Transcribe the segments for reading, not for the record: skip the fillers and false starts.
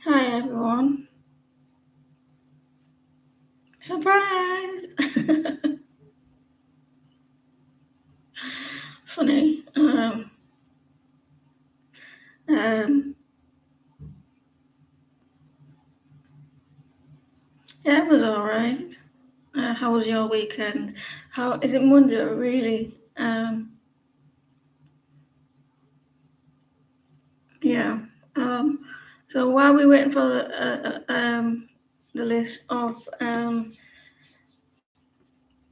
Hi everyone. Surprise! Funny. Um, yeah, it was alright. How was your weekend? How is it Monday really? Yeah. Um, so while we're waiting for the list of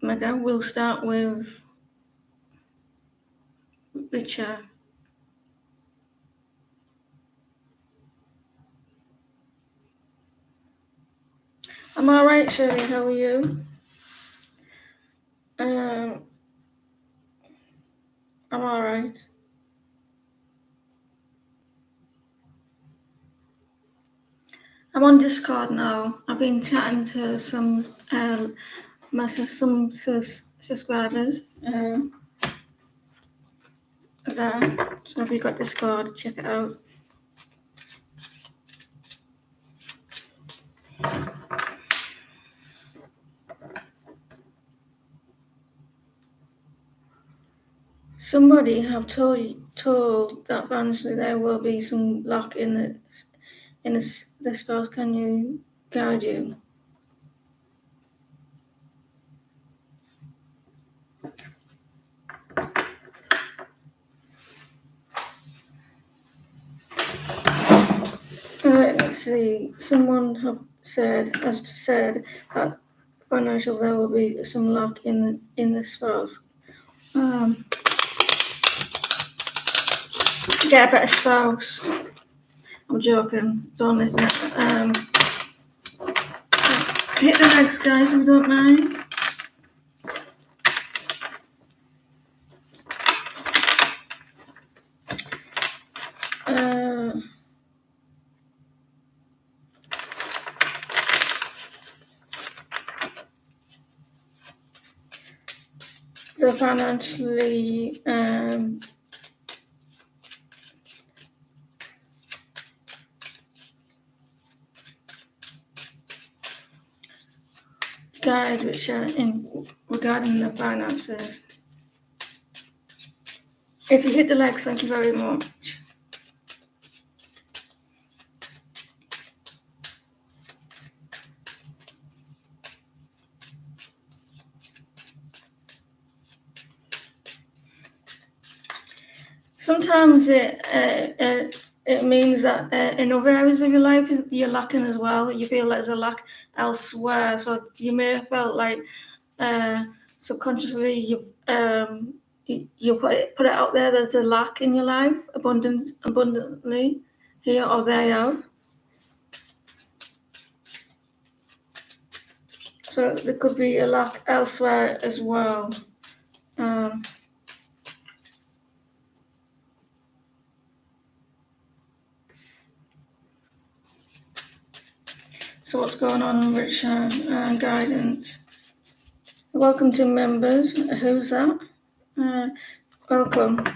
Mega, we'll start with Richard. I'm alright, Shirley. How are you? Um, I'm alright. I'm on Discord now. I've been chatting to some subscribers there. So if you got Discord, check it out. Somebody have told that eventually there will be some luck the spells. Can you guide you? Alright, let's see. Someone has said that financial there will be some luck in the spells. Get a better spouse. I'm joking. Don't let hit the legs, guys, if you don't mind. The financially guide which are in regarding the finances. If you hit the likes, thank you very much. Sometimes it means that in other areas of your life you're lacking as well. You feel there's a lack elsewhere, so you may have felt like subconsciously you put it out there. There's a lack in your life, abundantly here or there. So there could be a lack elsewhere as well. So what's going on, Richard? Guidance. Welcome to members. Who's that? Welcome.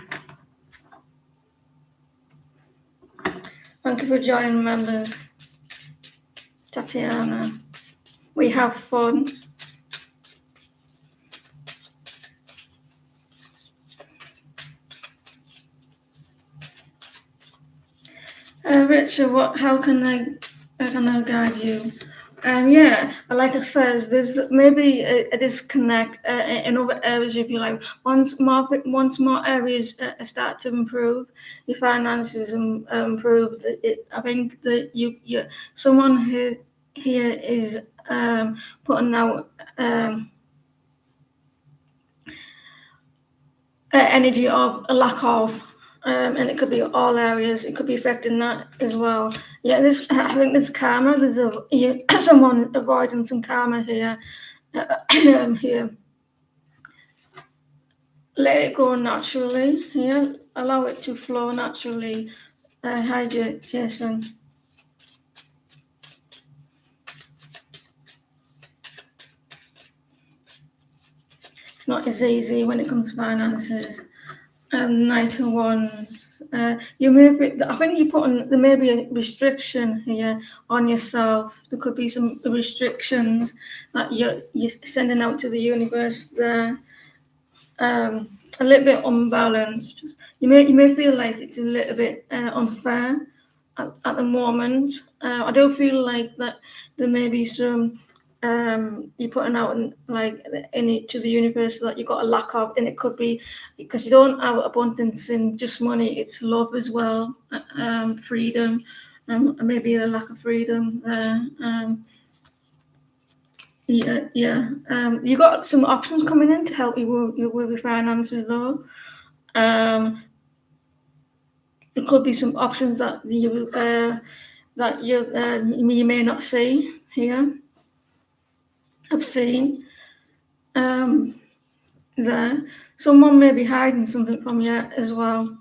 Thank you for joining, members. Tatiana. We have fun. Richard, how can I guide you? Yeah, like I says, there's maybe a disconnect in other areas of your life. Once more areas start to improve, your finances improve. I think that you someone who here is putting out energy of a lack of. And it could be all areas. It could be affecting that as well. Yeah, I think there's karma. There's someone avoiding some karma here. Here, let it go naturally. Here, allow it to flow naturally. Hi, Jason. It's not as easy when it comes to finances. Knight of Wands. You may be, I think you put on, there may be a restriction here on yourself. There could be some restrictions that you're sending out to the universe there. A little bit unbalanced. You may feel like it's a little bit unfair at the moment. I do feel like that there may be some you're putting out like in it to the universe that you got a lack of, and it could be because you don't have abundance in just money. It's love as well, freedom, maybe a lack of freedom there. Yeah. You got some options coming in to help you with your finances though. Um, there could be some options that you may not see here. I've seen there. Someone may be hiding something from you as well.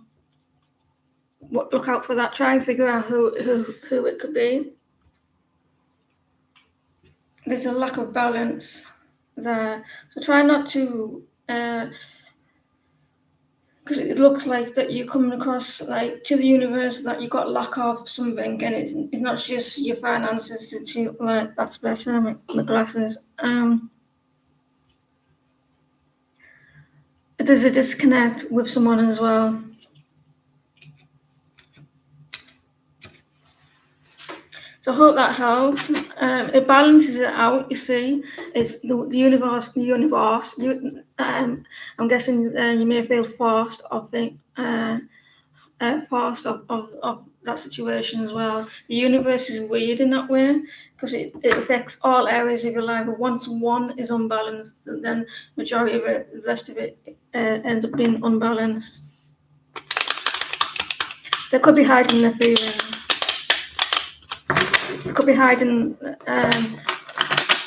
Look out for that. Try and figure out who it could be. There's a lack of balance there, so try not to. Because it looks like that you're coming across like to the universe that you got lack of something, and it's not just your finances. It's like that's better. My glasses. There's a disconnect with someone as well. So I hope that helped. It balances it out. You see, it's the universe. The universe. I'm guessing you may feel forced of the forced of that situation as well. The universe is weird in that way because it affects all areas of your life. But once one is unbalanced, then majority of it, the rest of it, ends up being unbalanced. They could be hiding their feelings. They could be hiding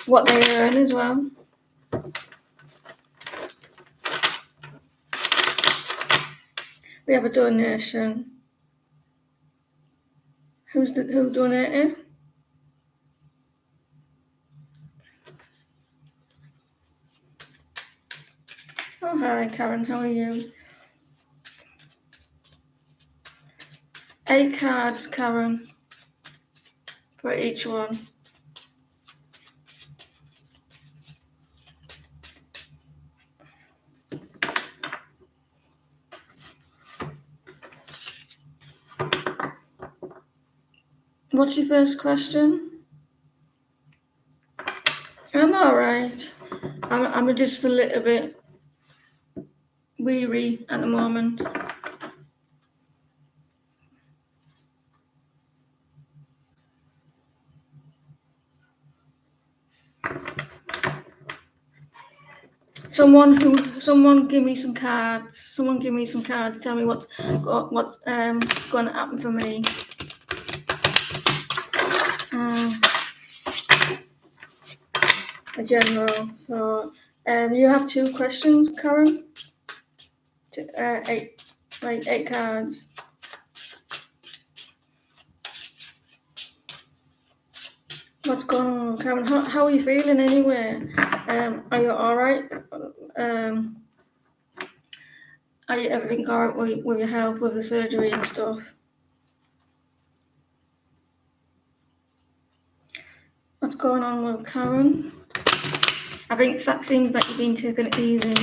what they earn as well. We have a donation. Who donated? Oh, hi, Karen. How are you? 8 cards, Karen, for each one. What's your first question? I'm all right. I'm just a little bit weary at the moment. Someone give me some cards. Someone give me some cards. Tell me what's going to happen for me. A general. So you have 2 questions, Karen. 8 cards. What's going on, Karen? How are you feeling anyway? Are you all right? Are you everything all right with your health, with the surgery and stuff? What's going on with Karen? I think that seems like you've been taking it easy.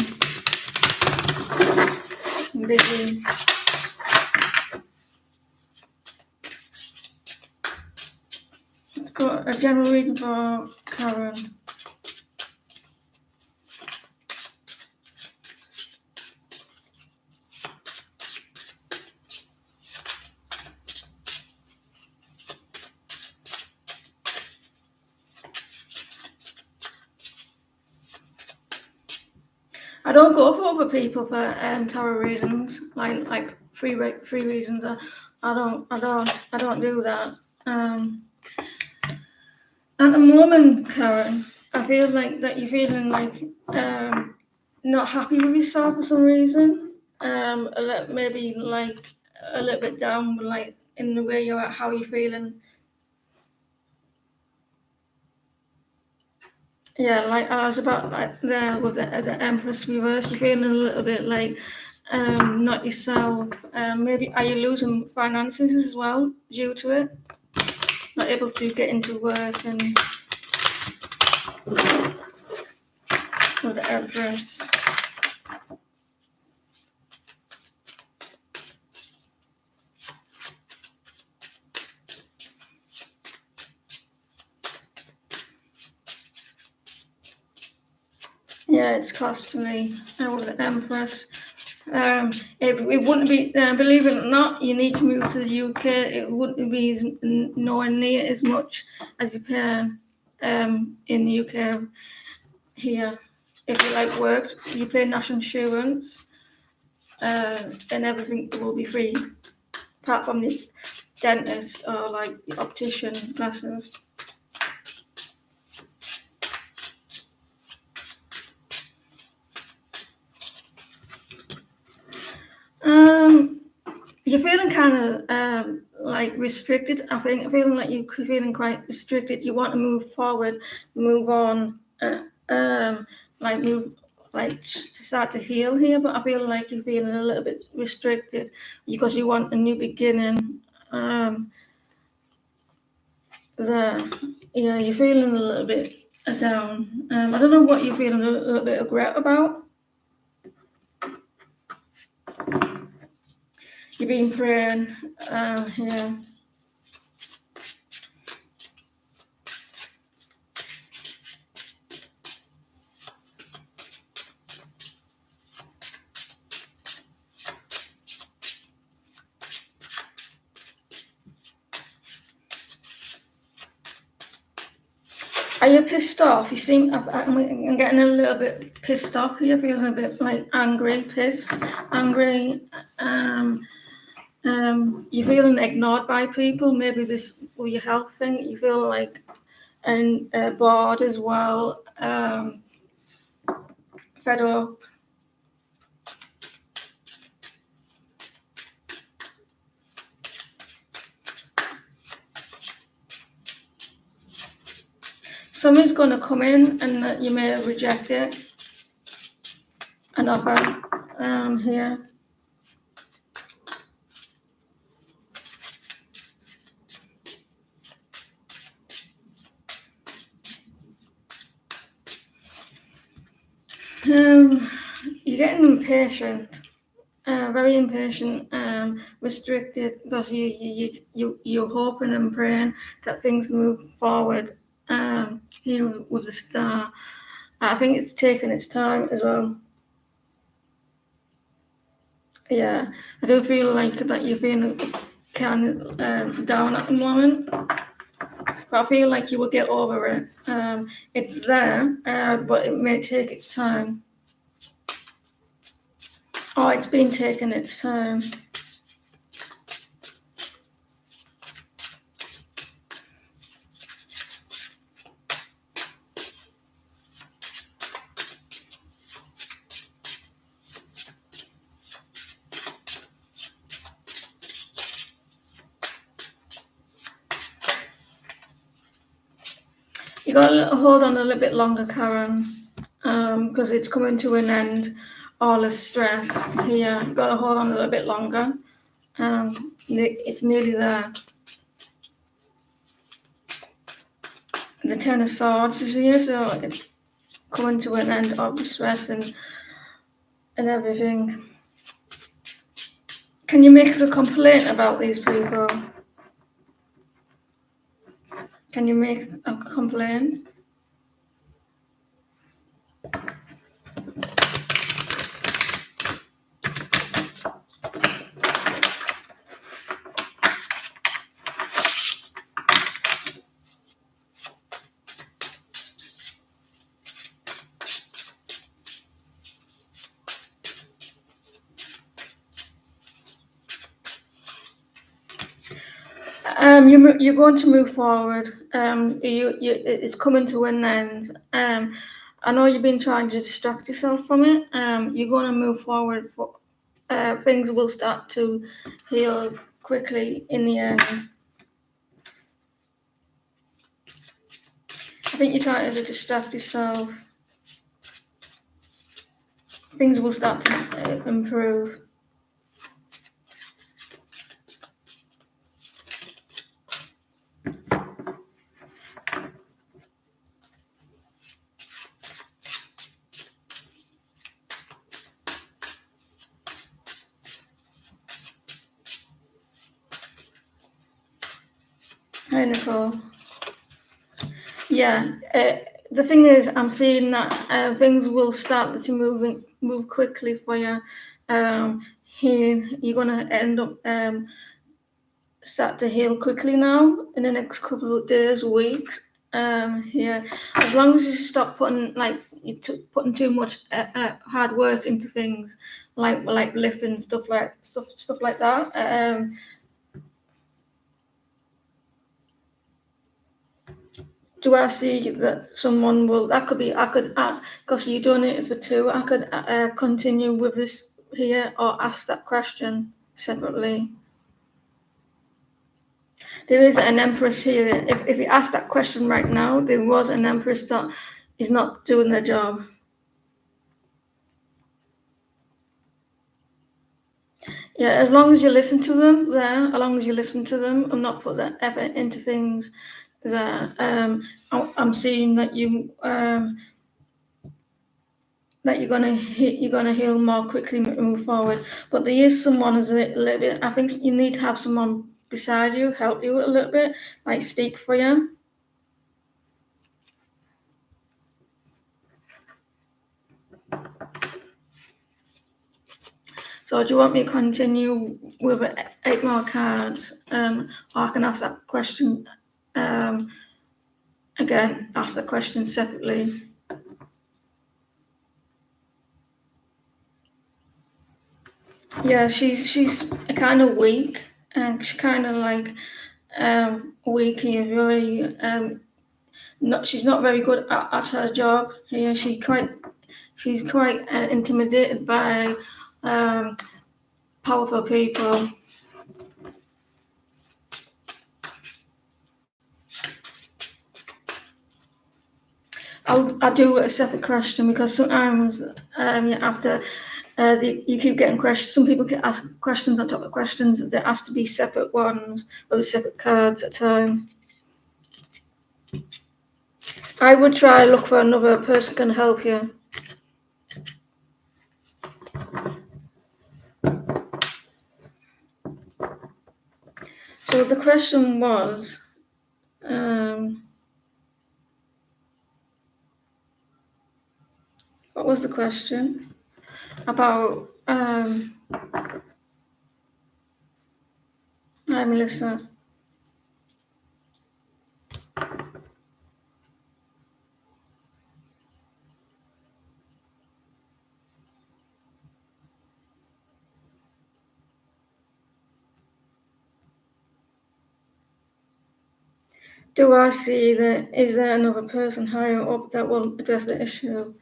Busy. Let's go a general reading for Karen. I don't go for other people for tarot readings, like free readings. I don't do that. At the moment, Karen, I feel like that you're feeling like not happy with yourself for some reason. Maybe like a little bit down, like in the way you're at, how you're feeling. Yeah, like I was about like there with the Empress reverse. You're feeling a little bit like not yourself. Maybe are you losing finances as well due to it? Not able to get into work and with the Empress. Yeah, it's costly. With the Empress. It wouldn't be, believe it or not, you need to move to the UK. It wouldn't be nowhere near as much as you pay in the UK here. If you like work, you pay national insurance, and everything will be free, apart from the dentist or like the optician's glasses. You're feeling kind of like restricted. I think feeling like you're feeling quite restricted. You want to move forward, move on, like move, like to start to heal here. But I feel like you're feeling a little bit restricted because you want a new beginning. There, yeah, you're feeling a little bit down. I don't know what you're feeling a little bit of regret about. You've been praying, yeah. Are you pissed off? You seem, I'm getting a little bit pissed off here, feeling a bit like angry, pissed, angry. You're feeling ignored by people. Maybe this with your health thing. You feel like and bored as well. Fed up. Somebody's going to come in and you may reject it. An offer here. You're getting impatient, very impatient, restricted because you're hoping and praying that things move forward. Here with the star, I think it's taking its time as well. Yeah, I do feel like that you're feeling kind of down at the moment, but I feel like you will get over it. It's there, but it may take its time. Oh, it's been taking its time. You got to hold on a little bit longer, Karen, because it's coming to an end. All the stress here, you got to hold on a little bit longer. It's nearly there. The Ten of Swords is here, so it's coming to an end of the stress and everything. Can you make a complaint about these people? Can you make a complaint? You're going to move forward. It's coming to an end. I know you've been trying to distract yourself from it. You're going to move forward. Things will start to heal quickly in the end. I think you're trying to distract yourself things will start to improve. Hi, Nicole. Yeah, the thing is, I'm seeing that things will start to move quickly for you. You're gonna end up start to heal quickly now in the next couple of days, weeks. Yeah, as long as you stop putting putting too much hard work into things, like lifting stuff like that. Do I see that someone will? That could be. I could, because you donated for two. I could continue with this here or ask that question separately. There is an empress here. If you ask that question right now, there was an empress that is not doing their job. Yeah, as long as you listen to them, as long as you listen to them, and not put that effort into things that I'm seeing that you're gonna heal more quickly, move forward. But there is someone who's a little bit. I think you need to have someone beside you, help you a little bit, like speak for you. So do you want me to continue with 8 more cards, or I can ask that question again? Ask the question separately. Yeah, she's kind of weak, and she's kind of like weak here, very she's not very good at her job. Yeah, she's quite intimidated by powerful people. I'll do a separate question because sometimes after you keep getting questions. Some people can ask questions on top of questions. There has to be separate ones or separate cards at times. I would try look for another person can help you. So the question was, what was the question? About, hi Melissa. Do I see that, is there another person higher up that will address the issue?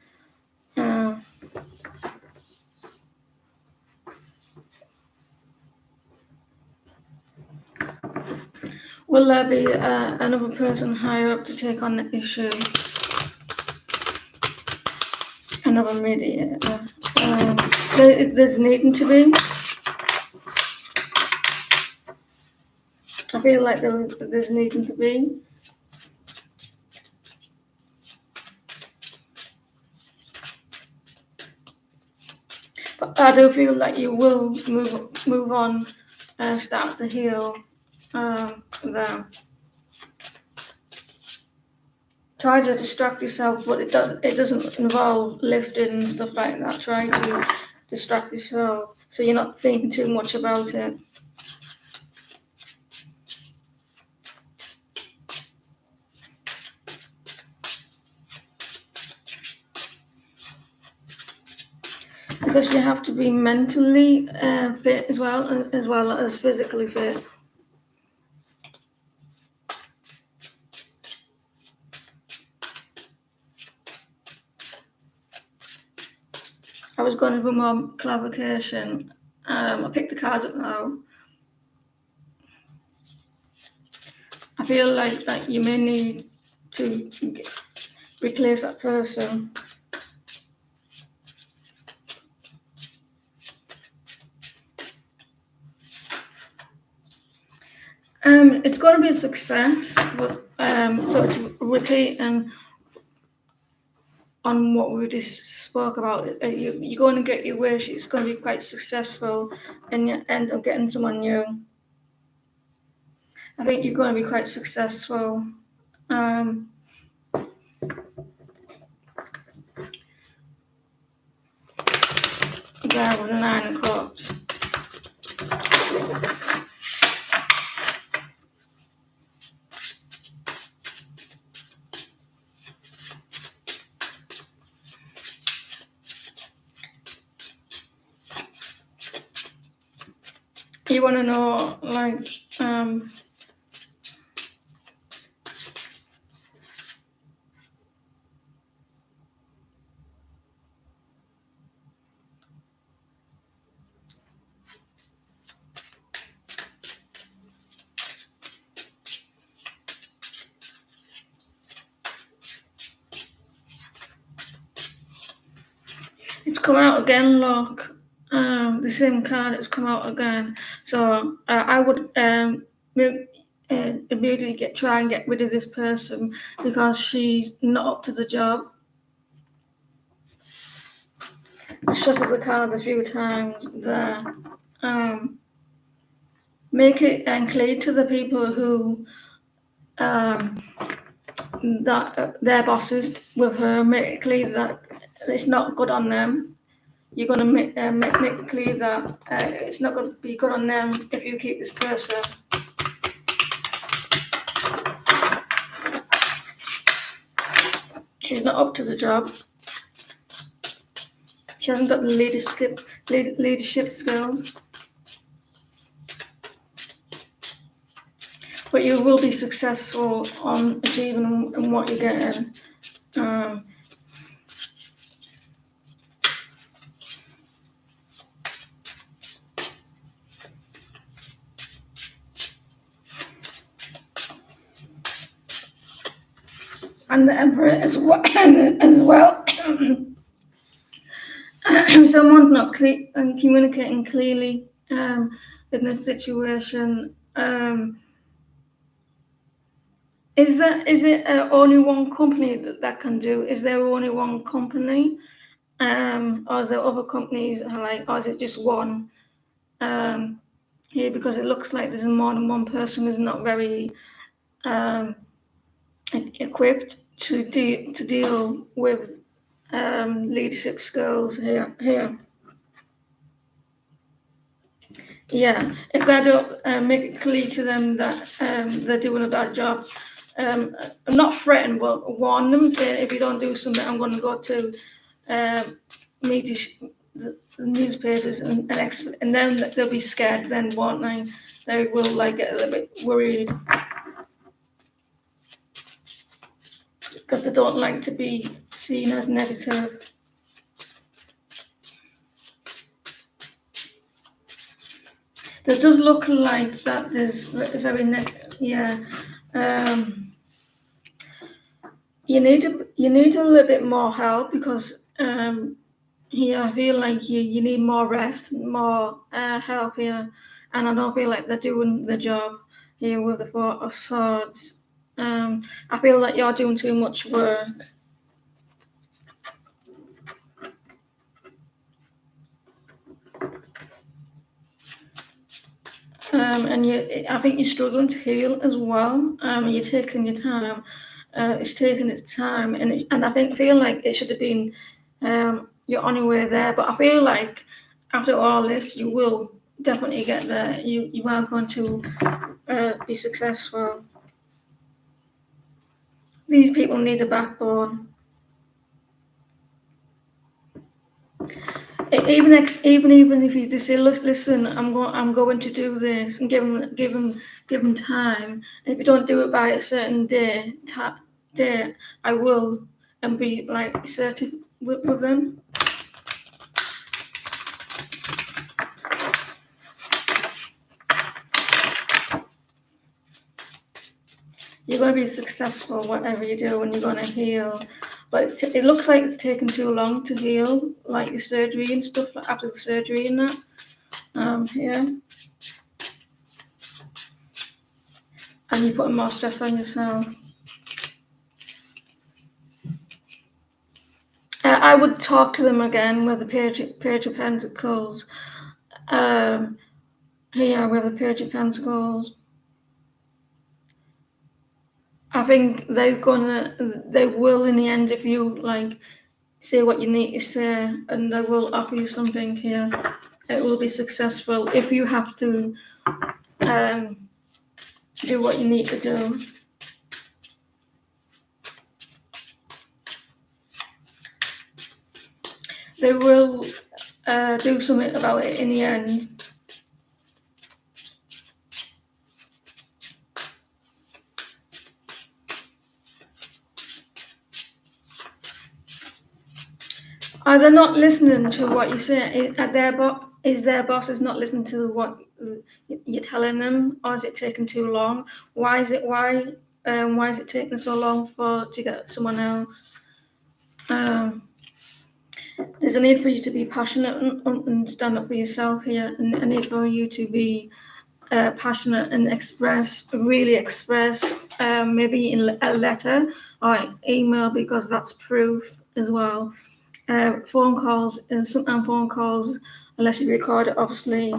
Will there be another person higher up to take on the issue? Another mediator. There's needing to be. I feel like there's needing to be. But I do feel like you will move on and start to heal there. Try to distract yourself, but it doesn't involve lifting and stuff like that. Try to distract yourself so you're not thinking too much about it. Because you have to be mentally fit as well as physically fit. I was going to do more clarification. I picked the cards up now. I feel like you may need to replace that person. It's going to be a success, but so it's repeating on what we just spoke about. You're going to get your wish. It's going to be quite successful, and you end up getting someone new. I think you're going to be quite successful. There with the 9 of Cups. You want to know, like, it's come out again, look. The same card has come out again. So I would immediately try and get rid of this person because she's not up to the job. I shuffled the card a few times there. Make it clear to the people who that their bosses with her. Make it clear that it's not good on them. You're going to make it clear that it's not going to be good on them if you keep this person. She's not up to the job. She hasn't got the leadership skills. But you will be successful on achieving what you're getting. And the Emperor as well. Someone's not communicating clearly in this situation. Is it only one company that can do? Is there only one company, or is there other companies? Or is it just one? Here, because it looks like there's more than one person who's not very equipped to deal with leadership skills here. Yeah, if they don't make it clear to them that they're doing a bad job, not threaten, but warn them, say if you don't do something, I'm going to go to media, the newspapers, and then they'll be scared. Then, won't they? They will get a little bit worried because they don't like to be seen as negative. It does look like that there's very you need a little bit more help because here I feel like you need more rest, more help here, and I don't feel like they're doing the job here with the 4 of Swords. I feel like you're doing too much work. And I think you're struggling to heal as well. You're taking your time. It's taking its time, and I feel like it should have been you're on your way there. But I feel like after all this, you will definitely get there. You are going to be successful. These people need a backbone. Even if you say, listen, I'm going to do this, and give them time. And if you don't do it by a certain day, I will, and be assertive with them. You're going to be successful whatever you do, and you're going to heal. But it looks like it's taken too long to heal, like your surgery and stuff, like after the surgery and that. Yeah. and you're putting more stress on yourself. I would talk to them again with the Page of Pentacles. Here with the Page of Pentacles. I think they will in the end, if you like say what you need to say, and they will offer you something here. It will be successful if you have to do what you need to do. They will do something about it in the end. Are they not listening to what you say? Is their boss is not listening to what you're telling them, or is it taking too long? Why is it taking so long to get someone else? There's a need for you to be passionate and stand up for yourself here, and a need for you to be passionate and really express, maybe in a letter or email, because that's proof as well. Phone calls, and sometimes phone calls, unless you record it, obviously,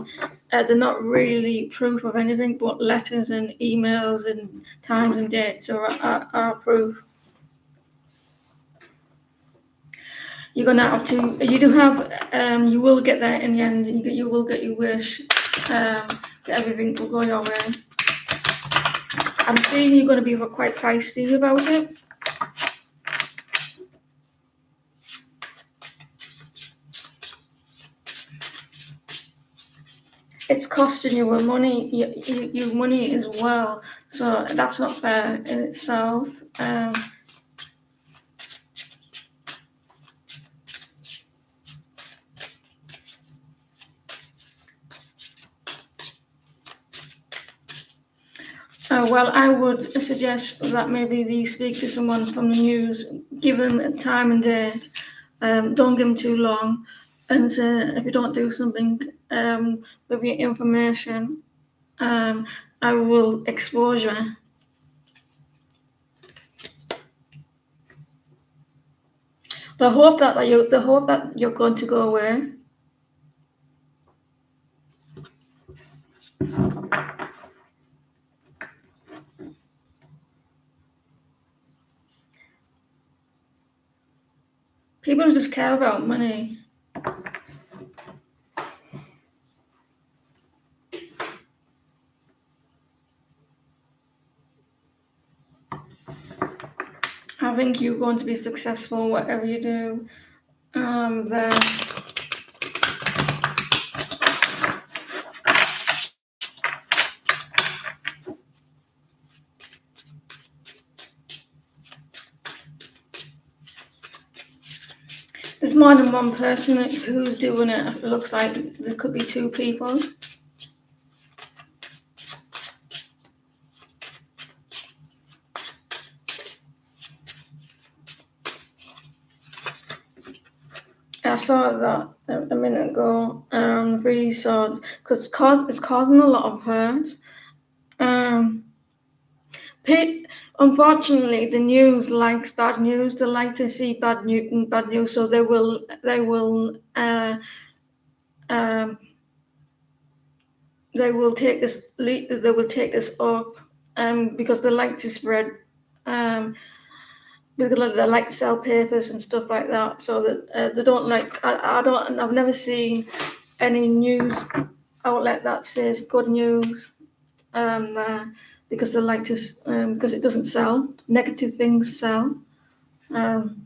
they're not really proof of anything, but letters and emails and times and dates are proof. You're gonna have to. You do have. You will get there in the end. You will get your wish. Everything will go your way. I'm seeing you're going to be quite feisty about it. It's costing you money, your money as well. So that's not fair in itself. Well, I would suggest that maybe you speak to someone from the news, give them a time and date, don't give them too long, and say if you don't do something with your information, I will expose you. They hope that you're going to go away. People just care about money. I think you're going to be successful whatever you do. There. There's more than one person who's doing it. It looks like there could be two people. I saw that a minute ago. Three swords, because it's causing a lot of hurt. Unfortunately, the news likes bad news. They like to see bad news, so they will take this. They will take this up, because they like to spread. Because they like to sell papers and stuff like that. So that they don't like. I've never seen any news outlet that says good news. Because they like to, because it doesn't sell. Negative things sell, and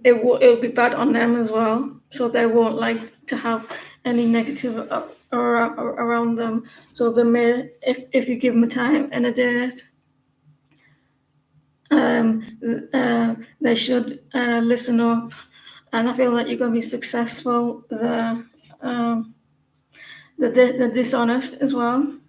it'll be bad on them as well. So they won't like to have any negative around them. So they may, if you give them a time and a date, they should listen up. And I feel that you're going to be successful. They're dishonest as well.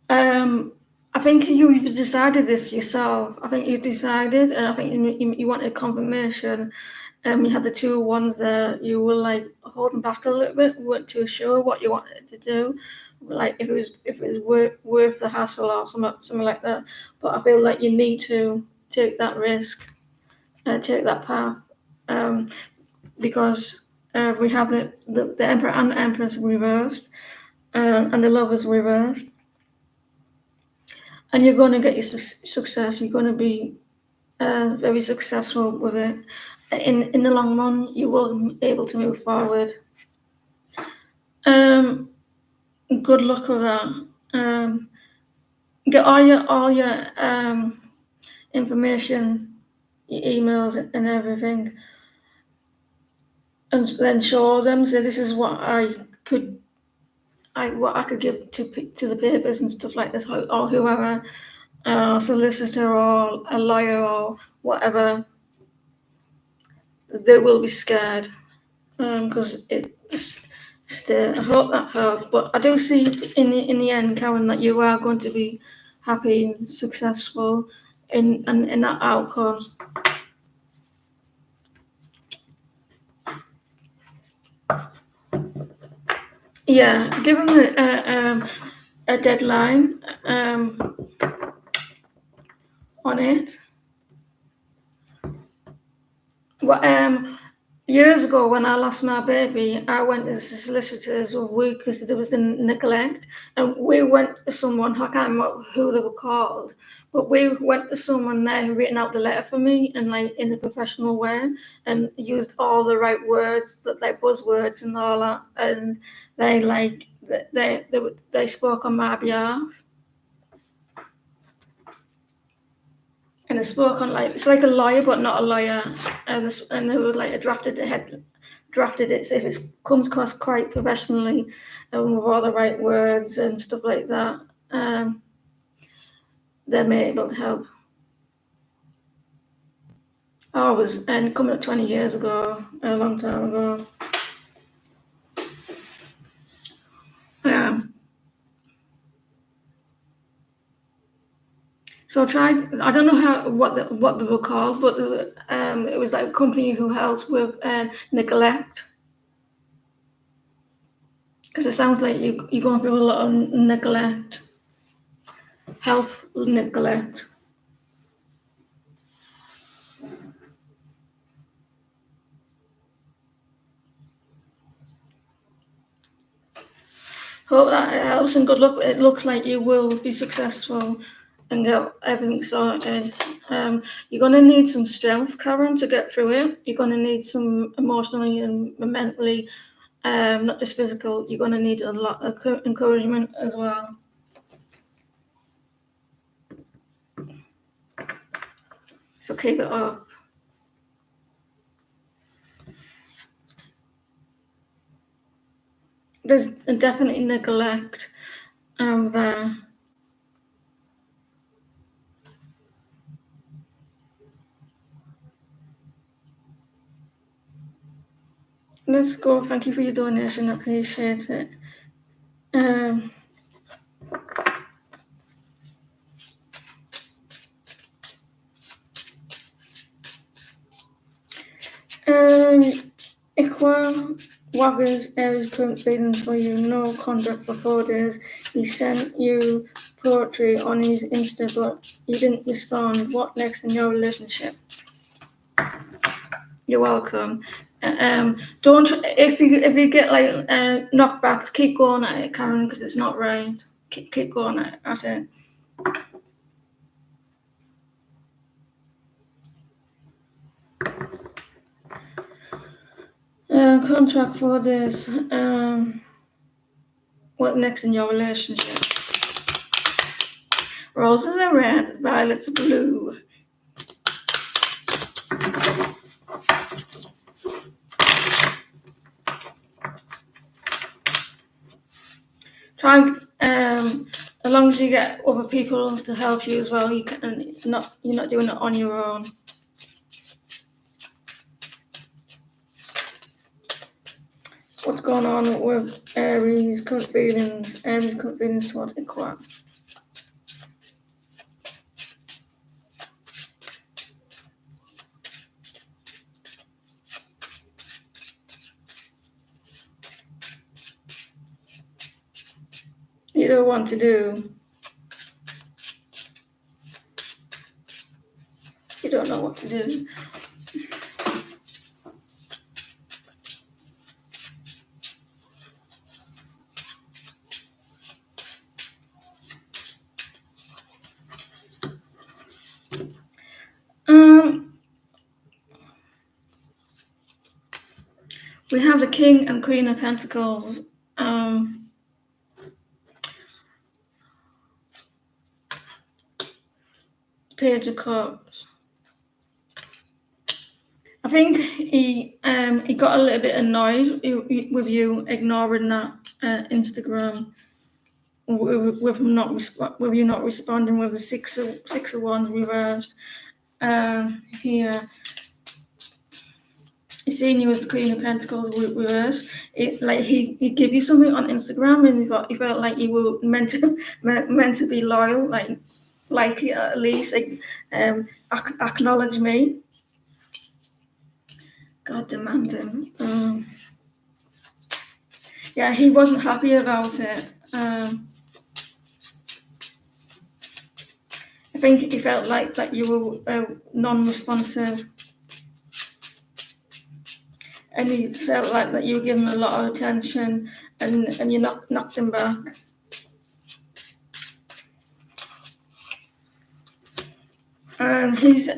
I think you decided this yourself. I think you decided, and I think you wanted confirmation. You had the two ones there, you were like holding back a little bit, weren't too sure what you wanted to do, like if it was worth the hassle or something like that. But I feel like you need to take that risk, take that path, because we have the Emperor and the Empress reversed, and the Lovers reversed, and you're going to get your success. You're going to be very successful with it. In the long run, you will be able to move forward. Good luck with that. Get all your information, your emails and everything, and then show them. So this is what I could give to the papers and stuff like this, or whoever, a solicitor or a lawyer or whatever. They will be scared because I hope that helps. But I do see in the end, Karen, that you are going to be happy and successful in that outcome. Yeah, give them a deadline on it. Well, years ago, when I lost my baby, I went to the solicitors because there was the neglect, and we went to someone, I can't remember who they were called, but we went to someone there who written out the letter for me and like in a professional way, and used all the right words, like buzzwords and all that, and they spoke on my behalf. And they spoke on it's like a lawyer but not a lawyer, and they were like drafted it so if it comes across quite professionally and with all the right words and stuff like that, they're able to help. I was and coming up 20 years ago, a long time ago. Yeah. So I tried. I don't know what they were called, but it was like a company who helps with neglect. Because it sounds like you're going through a lot of neglect, health neglect. Hope that helps and good luck. It looks like you will be successful and get everything sorted. You're going to need some strength, Karen, to get through it. You're going to need some emotionally and mentally, not just physical. You're going to need a lot of encouragement as well. So keep it up. There's definitely neglect there. Let's go. Thank you for your donation. I appreciate it. Um, Iqbal Wagner's Aries current feelings for you. No contact for 4 days. He sent you poetry on his Insta, but you didn't respond. What next in your relationship? You're welcome. Don't if you get like knockbacks, keep going at it, Karen, because it's not right. Keep going at it. Contract for this. What next in your relationship? Roses are red, violets are blue. Try, as long as you get other people to help you as well, you're not doing it on your own. What's going on with Aries current feelings? Aries current feelings towards Aquarius. you don't want to do. You don't know what to do. We have the King and Queen of Pentacles. Page of Cups. I think he got a little bit annoyed with you ignoring that Instagram, with you not responding with the six of wands reversed. Here, he's seeing you as the Queen of Pentacles reversed. He give you something on Instagram, and he felt like you were meant to be loyal, like at least acknowledge me. God demanding. Yeah, he wasn't happy about it. I think he felt like that you were non-responsive, and he felt like that you were giving him a lot of attention, and you knocked him back. And he's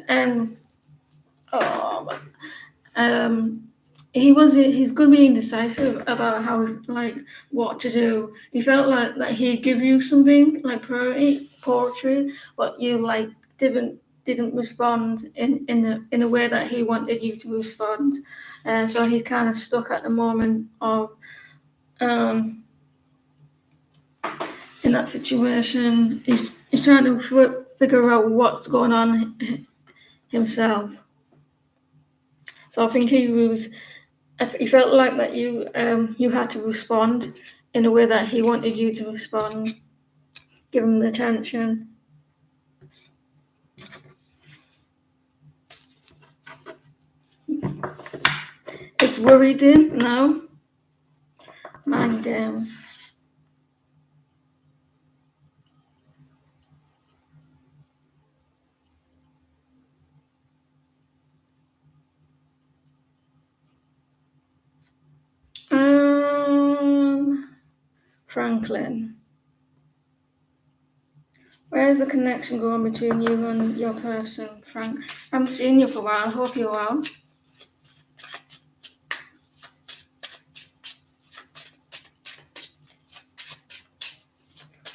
he's going to be indecisive about what to do. He felt like that he'd give you something like poetry, but you didn't respond in a way that he wanted you to respond. So he's kind of stuck at the moment of in that situation. He's trying to figure out what's going on himself. So I think he felt like that you had to respond in a way that he wanted you to respond, give him the attention. It's worried him now. Mind games. Franklin. Where's the connection going between you and your person, Frank? I haven't seen you for a while. I hope you're well.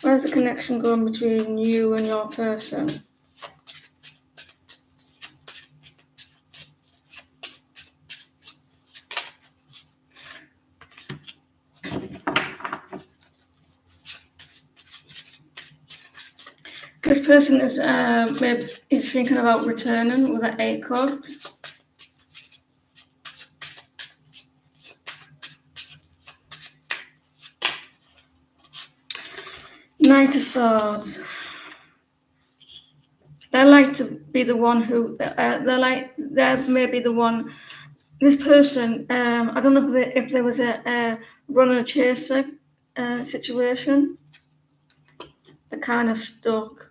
Where's the connection going between you and your person? This person is thinking about returning with the 8 cups. Knight of Swords. They like to be the one who they're maybe the one. This person, I don't know if there was a runner chaser situation. They're kind of stuck.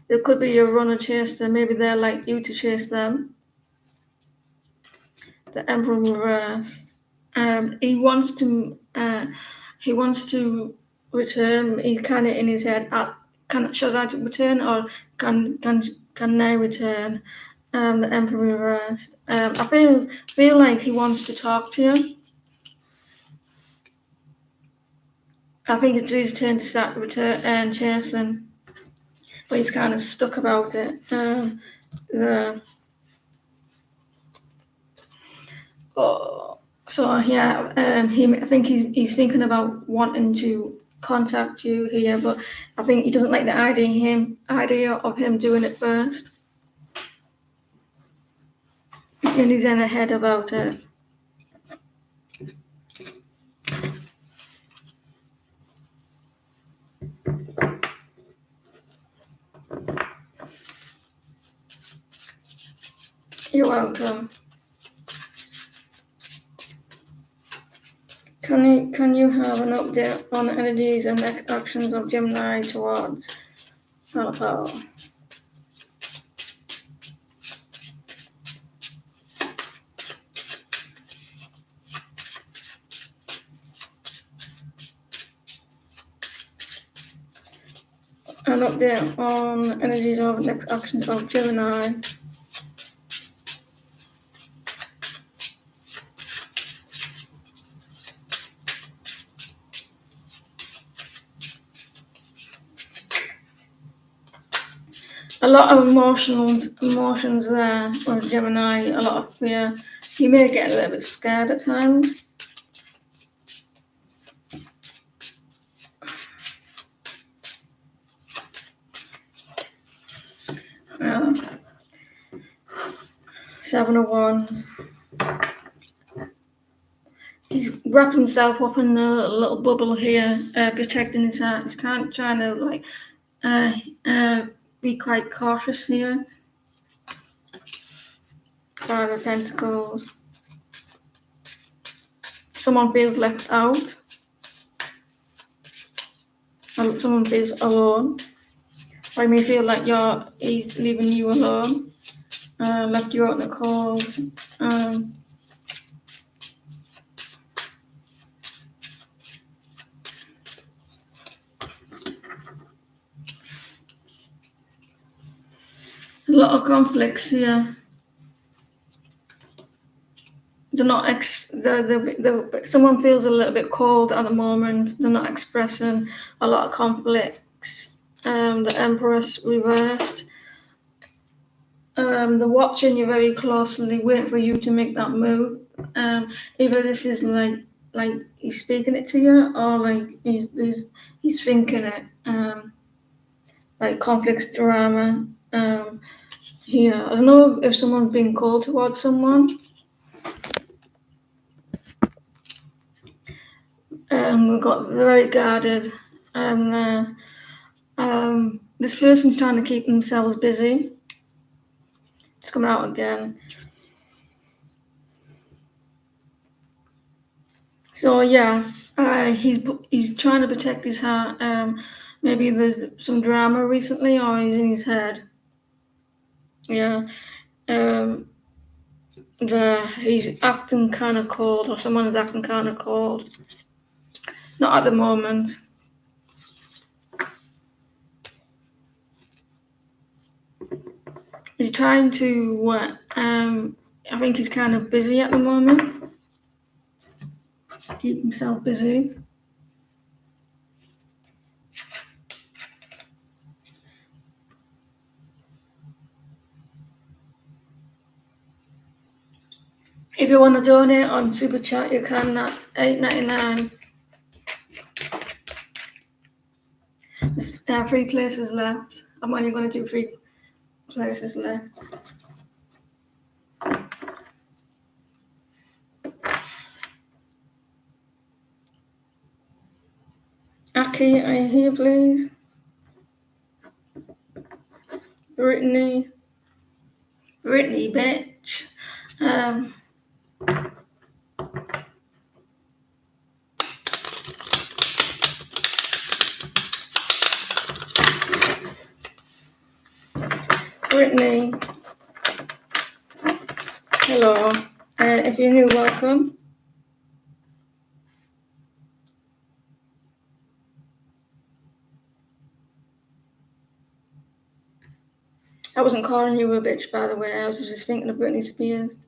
There could be a runner chaser. Maybe they're like you to chase them. The Emperor reversed. He wants to return. He's kind of in his head. Should I return or can they return? The Emperor reversed. I feel like he wants to talk to you. I think it's his turn to start chasing, but he's kind of stuck about it. So yeah, I think he's thinking about wanting to contact you here, but I think he doesn't like the idea of him doing it first. He's in his own head about it. You're welcome. Can you have an update on the energies and next actions of Gemini towards Alpha? An update on energies of next actions of Gemini. A lot of emotions there with Gemini, a lot of fear. You may get a little bit scared at times. Seven of Wands. He's wrapped himself up in a little bubble here, protecting his heart. He's trying to like be quite cautious here. Five of Pentacles. Someone feels left out. Someone feels alone. Or you may feel like he's leaving you alone. Left you out in the cold. A lot of conflicts here. They're not someone feels a little bit cold at the moment. They're not expressing a lot of conflicts. The Empress reversed. They're watching you very closely, waiting for you to make that move. Either this is like he's speaking it to you, or like he's thinking it. Like conflicts, drama. Here, I don't know if someone's being cold towards someone. We got very guarded, and this person's trying to keep themselves busy. It's coming out again. So yeah, he's trying to protect his heart. Maybe there's some drama recently, or he's in his head. Yeah. He's acting kind of cold, or someone is acting kind of cold. Not at the moment. He's trying to. I think he's kind of busy at the moment. Keep himself busy. If you want to donate on Super Chat, you can. That's $8.99. There's 3 places left. I'm only going to do 3 places left. Aki, are you here, please? Brittany, bitch. Brittany. Hello. If you're new, welcome. I wasn't calling you a bitch, by the way. I was just thinking of Britney Spears.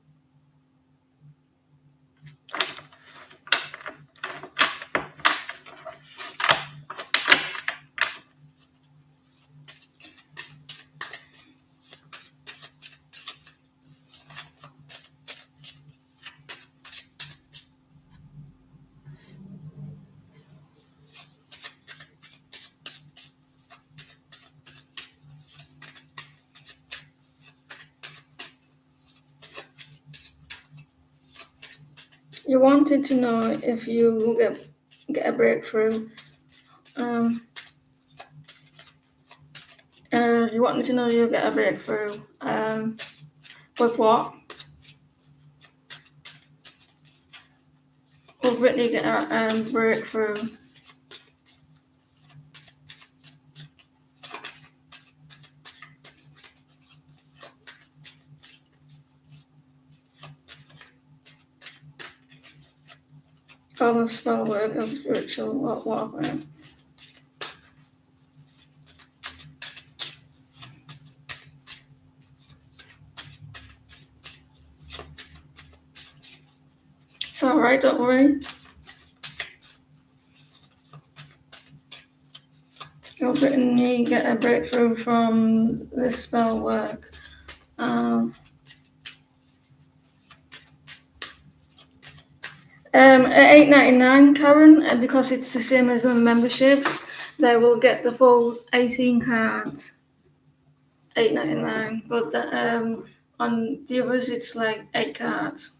You wanted to know if you get a breakthrough. You wanted to know you'll get a breakthrough. With what? Will Brittany get a breakthrough? From the spell work and spiritual warfare. It's alright, don't worry. Will Brittany get a breakthrough from this spell work? At $8.99, Karen, because it's the same as the memberships, they will get the full 18 cards. $8.99, but on the others it's like 8 cards.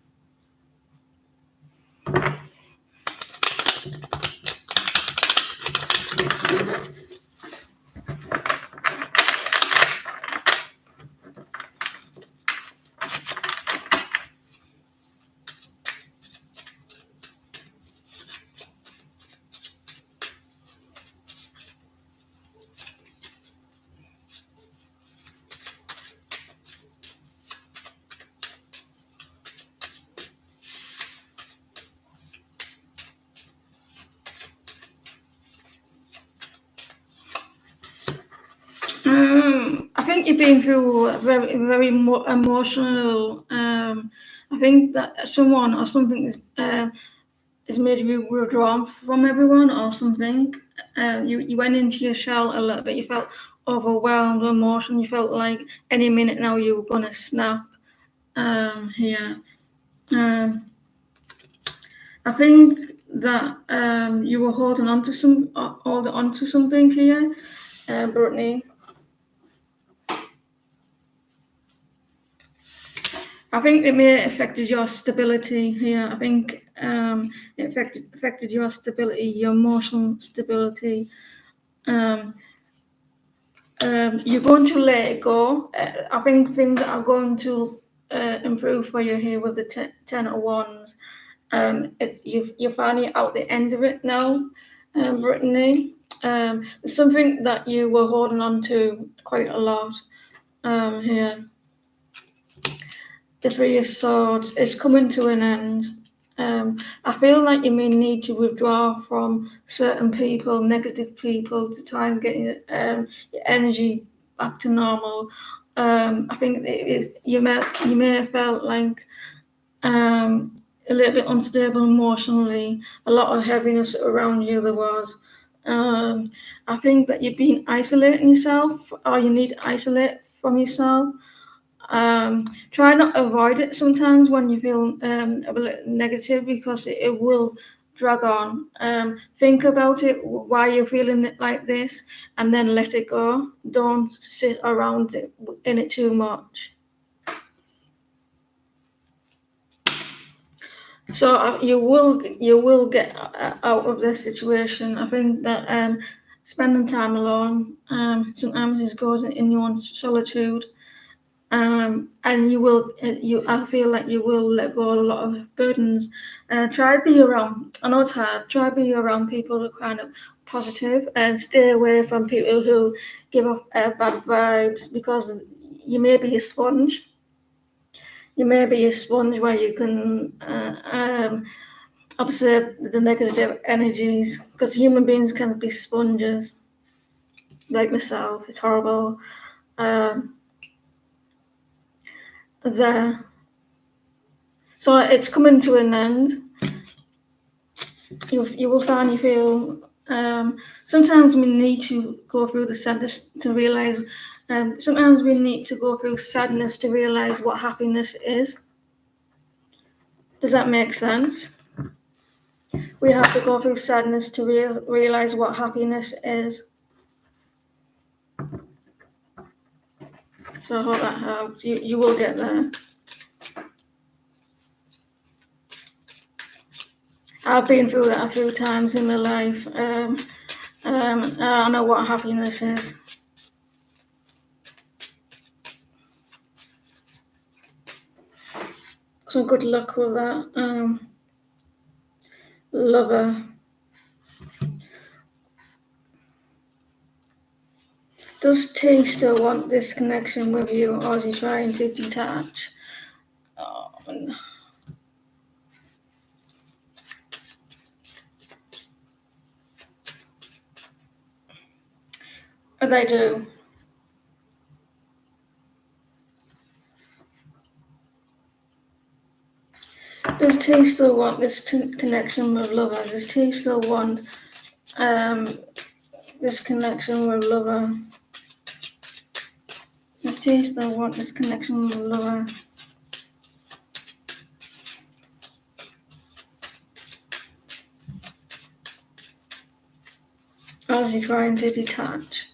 I think you've been through a very emotional. I think that someone or something is made you withdrawn from everyone or something. You went into your shell a little bit. You felt overwhelmed with emotion. You felt like any minute now you were gonna snap. Here. I think that you were holding on to something here, Brittany. I think it may have affected your stability here. I think it affected your stability, your emotional stability. You're going to let it go. I think things are going to improve for you here with the 10 of Wands. You're finally out the end of it now, Brittany. It's something that you were holding on to quite a lot here. The Three of Swords is coming to an end. I feel like you may need to withdraw from certain people, negative people, to try and get your energy back to normal. I think you may have felt like a little bit unstable emotionally, a lot of heaviness around you there was. I think that you've been isolating yourself, or you need to isolate from yourself. Try not to avoid it sometimes when you feel a bit negative, because it will drag on. Think about it, why you're feeling it like this, and then let it go. Don't sit around in it too much. So you will get out of this situation. I think that spending time alone sometimes is good in your own solitude. And I feel like you will let go a lot of burdens. Try to be around, I know it's hard, try to be around people who are kind of positive, and stay away from people who give off bad vibes, because you may be a sponge. You may be a sponge where you can observe the negative energies, because human beings can be sponges, like myself. It's horrible. There. So it's coming to an end. You will find you feel. Sometimes we need to go through the sadness to realize. Sometimes we need to go through sadness to realize what happiness is. Does that make sense? We have to go through sadness to realize what happiness is. So I hope that helps. You will get there. I've been through that a few times in my life. I know what happiness is. So good luck with that. lover. Does T still want this connection with you, or is he trying to detach? Oh, they do. Does T still want this connection with lover? Does T still want this connection with lover? Does T still want this connection with lover? Or is he trying to detach?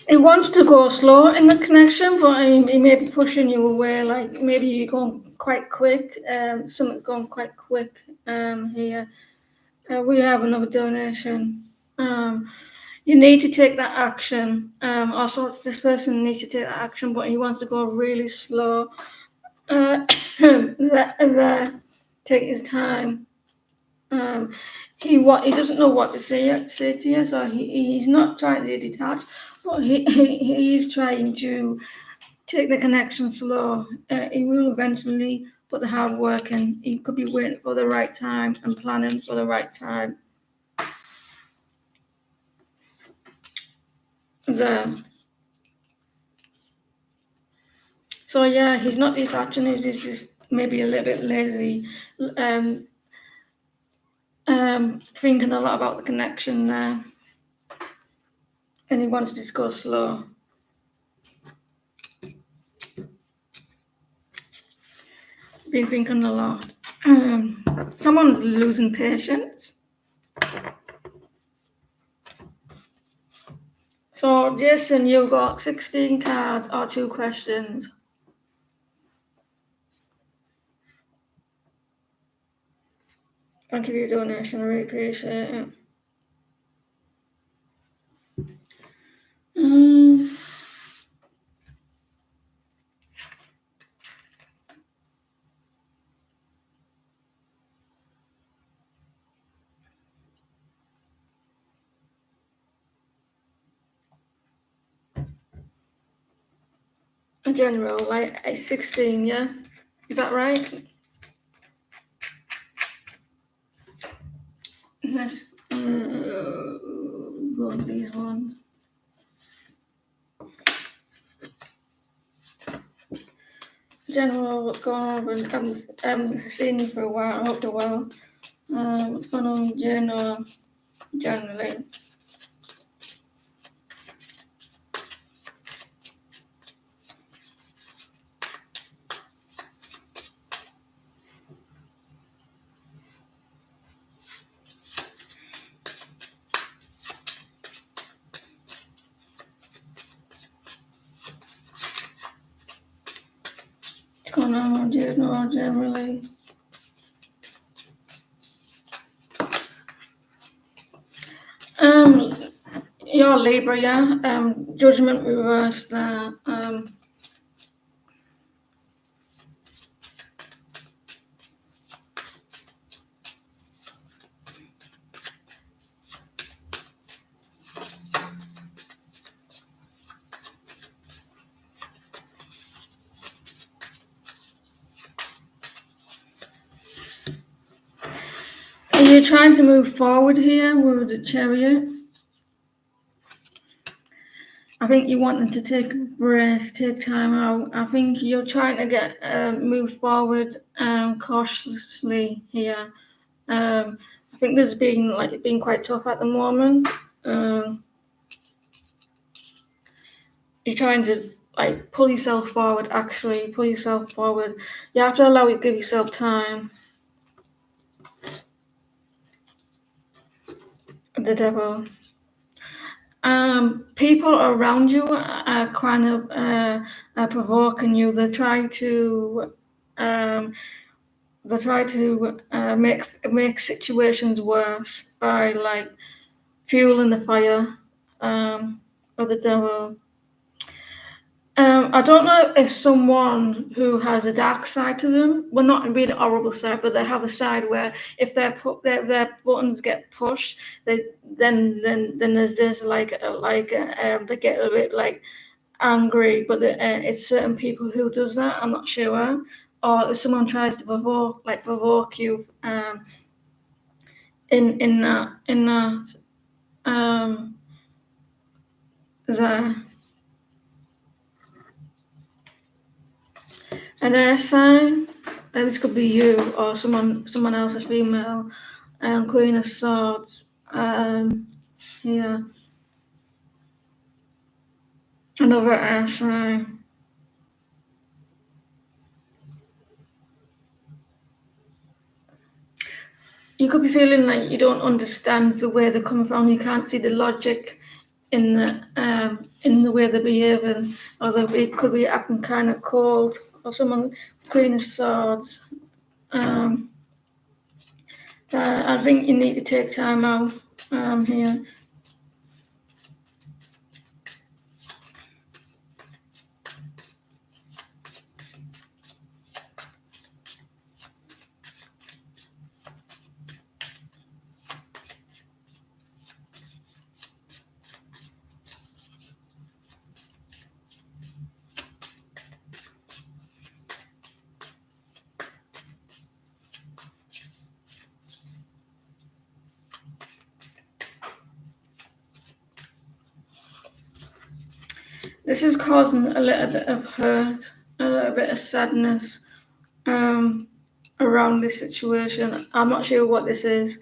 He wants to go slow in the connection, but he may be pushing you away. Like maybe you're going quite quick. Something's going quite quick here. We have another donation. You need to take that action. Also, this person needs to take that action, but he wants to go really slow. Take his time. He doesn't know what to say to you, so he's not trying to detach, but he's trying to take the connection slow. He will eventually put the hard work in. He could be waiting for the right time and planning for the right time. There. So yeah, he's not detaching. He's just maybe a little bit lazy. Thinking a lot about the connection there, and he wants to just go slow. Been thinking a lot. Someone's losing patience. So, Jason, you've got 16 cards or 2 questions. Thank you for your donation. I really appreciate it. In general, like 16, yeah? Is that right? Let's go on these ones. General, what's going on? I haven't seen you for a while. I hope you're well. What's going on, generally? What's going on, generally? You're Libra, yeah? Judgment reversed there. Are you trying to move forward here with the Chariot? I think you wanted to take a breath, take time out. I think you're trying to get move forward cautiously here. I think there's been quite tough at the moment. You're trying to pull yourself forward. Actually, pull yourself forward. You have to give yourself time. The devil. People around you are kind of provoking you. They try to they try to make situations worse by like fueling the fire of the devil. I don't know if someone who has a dark side to them, well, not really a horrible side, but they have a side where if their buttons get pushed, then there's they get a bit like angry, but it's certain people who does that. I'm not sure. Or if someone tries to provoke you in that there. An air sign. This could be you or someone else, a female. Queen of Swords. Here. Another air sign. You could be feeling like you don't understand the way they're coming from. You can't see the logic in the way they're behaving, or it could be acting kind of cold. Or someone, Queen of Swords. I think you need to take time out here. This is causing a little bit of hurt, a little bit of sadness around this situation. I'm not sure what this is.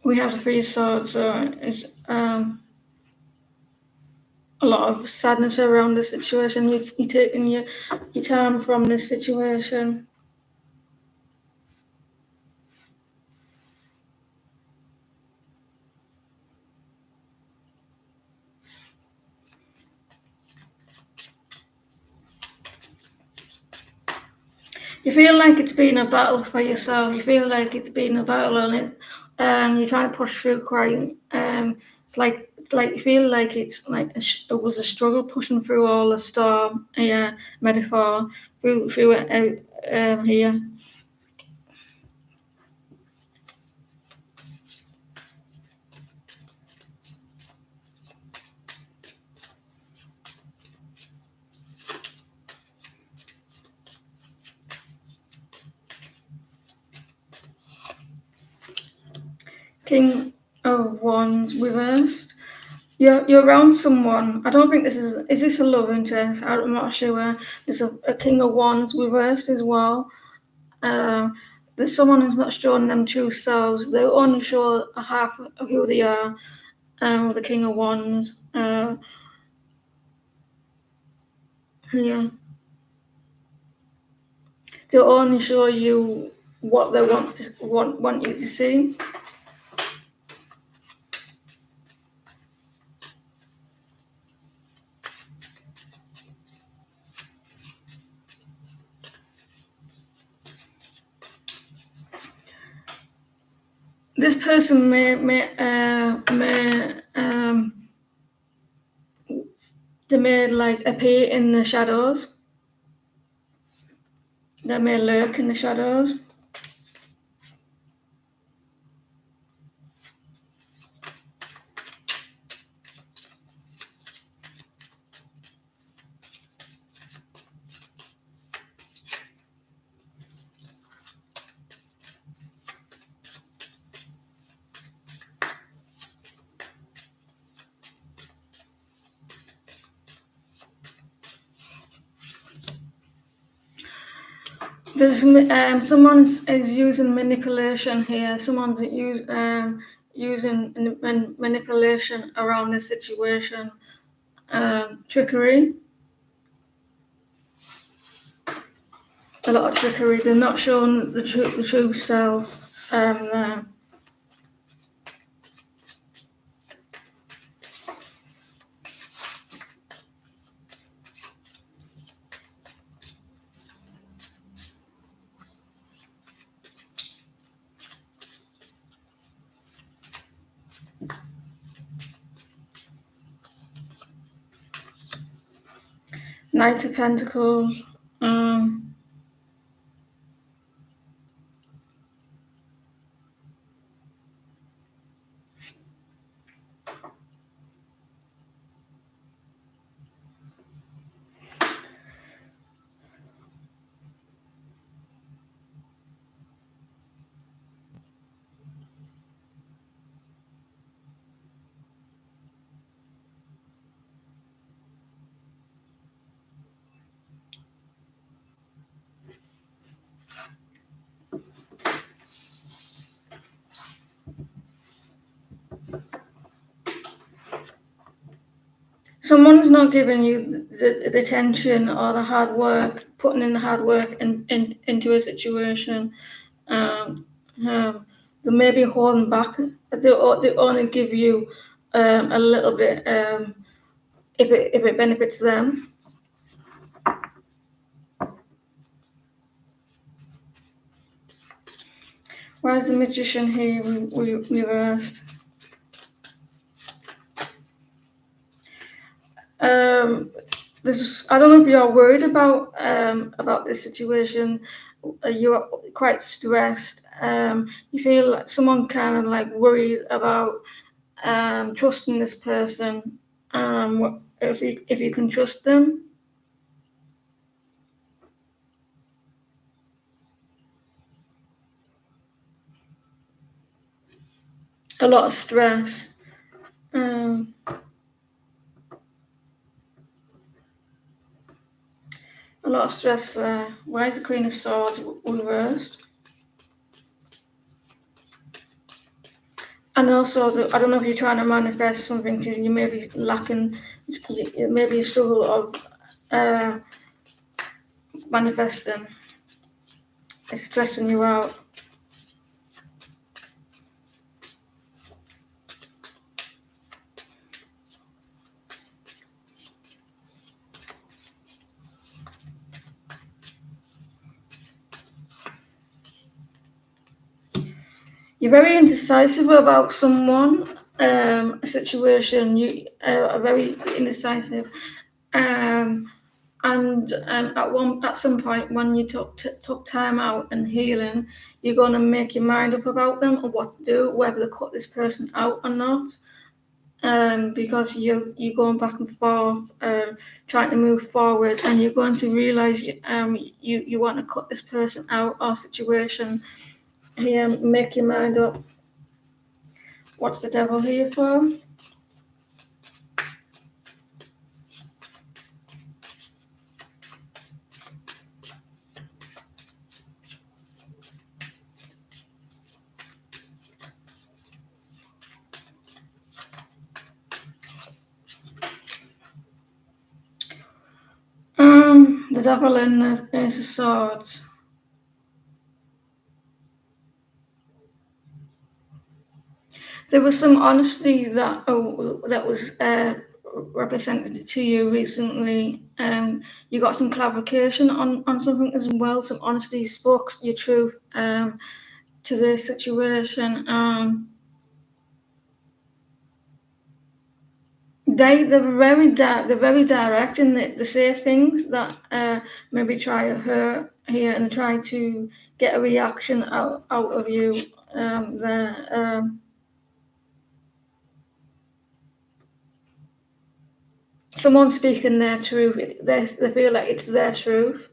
We have the Three Swords, so it's a lot of sadness around the situation. You're taking your time from this situation. You feel like it's been a battle for yourself. You feel like it's been a battle on it, and you're trying to push through crying. It's like you feel like it's like it was a struggle pushing through all the storm. Yeah, metaphor through it here. King of Wands reversed. You're around someone. I don't think this is this a love interest? I'm not sure. There's a King of Wands reversed as well. There's someone who's not showing them true selves. They only show a half of who they are. The King of Wands. Yeah. They'll only show you what they want you to see. This person may they may like appear in the shadows. They may lurk in the shadows. There's someone is using manipulation here. Someone's using manipulation around the situation. Trickery. A lot of trickery. They're not showing the true self. Knight of Pentacles. Someone's not giving you the attention or the hard work, putting in the hard work into a situation. Um, they may be holding back. They only give you a little bit if it benefits them. Why is the Magician here reversed? I don't know if you're worried about this situation. You're quite stressed. You feel like someone kind of like worried about trusting this person. If you can trust them. A lot of stress. Um, a lot of stress there. Why is the Queen of Swords reversed? And also, I don't know if you're trying to manifest something because you may be lacking, maybe a struggle of manifesting. It's stressing you out. You're very indecisive about someone, a situation. You are very indecisive, and at some point when you took time out and healing, you're going to make your mind up about them or what to do, whether to cut this person out or not. Because you're going back and forth, trying to move forward, and you're going to realize you want to cut this person out or situation. Here, make your mind up. What's the Devil here for? The Devil in the Ace of Swords. There was some honesty that was represented to you recently. You got some clarification on something as well. Some honesty, you spoke your truth to the situation. They're very direct and they say things that maybe try to hurt here and try to get a reaction out of you. Someone speaking their truth. They feel like it's their truth.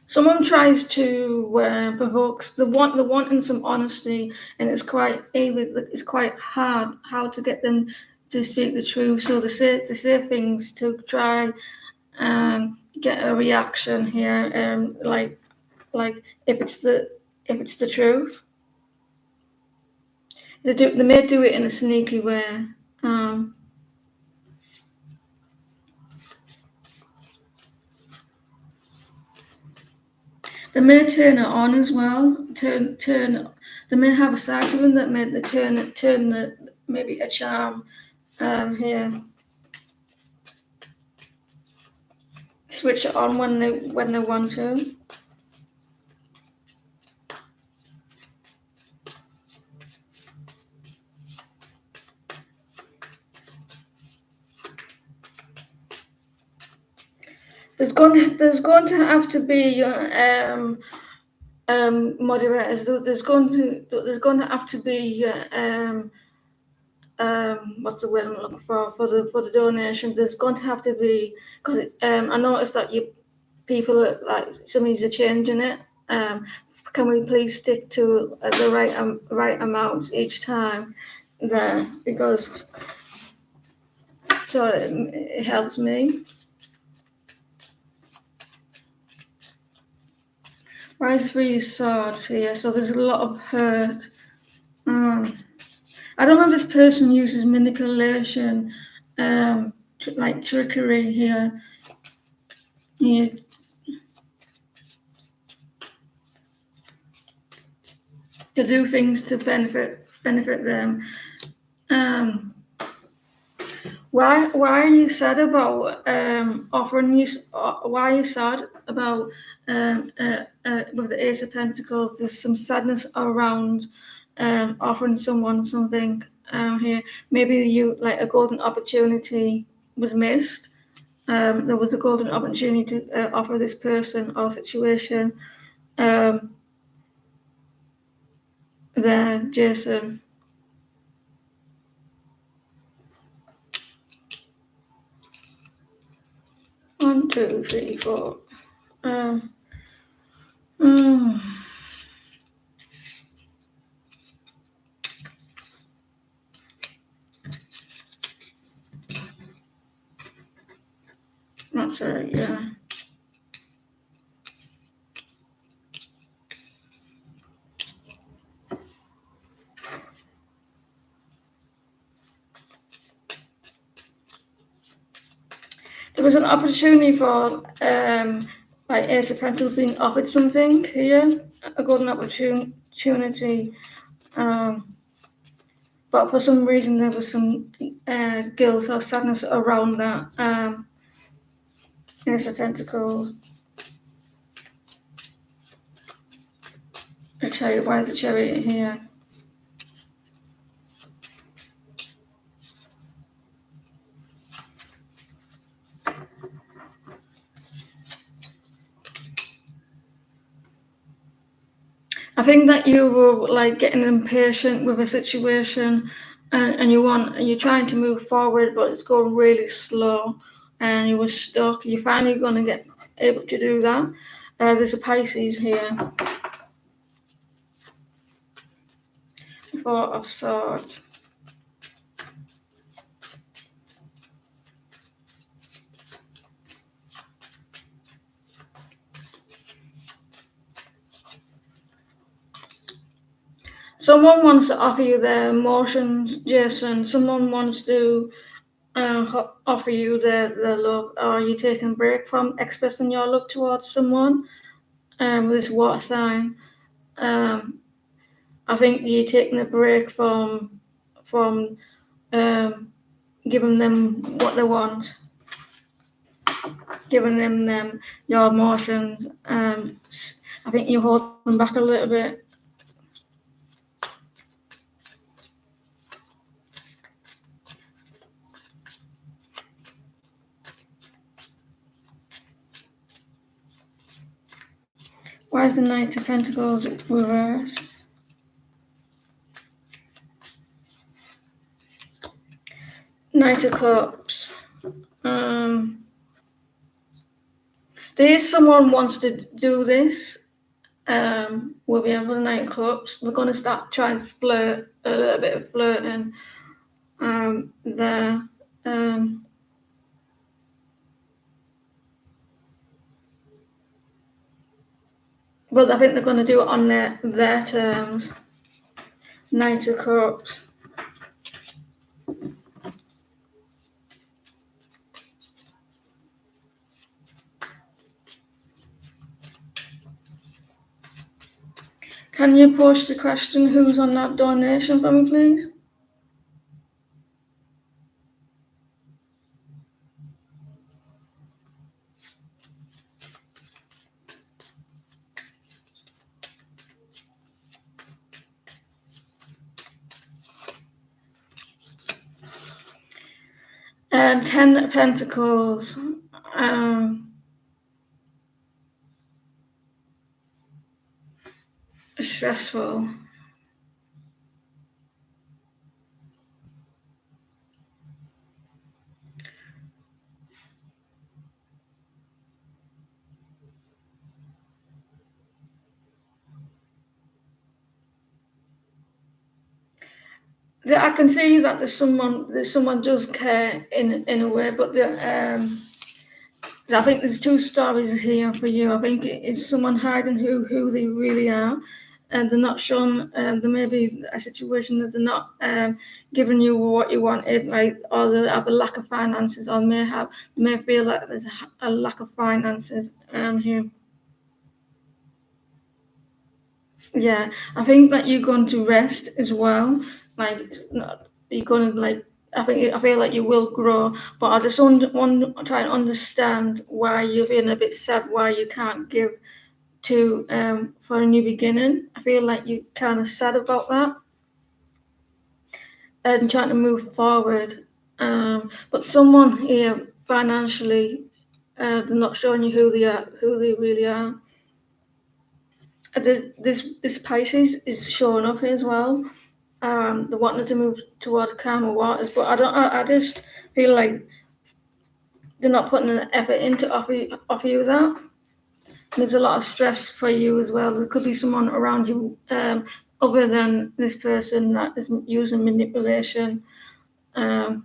Someone tries to provoke the wanting some honesty, and it's quite hard how to get them to speak the truth. So they say things to try and get a reaction here, like if it's the truth. They may do it in a sneaky way. Um, They may turn it on as well. They may have a side to them that may they turn the maybe a charm here. switch it on when they want to. There's going to have to be moderators. There's going to have to be what's the word I'm looking for the donation. There's going to have to be, because I noticed that people are, like, some of these are changing it. Can we please stick to the right amounts each time there, because so it helps me. Rise 3 swords here, so there's a lot of hurt. I don't know if this person uses manipulation, like trickery here. Yeah. To do things to benefit them. Why are you sad about offering you? Why are you sad about with the Ace of Pentacles? There's some sadness around offering someone something here. Maybe you, like, a golden opportunity was missed. There was a golden opportunity to offer this person or situation. There, Jason. One, two, three, four. That's right, yeah. There was an opportunity for like Ace of Pentacles being offered something here, a golden opportunity, but for some reason there was some guilt or sadness around that. Ace of Pentacles. A chariot. Why is the chariot here? I think that you were, like, getting impatient with a situation, and you're trying to move forward, but it's going really slow, and you were stuck. You're finally going to get able to do that. There's a Pisces here. Four of Swords. Someone wants to offer you their emotions, Jason. Someone wants to offer you their love, or you're taking a break from expressing your love towards someone. With this water sign, I think you're taking a break from giving them what they want, giving them your emotions. I think you're holding back a little bit. Why is the Knight of Pentacles reversed? Knight of Cups. There's someone wants to do this. We'll be able to Knight of Cups. We're going to start trying to flirt, a little bit of flirting there. But I think they're going to do it on their terms. Knight of Cups. Can you post the question, who's on that donation for me, please? And Ten of Pentacles. Stressful. I can see that there's someone does care in a way, but I think there's two stories here for you. I think it's someone hiding who they really are, and they're not showing. There may be a situation that they're not giving you what you wanted, like, or they have a lack of finances, or may feel like there's a lack of finances here. Yeah, I think that you're going to rest as well. Like, you're going to like. I feel like you will grow, but I just want to try and understand why you're feeling a bit sad, why you can't give to for a new beginning. I feel like you're kind of sad about that and trying to move forward. But someone here financially, they're not showing you who they really are. This Pisces is showing up here as well. They wanted to move towards calmer waters, but I just feel like they're not putting an effort into offer you that. There's a lot of stress for you as well. There could be someone around you other than this person that is using manipulation there.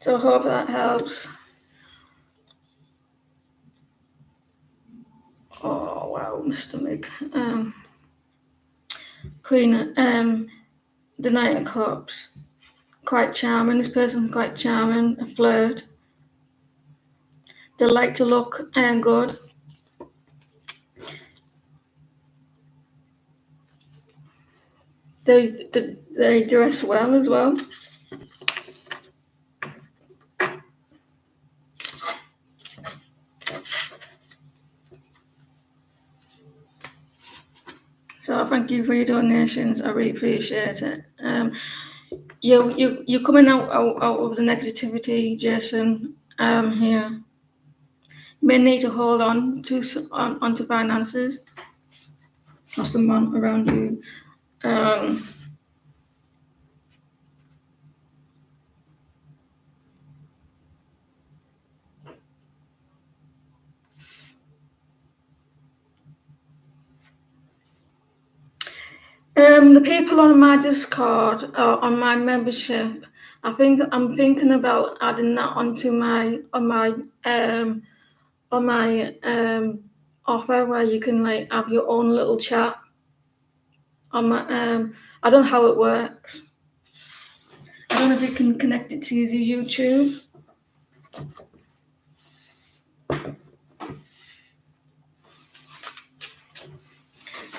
So I hope that helps. Oh wow, Mr. Mig. Queen, the Knight of Cups. Quite charming. This person's quite charming, a flirt. They like to look good. They dress well as well. So thank you for your donations. I really appreciate it. You're coming out of the negativity, Jason. Here, you may need to hold on to finances or someone around you. The people on my Discord, on my membership, I'm thinking about adding that onto my offer, where you can like have your own little chat on my I don't know how it works. I don't know if you can connect it to the YouTube.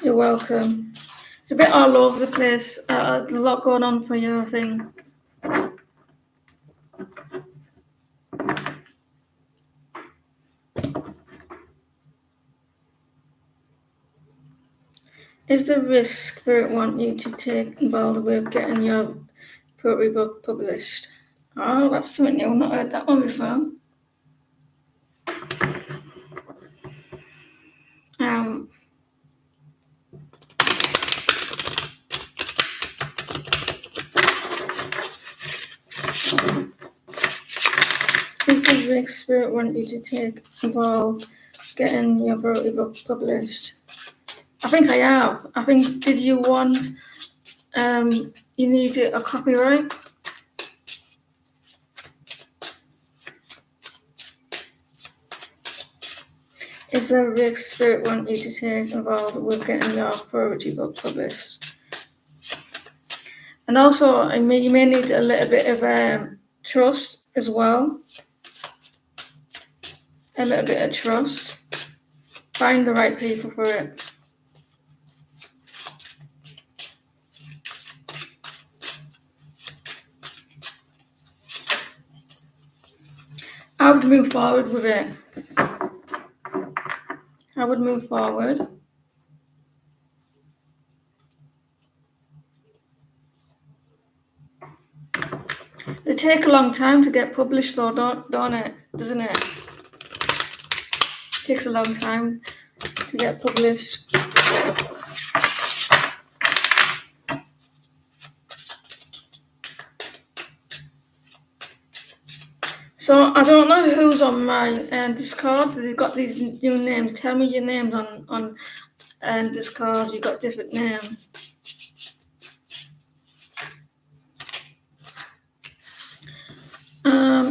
You're welcome. It's a bit all over the place. There's a lot going on for you, I think. Is the risk Spirit want you to take involved with getting your poetry book published? Oh, that's something new. I've not heard that one before. Is the risk Spirit want you to take involved getting your poetry book published? I think I have. I think, did you want, you need a copyright? Is there a risk Spirit want you to take involved with getting your poetry book published? And also, you may need a little bit of trust as well. A little bit of trust. Find the right people for it. I would move forward with it. I would move forward. They take a long time to get published, though, don't it? Doesn't it? Takes a long time to get published. So I don't know who's on my Discord. They've got these new names. Tell me your names on Discord. You've got different names.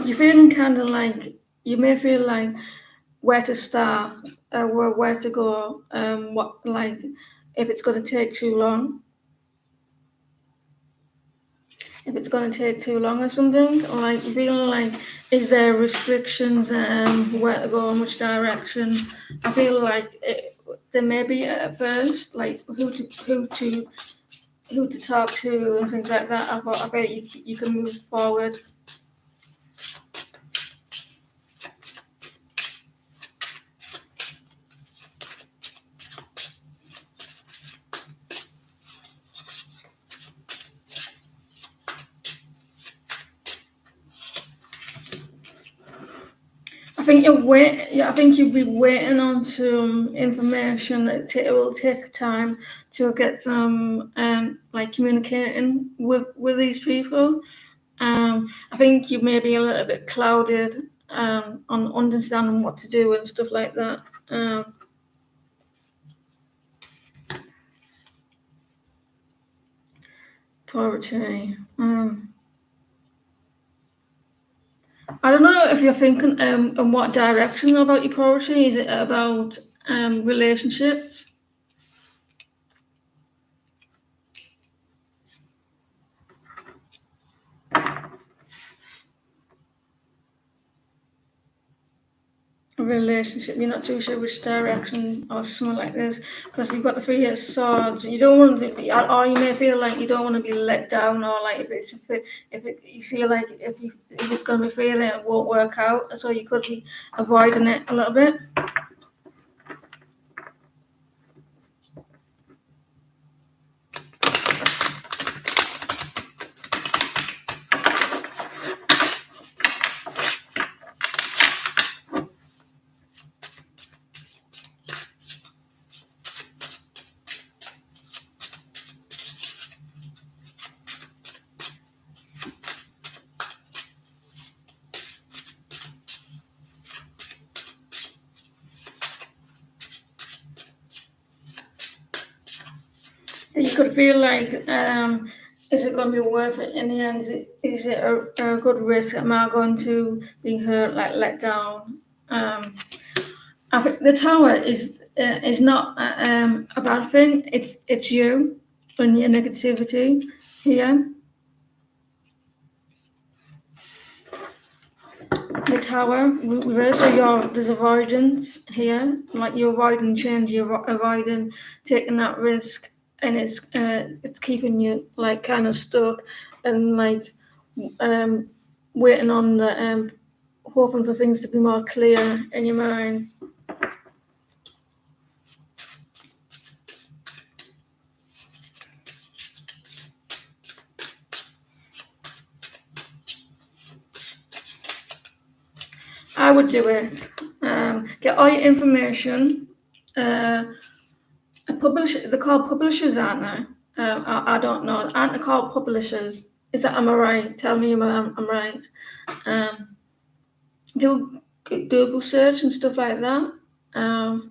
You're feeling kind of like, you may feel like where to start, where to go, what, like, if it's going to take too long. If it's going to take too long or something, or like you feeling like, is there restrictions, where to go in which direction? I feel like there may be at first, like who to talk to and things like that. I bet you can move forward. I think I think you'll be waiting on some information. It will take time to get some like communicating with these people. I think you may be a little bit clouded on understanding what to do and stuff like that. Poverty. I don't know if you're thinking in what direction about your poetry. Is it about relationships? A relationship, you're not too sure which direction or something like this, because you've got the Three of Swords. You don't want to be, or you may feel like you don't want to be let down, or like you feel like if it's going to be failing, it won't work out. So you could be avoiding it a little bit. You could feel like, is it going to be worth it in the end? Is it a good risk? Am I going to be hurt, like let down? I think the Tower is not a bad thing. It's you and your negativity here. The Tower, reverse, so there's avoidance here, like you're avoiding change, you're avoiding taking that risk, and it's keeping you like kind of stuck and like waiting on the hoping for things to be more clear in your mind. I would do it. Get all your information. They're called publishers, aren't they? I don't know. Aren't they called publishers? Am I right? Tell me if I'm right. Do Google search and stuff like that, and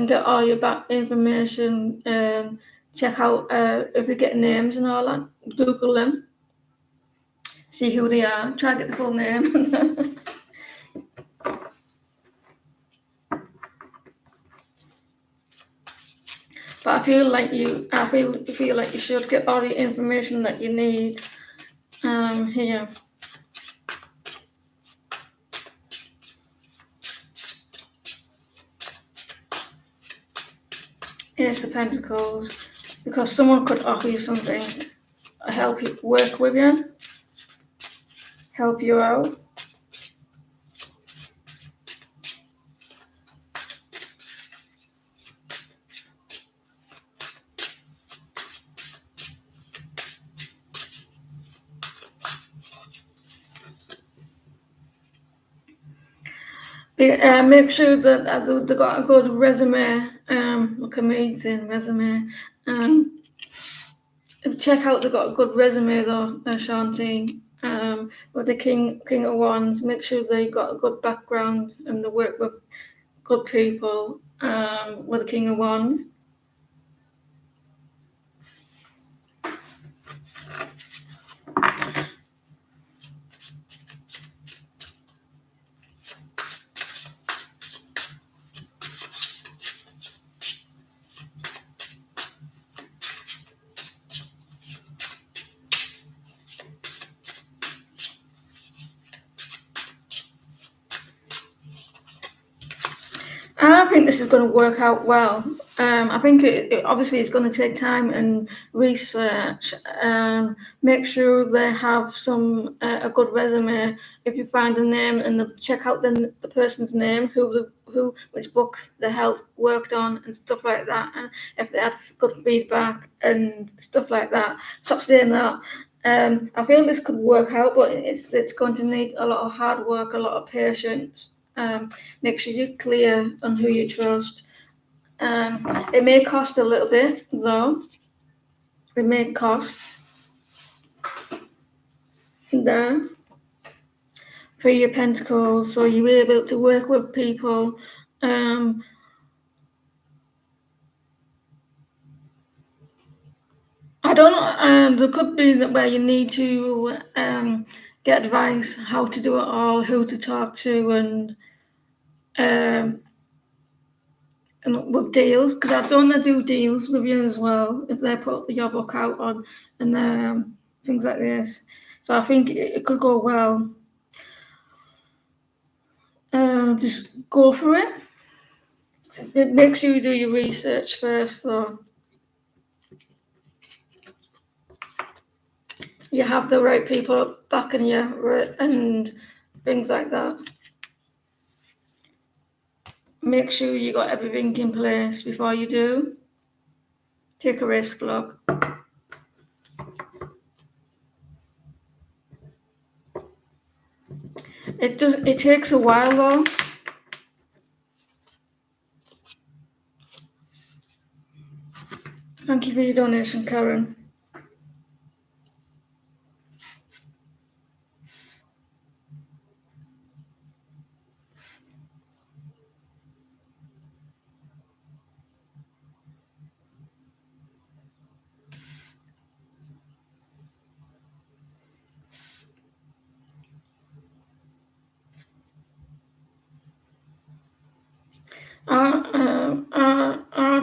get all your back information. Check out if you get names and all that. Google them. See who they are. Try to get the full name. But I feel like you should get all the information that you need here. Ace of Pentacles, because someone could offer you something, help you work with you, help you out. Make sure that they got a good resume, like amazing resume. Check out they got a good resume though, Ashanti. With the King of Wands, make sure they got a good background and they work with good people. With the King of Wands. I think this is going to work out well. I think obviously it's going to take time and research. Make sure they have a good resume. If you find a name and check out the person's name, which books they helped worked on and stuff like that. And if they had good feedback and stuff like that, stop saying that. I feel this could work out, but it's going to need a lot of hard work, a lot of patience. Make sure you're clear on who you trust. It may cost a little bit, though. It may cost there for your pentacles, so you're able to work with people. I don't know. There could be that where you need to get advice how to do it all, who to talk to, and with deals, because I don't want to do deals with you as well if they put your book out on and things like this. So I think it could go well. Just go for it. Make sure you do your research first, though. You have the right people backing you and things like that. Make sure you got everything in place before you do. Take a risk, look. It takes a while though. Thank you for your donation, Karen.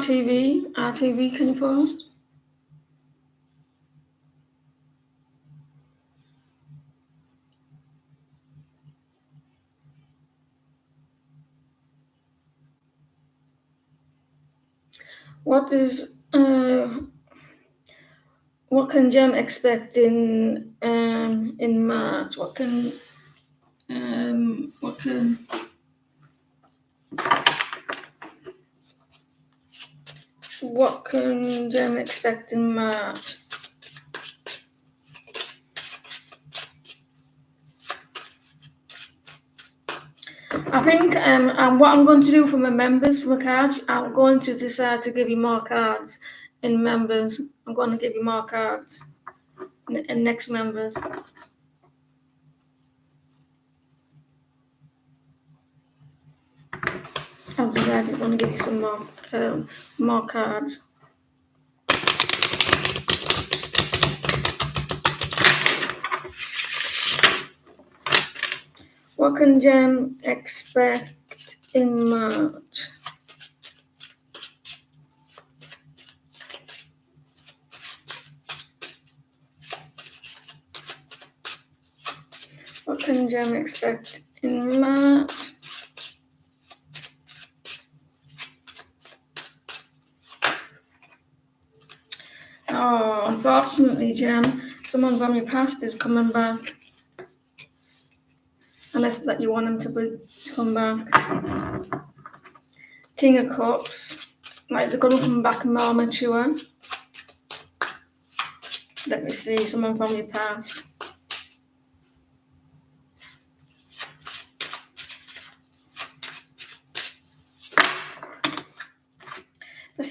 RTV, can you post? What can Jem expect in March? What can Jem expect in March? I think what I'm going to do for my members for cards, I'm going to decide to give you more cards in members. I'm going to give you more cards in next members. I've decided I'm going to give you some more cards. What can Jem expect in March? What can Jem expect in March? Oh, unfortunately, Jem, someone from your past is coming back. Unless that you want them to come back. King of Cups. Like they're going to come back more mature. Let me see, someone from your past.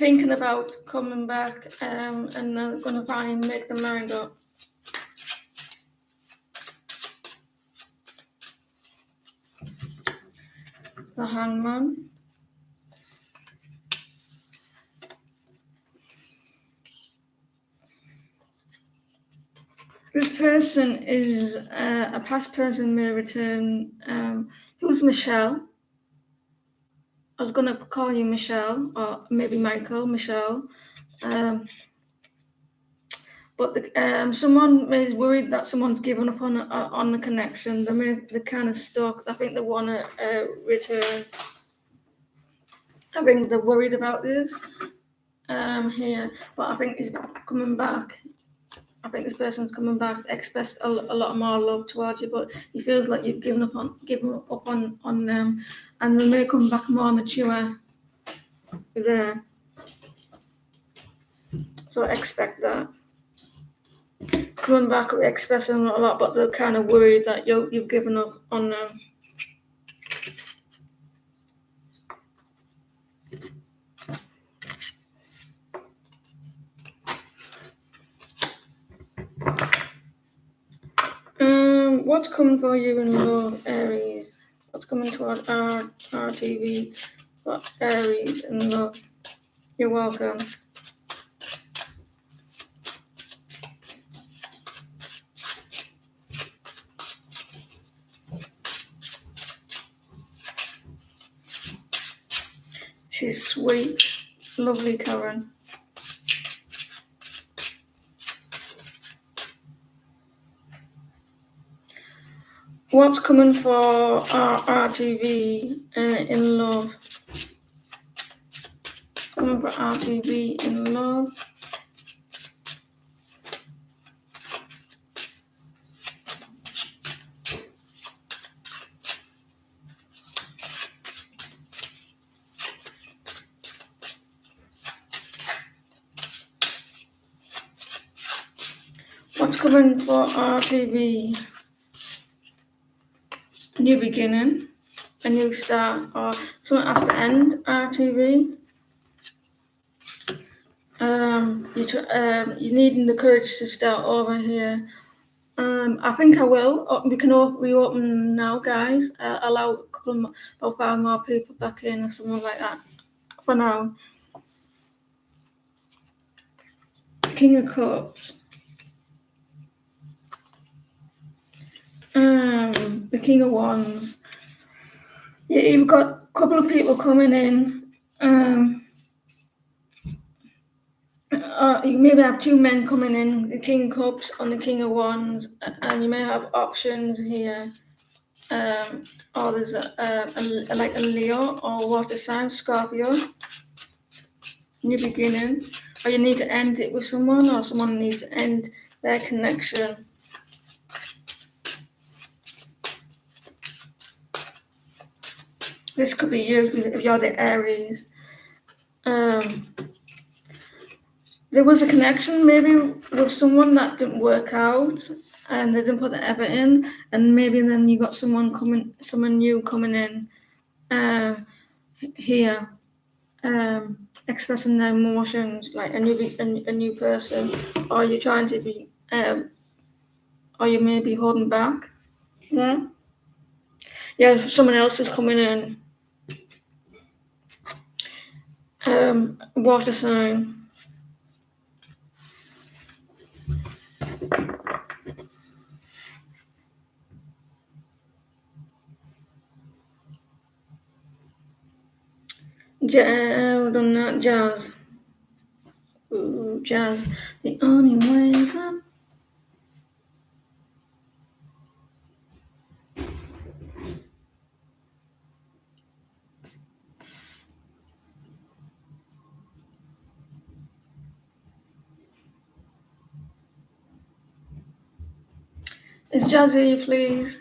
thinking about coming back, and they're gonna finally make their mind up. The Hangman. This person is a past person may return. Who's Michelle? I was gonna call you Michelle, or maybe Michael, Michelle. But someone is worried that someone's given up on the connection. They're kind of stuck. I think they want to return. I think they're worried about this here, but I think he's coming back. I think this person's coming back, expressed a lot more love towards you, but he feels like you've given up on them, and they may come back more mature there. So expect that. Coming back, expressing a lot, but they're kind of worried that you've given up on them. What's coming for you in love, Aries? What's coming toward our TV for Aries in love? You're welcome. She's sweet, lovely Karen. What's coming for our RTV in love? Coming for RTV in love. What's coming for RTV? New beginning, a new start, or something has to end RTV. You're needing the courage to start over here. I think I will. We can reopen now, guys. Allow a couple about 5 more people back in, or something like that. For now. King of Cups. The King of Wands. Yeah, you've got a couple of people coming in. You maybe have 2 men coming in, the King of Cups and the King of Wands, and you may have options here. Or there's like a Leo or water sign, Scorpio. New beginning, or you need to end it with someone, or someone needs to end their connection. This could be you if you're the Aries. There was a connection maybe with someone that didn't work out, and they didn't put the effort in, and maybe then you got someone new coming in here, expressing their emotions, like a new person, or you're trying to be, or you may be holding back. Yeah, someone else is coming in. Water sign. Jazz. Ooh, jazz. The only way is up. It's Jazzy, please.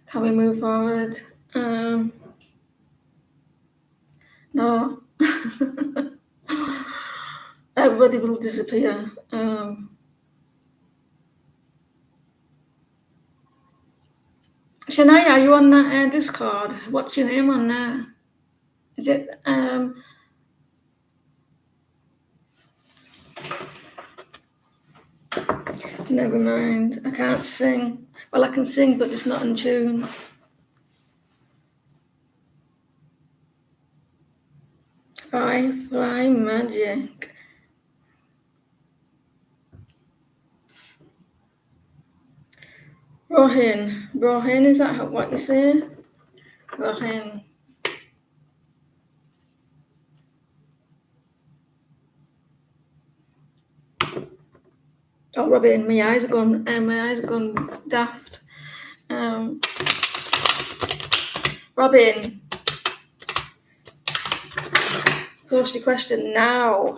Can we move forward? No. Everybody will disappear. Shania, are you on that Discord? What's your name on there? Is it never mind. I can't sing. Well, I can sing, but it's not in tune. Firefly magic. Rohin, is that what you say? Rohin. Oh, Robin, my eyes are gone daft. Robin, post your question now.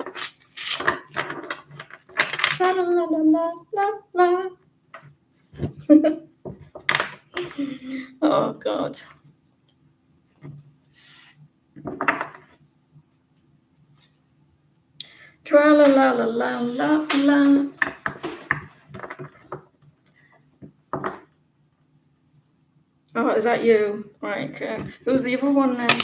La la la la la la. Oh God. Tra la la la la la la. Oh, is that you? Right, okay. Who's the other one then?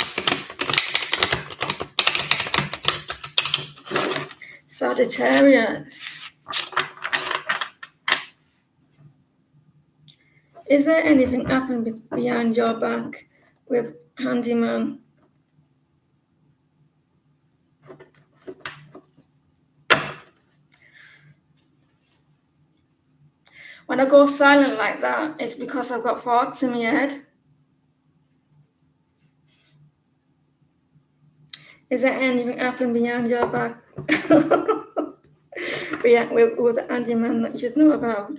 Sagittarius. Is there anything happening behind your back with Handyman? When I go silent like that, it's because I've got thoughts in my head. Is there anything happening behind your back? with the Handyman that you should know about?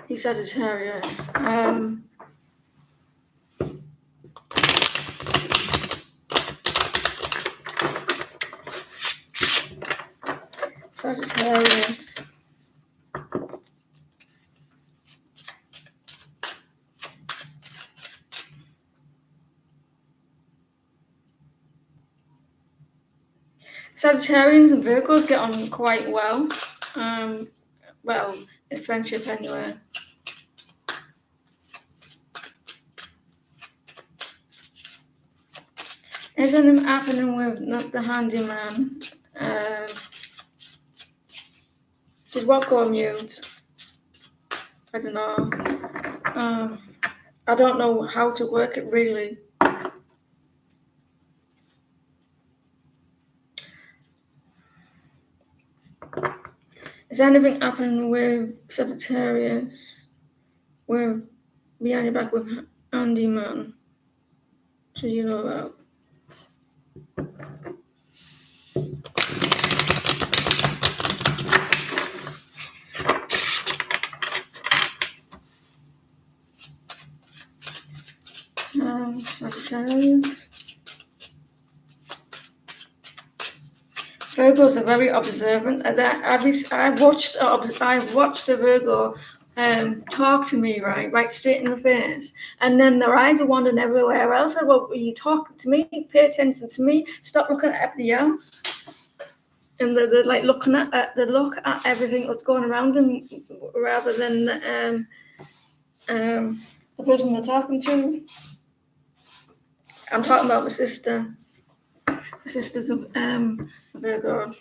He's Sagittarius. Sagittarius. Sagittarians and Virgos get on quite well. Well, in friendship anyway. Is anything happening with the Handyman? Did what go on mute? I don't know. I don't know how to work it really. Is anything happening with Sagittarius? We're behind your back with Handyman. So you know about. Sagittarius. Virgos are very observant. I've watched a Virgo talk to me right straight in the face, and then their eyes are wandering everywhere else. I go, well, you talk to me, pay attention to me, stop looking at everybody else. And they're like looking at they look at everything that's going around them rather than the person they're talking to. I'm talking about my sister. My sister's a Virgo.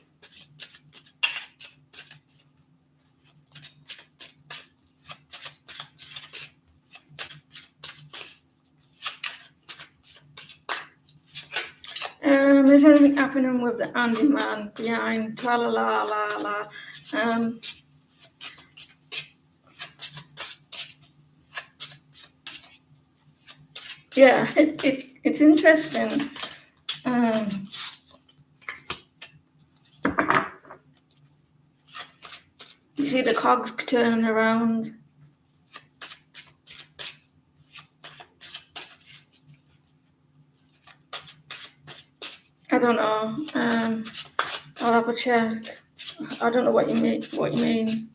Is anything happening with the Handyman behind? La la la la la. Yeah, it's interesting. You see the cogs turning around. I don't know. I'll have a check. I don't know what you mean.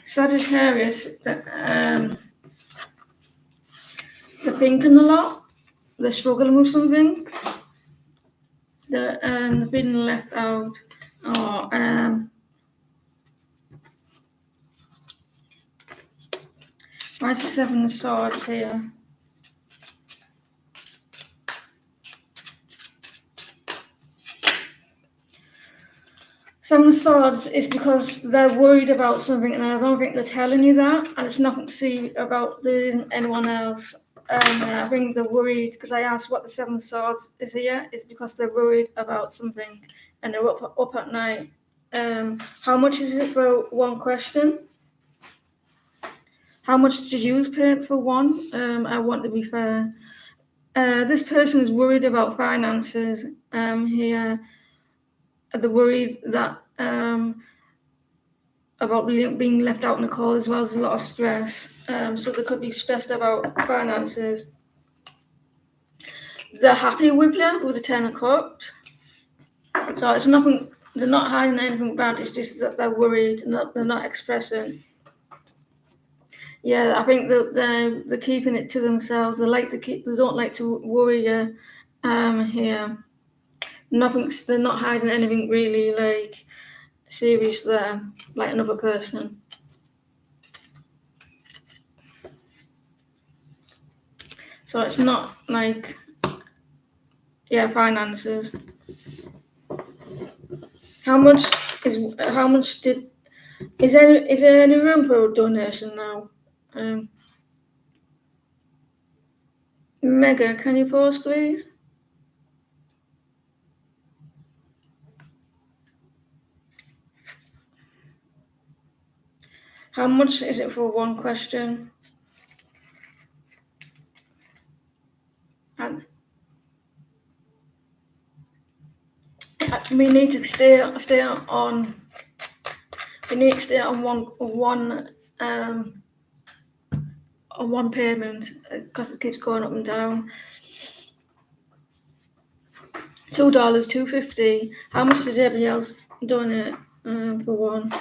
Sagittarius, they're thinking a lot. They're struggling with something. They're being left out. Or Why is the Seven of Swords here? Seven of Swords is because they're worried about something, and I don't think they're telling you that, and it's nothing to see about there isn't anyone else. I think they're worried because I asked what the Seven of Swords is here. It's because they're worried about something, and they're up at night. How much is it for one question? How much did you pay for one? I want to be fair. This person is worried about finances. Here, they're worried that about being left out in the cold as well. There's a lot of stress. So they could be stressed about finances. They're happy with you with the Ten of Cups. So it's nothing. They're not hiding anything bad. It's just that they're worried and that they're not expressing. Yeah, I think that they're keeping it to themselves. They like to keep. They don't like to worry you. Here, nothing's. They're not hiding anything really like serious there, like another person. So it's not like, yeah, finances. How much is there any room for a donation now? Mega, can you pause, please? How much is it for one question? And we need to stay on. We need to stay on one payment because it keeps going up and down. $2, $2.50. How much does everybody else donate for one?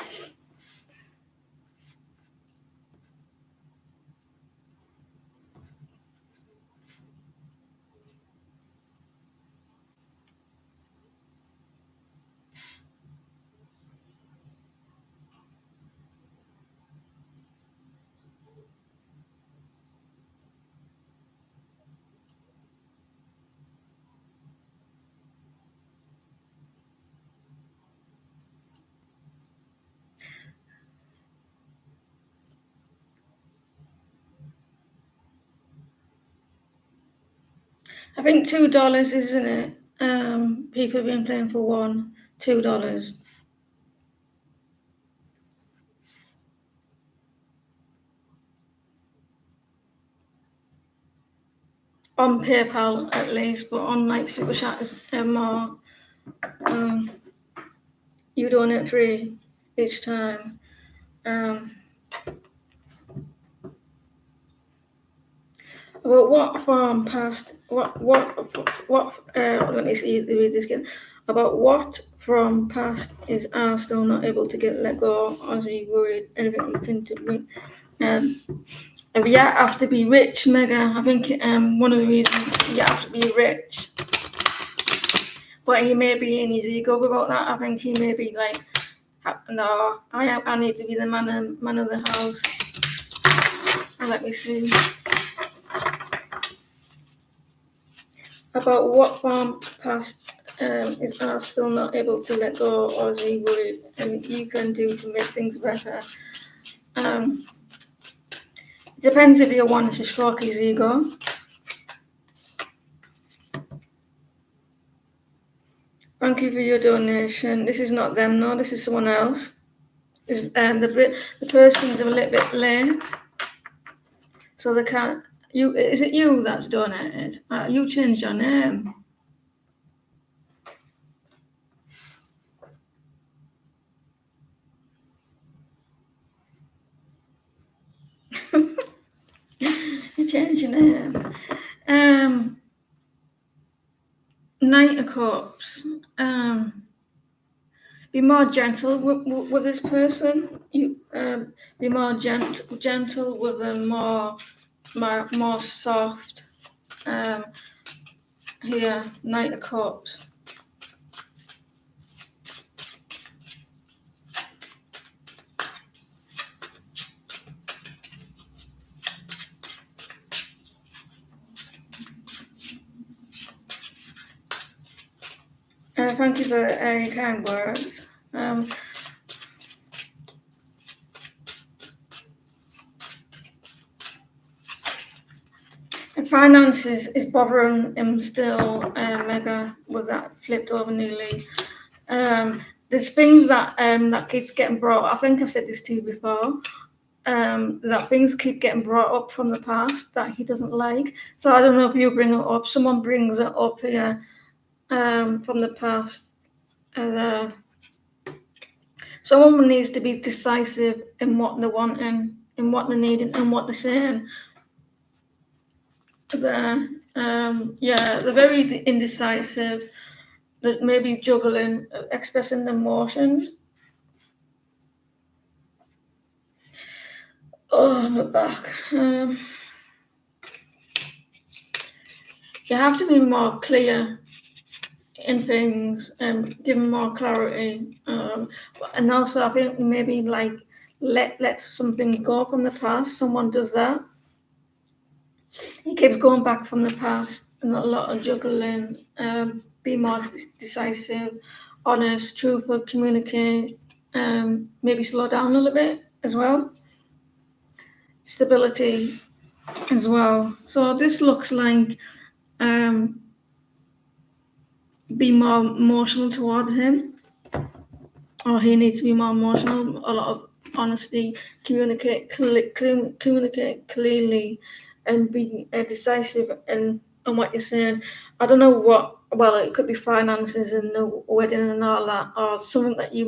I think $2, isn't it? People have been playing for one, $2. On PayPal at least, but on like Super Chat is more. You donate free each time. Well, what from past? What? Let me see. Read this again. About what from past is R still not able to get let go? Or is he worried? Anything you can do? You have to be rich, Mega. I think one of the reasons you have to be rich. But he may be in his ego about that. I think he may be like, no, I need to be the man of the house. Let me see. About what from past is R still not able to let go, or is he worried? And you can do to make things better. Depends if you want to stroke his ego. Thank you for your donation. This is not them, no, this is someone else. The person's a little bit late, so they can't. Is it you that's donated? You changed your name. You changed your name. Knight of Cups. Be more gentle with this person. You be more gentle with them, more soft. Here, Knight of Cups. Thank you for your kind words. Finance is bothering him still, mega, with that flipped over nearly. There's things that that keeps getting brought. I think I've said this to you before. That things keep getting brought up from the past that he doesn't like. So I don't know if you bring it up. Someone brings it up here from the past. Someone needs to be decisive in what they're wanting, in what they're needing, and what they're saying. They're very indecisive. That maybe juggling, expressing emotions. Oh, my back. You have to be more clear in things and give them more clarity. And also, I think maybe like let something go from the past. Someone does that. He keeps going back from the past, and a lot of juggling. Be more decisive, honest, truthful, communicate. Maybe slow down a little bit as well. Stability as well. So this looks like be more emotional towards him, or he needs to be more emotional. A lot of honesty, communicate clearly, and be decisive in what you're saying. I don't know what. Well, it could be finances and the wedding and all that, or something that you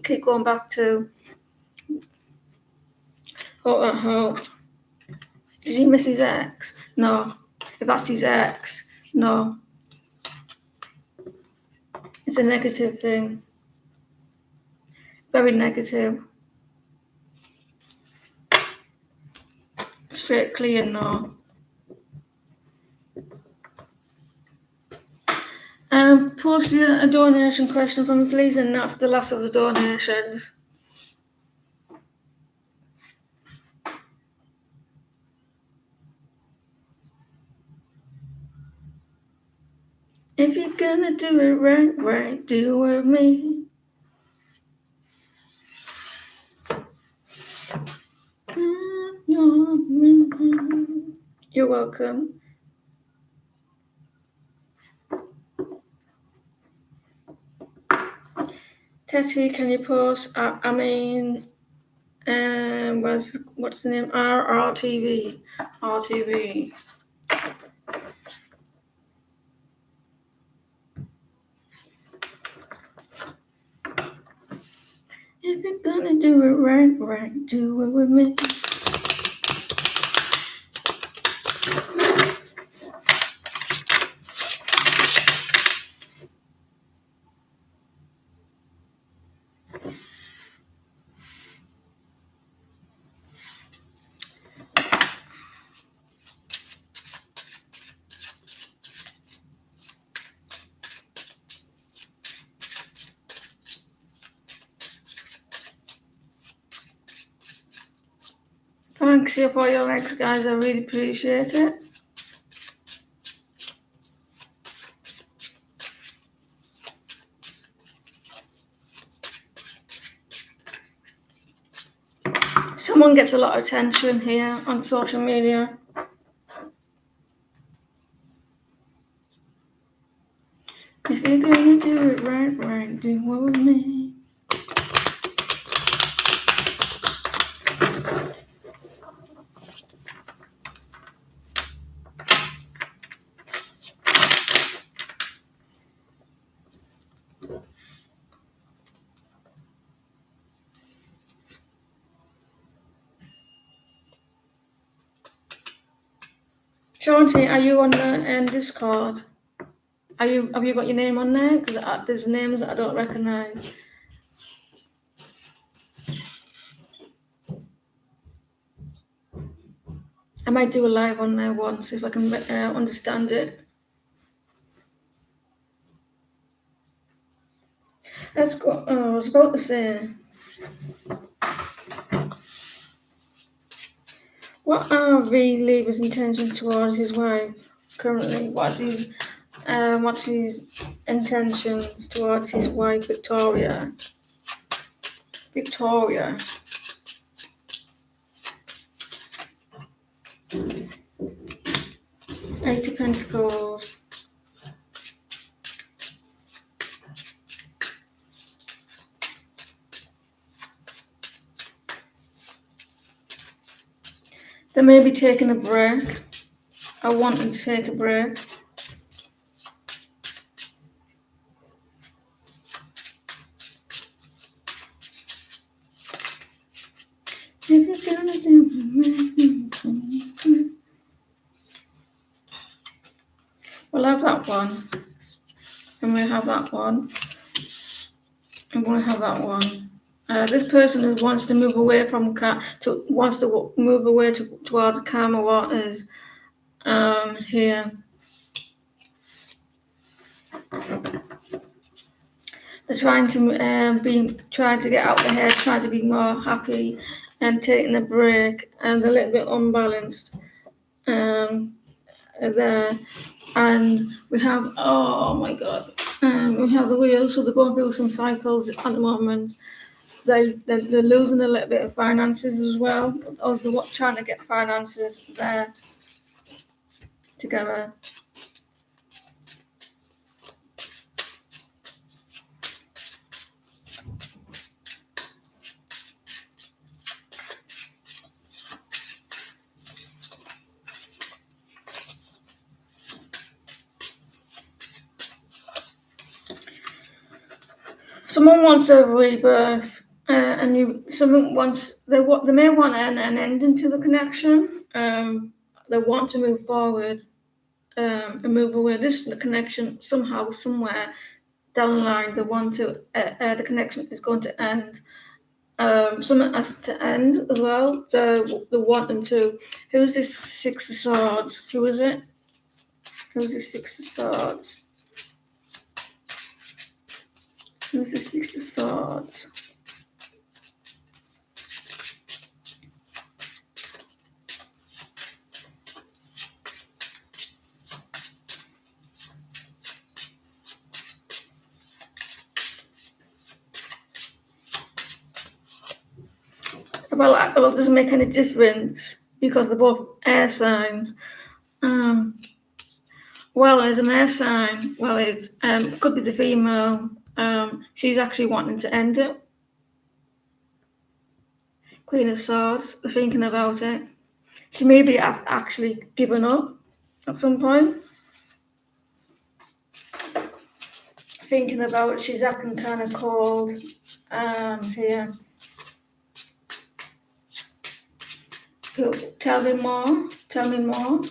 keep going back to. Hope that helps. Does he miss his ex? No. If that's his ex, no. It's a negative thing. Very negative. Straight clear, no. Post a donation question for me, please, and that's the last of the donations. If you're gonna do it right, do it with me. You're welcome. Tessie, can you post? What's the name? RTV. RTV. If you're gonna do it right, do it with me. Thanks for your likes, guys. I really appreciate it. Someone gets a lot of attention here on social media. If you're gonna do it right, do it with me. Chauncey, are you on the Discord? Have you got your name on there? Because there's names that I don't recognize. I might do a live on there once if I can understand it. Let's go. I was about to say, what are V. Lieber's intentions towards his wife currently? What's his what's his intentions towards his wife Victoria. Victoria. Eight of Pentacles. They may be taking a break. I want them to take a break. We'll have that one. And we'll have that one. And we'll have that one. This person who wants to move away from move away towards calmer waters. Here. They're trying to get out of their head, trying to be more happy, and taking a break, and they're a little bit unbalanced. There, and we have, oh my god, we have the wheel, so they're going through some cycles at the moment. They're losing a little bit of finances as well, or they're trying to get finances there together. Someone wants a rebirth, they may want an ending to the connection. They want to move forward and move away. The connection somehow, somewhere down the line, they want to. The connection is going to end. Something has to end as well. They're wanting to. Who's this Six of Swords? Who is it? Who's the Six of Swords? Who's the Six of Swords? Well, it doesn't make any difference because they're both air signs. Well, as an air sign, well, it could be the female. She's actually wanting to end it. Queen of Swords, thinking about it. She may be actually given up at some point. Thinking about it, she's acting kind of cold. Here. Tell me more. Tell me more.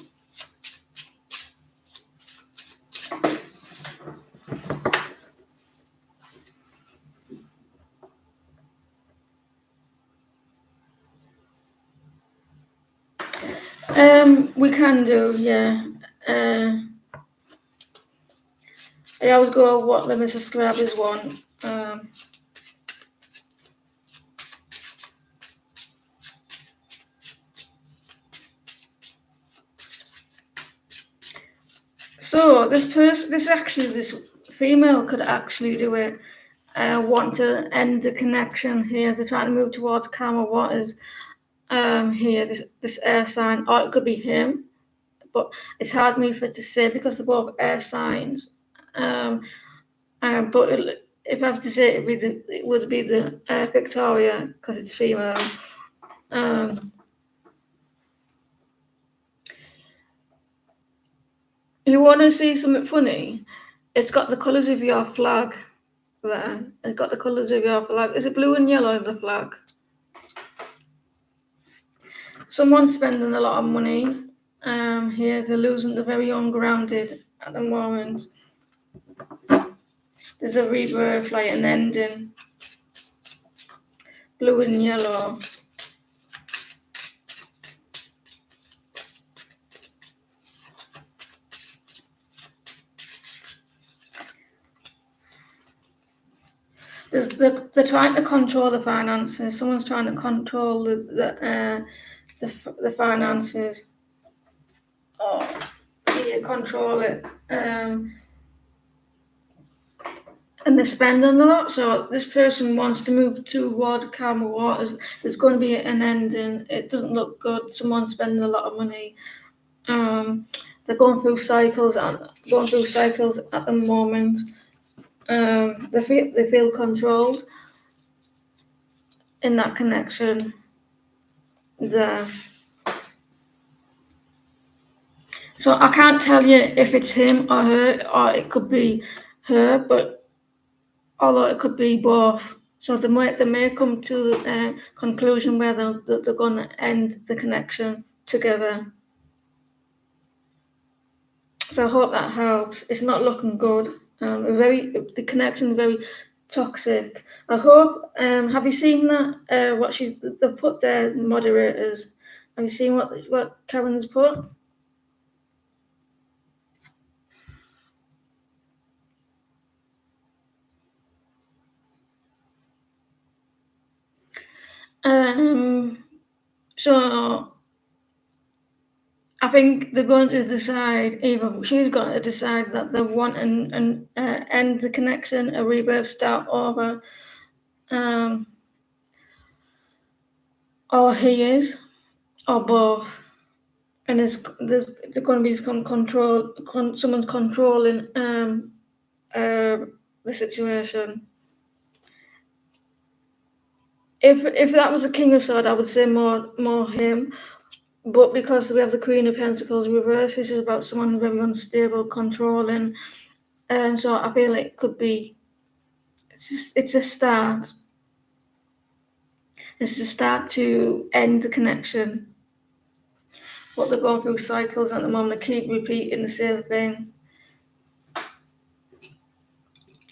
We can do, yeah. I always go what the Mrs. Scrabbers want. So this female could actually do it. Want to end the connection here. They're trying to move towards calmer waters. Here, this air sign, or it could be him, but it's hard for me to say because they're both air signs. But if I have to say, it would be the Victoria because it's female. You want to see something funny? It's got the colours of your flag there. It's got the colours of your flag. Is it blue and yellow in the flag? Someone's spending a lot of money. Here they're losing. They're very ungrounded at the moment. There's a rebirth, like an ending. Blue and yellow. They're trying to control the finances. Someone's trying to control the finances. Oh, yeah, control it. and they're spending a lot. So this person wants to move towards calmer waters. There's going to be an ending. It doesn't look good. Someone's spending a lot of money. They're going through cycles at the moment. They feel controlled in that connection there. So I can't tell you if it's him or her, or it could be her, but although it could be both. So they may come to a conclusion where they're going to end the connection together. So I hope that helps. It's not looking good. The connection is very toxic. I hope. Have you seen that? What they put their moderators. Have you seen what Karen's put? So I think they're going to decide. She's going to decide that they want and end the connection, a rebirth, start over, or he is, or both. And there's going to be some someone's controlling the situation. If that was the King of Swords, I would say more him. But because we have the Queen of Pentacles reversed, this is about someone very unstable, controlling. And so I feel it could be. It's a start. It's a start to end the connection. But they're going through cycles at the moment. They keep repeating the same thing.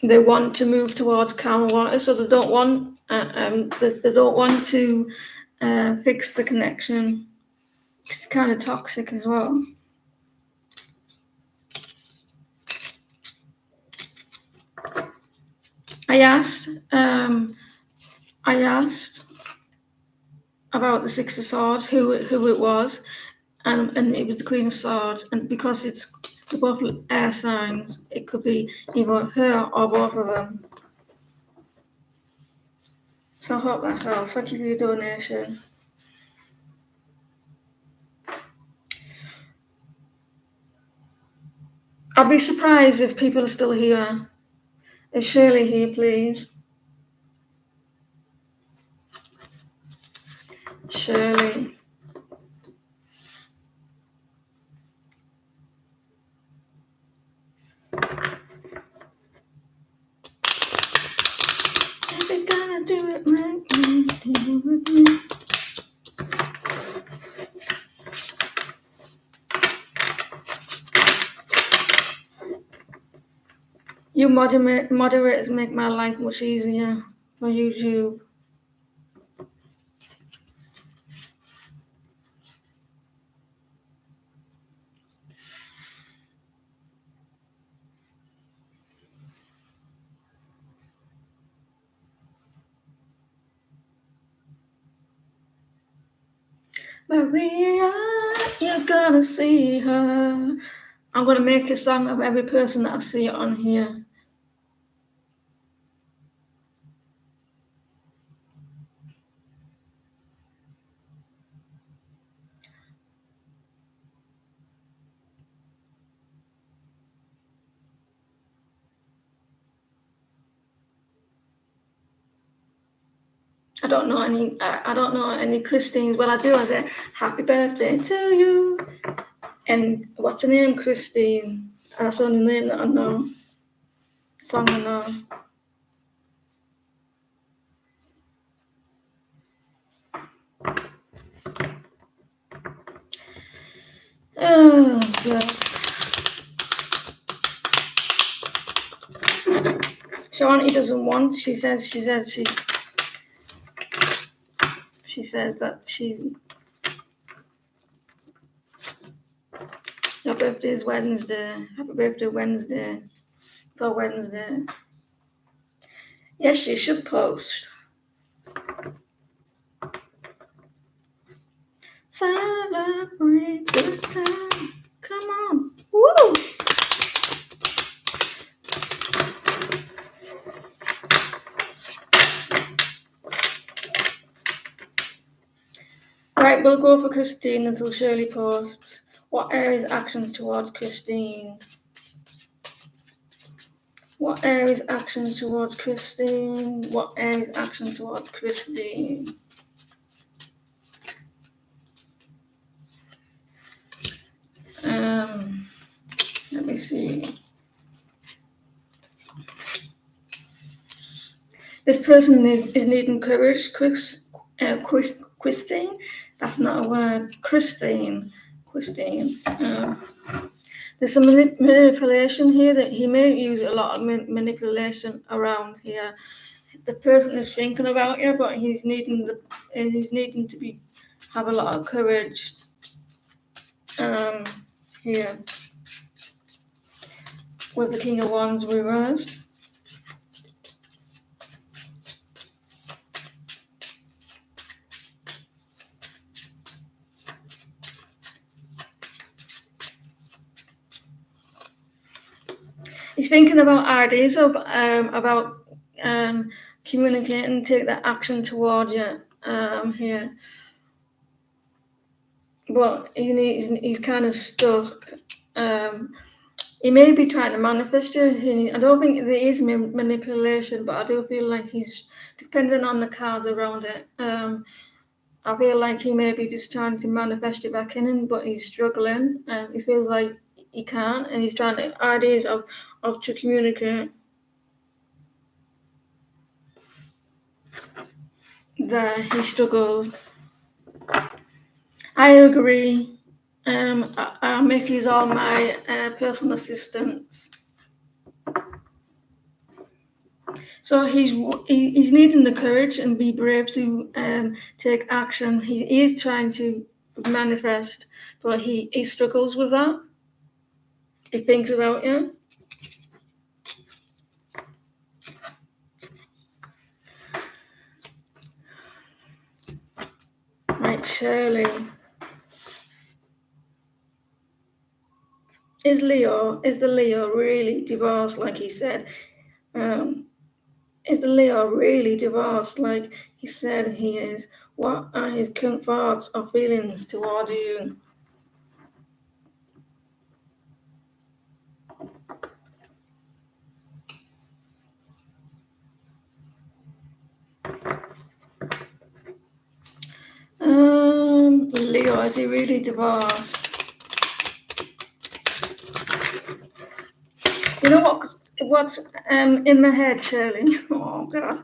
They want to move towards calmer water, so they don't want to fix the connection. It's kind of toxic as well. I asked about the Six of Swords, who it was, and it was the Queen of Swords, and because it's both air signs, it could be either her or both of them. So I hope that helps. Thank you for your donation. I'll be surprised if people are still here. Is Shirley here, please? Shirley. If you're gonna do it right, do it with me. You moderators make my life much easier for YouTube. Maria, you're gonna see her. I'm gonna make a song of every person that I see on here. I don't know any Christines. Well, I do. I say happy birthday to you. And what's her name, Christine? That's the only name that I know. Song I know. Oh God. Shawnee doesn't want. She says that her birthday is Wednesday. Happy birthday, Wednesday. For Wednesday. Yes, you should post. Celebrate the time. Come on. Woo! Right, we'll go for Christine until Shirley posts. What areas actions towards Christine? What areas actions towards Christine? What areas actions towards Christine? Let me see. This person is needing courage, Christine. That's not a word. Christine. There's some manipulation here that he may use a lot of manipulation around here. The person is thinking about you, but he's needing to have a lot of courage. Here with the King of Wands reversed. He's thinking about ideas about communicating, take that action toward you here. But he's kind of stuck. He may be trying to manifest you. I don't think there is manipulation, but I do feel like he's depending on the cards around it. I feel like he may be just trying to manifest you back in, but he's struggling. He feels like he can't, and he's trying to ideas of to communicate. There, he struggles. I agree. I'll make use all my personal assistants. So he's needing the courage and be brave to take action. He is trying to manifest, but he struggles with that. He thinks about you. Right, Shirley. Is the Leo really divorced like he said? Is the Leo really divorced like he said he is? What are his current thoughts or feelings toward you? Leo, is he really divorced? You know what's in my head, Shirley? Oh God!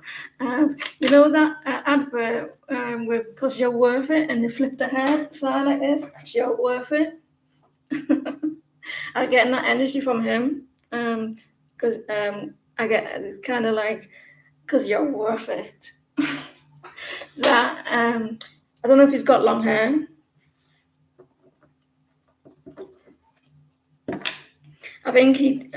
You know that advert with "'Cause you're worth it" and they flip the head side like this. 'Cause you're worth it. I'm getting that energy from him. Because I get it's kind of like "'cause you're worth it." That I don't know if he's got long hair. I think he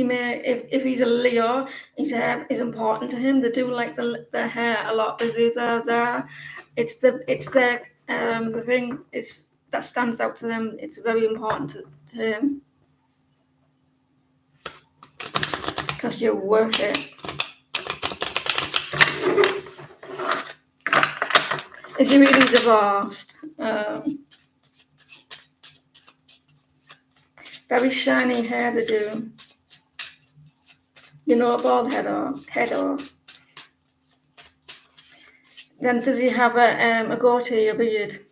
may, if he's a Leo, his hair is important to him. They do like the hair a lot. They do it's the thing that stands out to them. It's very important to him. Because you're worth it. Is he really divorced? Very shiny hair they do. You know, a bald head off. Then does he have a goatee, a beard?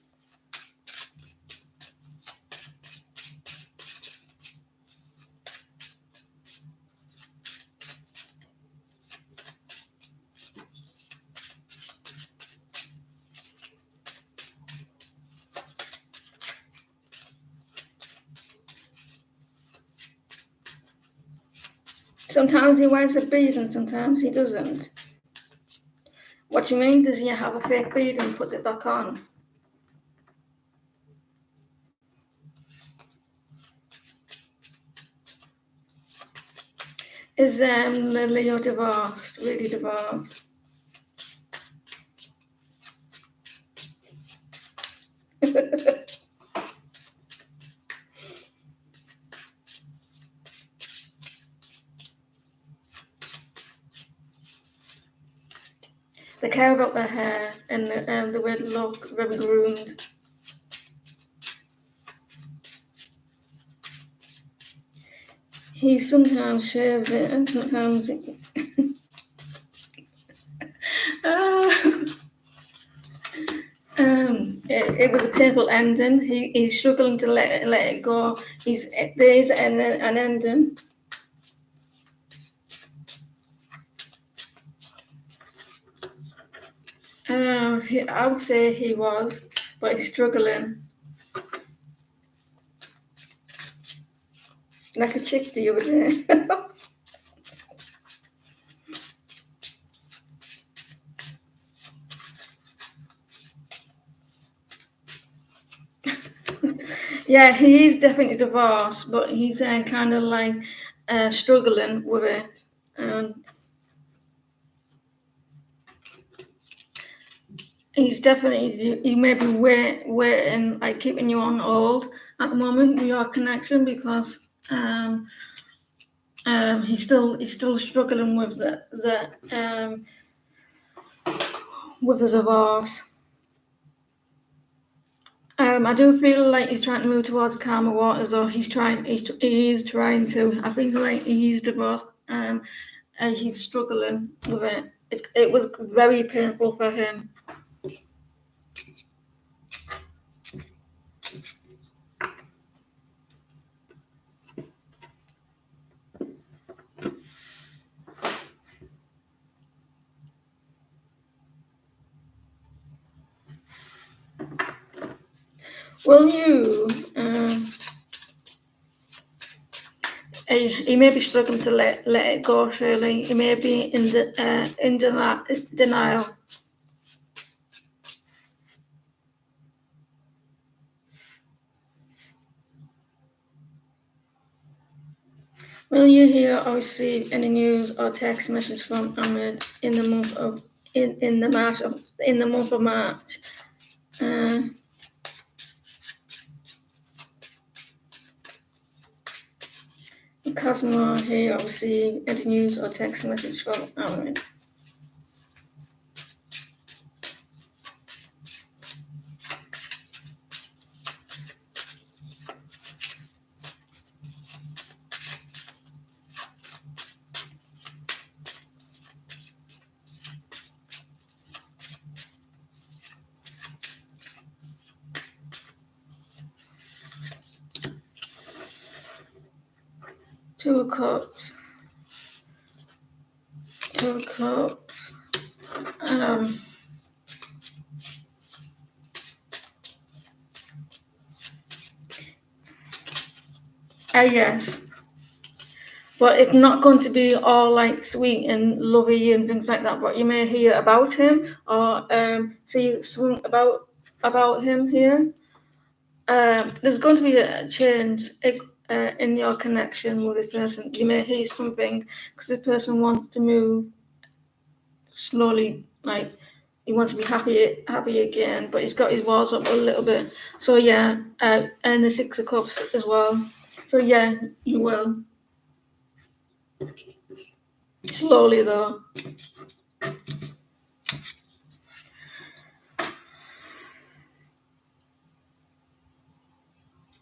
Sometimes he wears a beard and sometimes he doesn't. What do you mean? Does he have a fake beard and puts it back on? Is Leo divorced? Really divorced? They care about their hair. and the way they look, very groomed. He sometimes shaves it, and sometimes it was a painful ending. He's struggling to let it go. There's an ending. I would say he was, but he's struggling. Like a chick the other day. Yeah, he is definitely divorced, but he's kind of like struggling with it. He's definitely, he may be waiting, like keeping you on hold at the moment with your connection because he's still struggling with the divorce. I do feel like he's trying to move towards calmer waters, or he is trying to. I think like he's divorced, and he's struggling with it. It was very painful for him. Will you? He may be struggling to let it go. Surely, he may be in denial. Will you hear or receive any news or text message from Ahmed in the month of March? Cosmo hear or receive any news or text message from Ahmed. Two of Cups. Two of Cups. Yes. But it's not going to be all like sweet and lovey and things like that. But you may hear about him or see something about him here. There's going to be a change in your connection with this person. You may hear something because this person wants to move slowly, like he wants to be happy again, but he's got his walls up a little bit. So yeah, and the Six of Cups as well. So yeah, you will slowly though.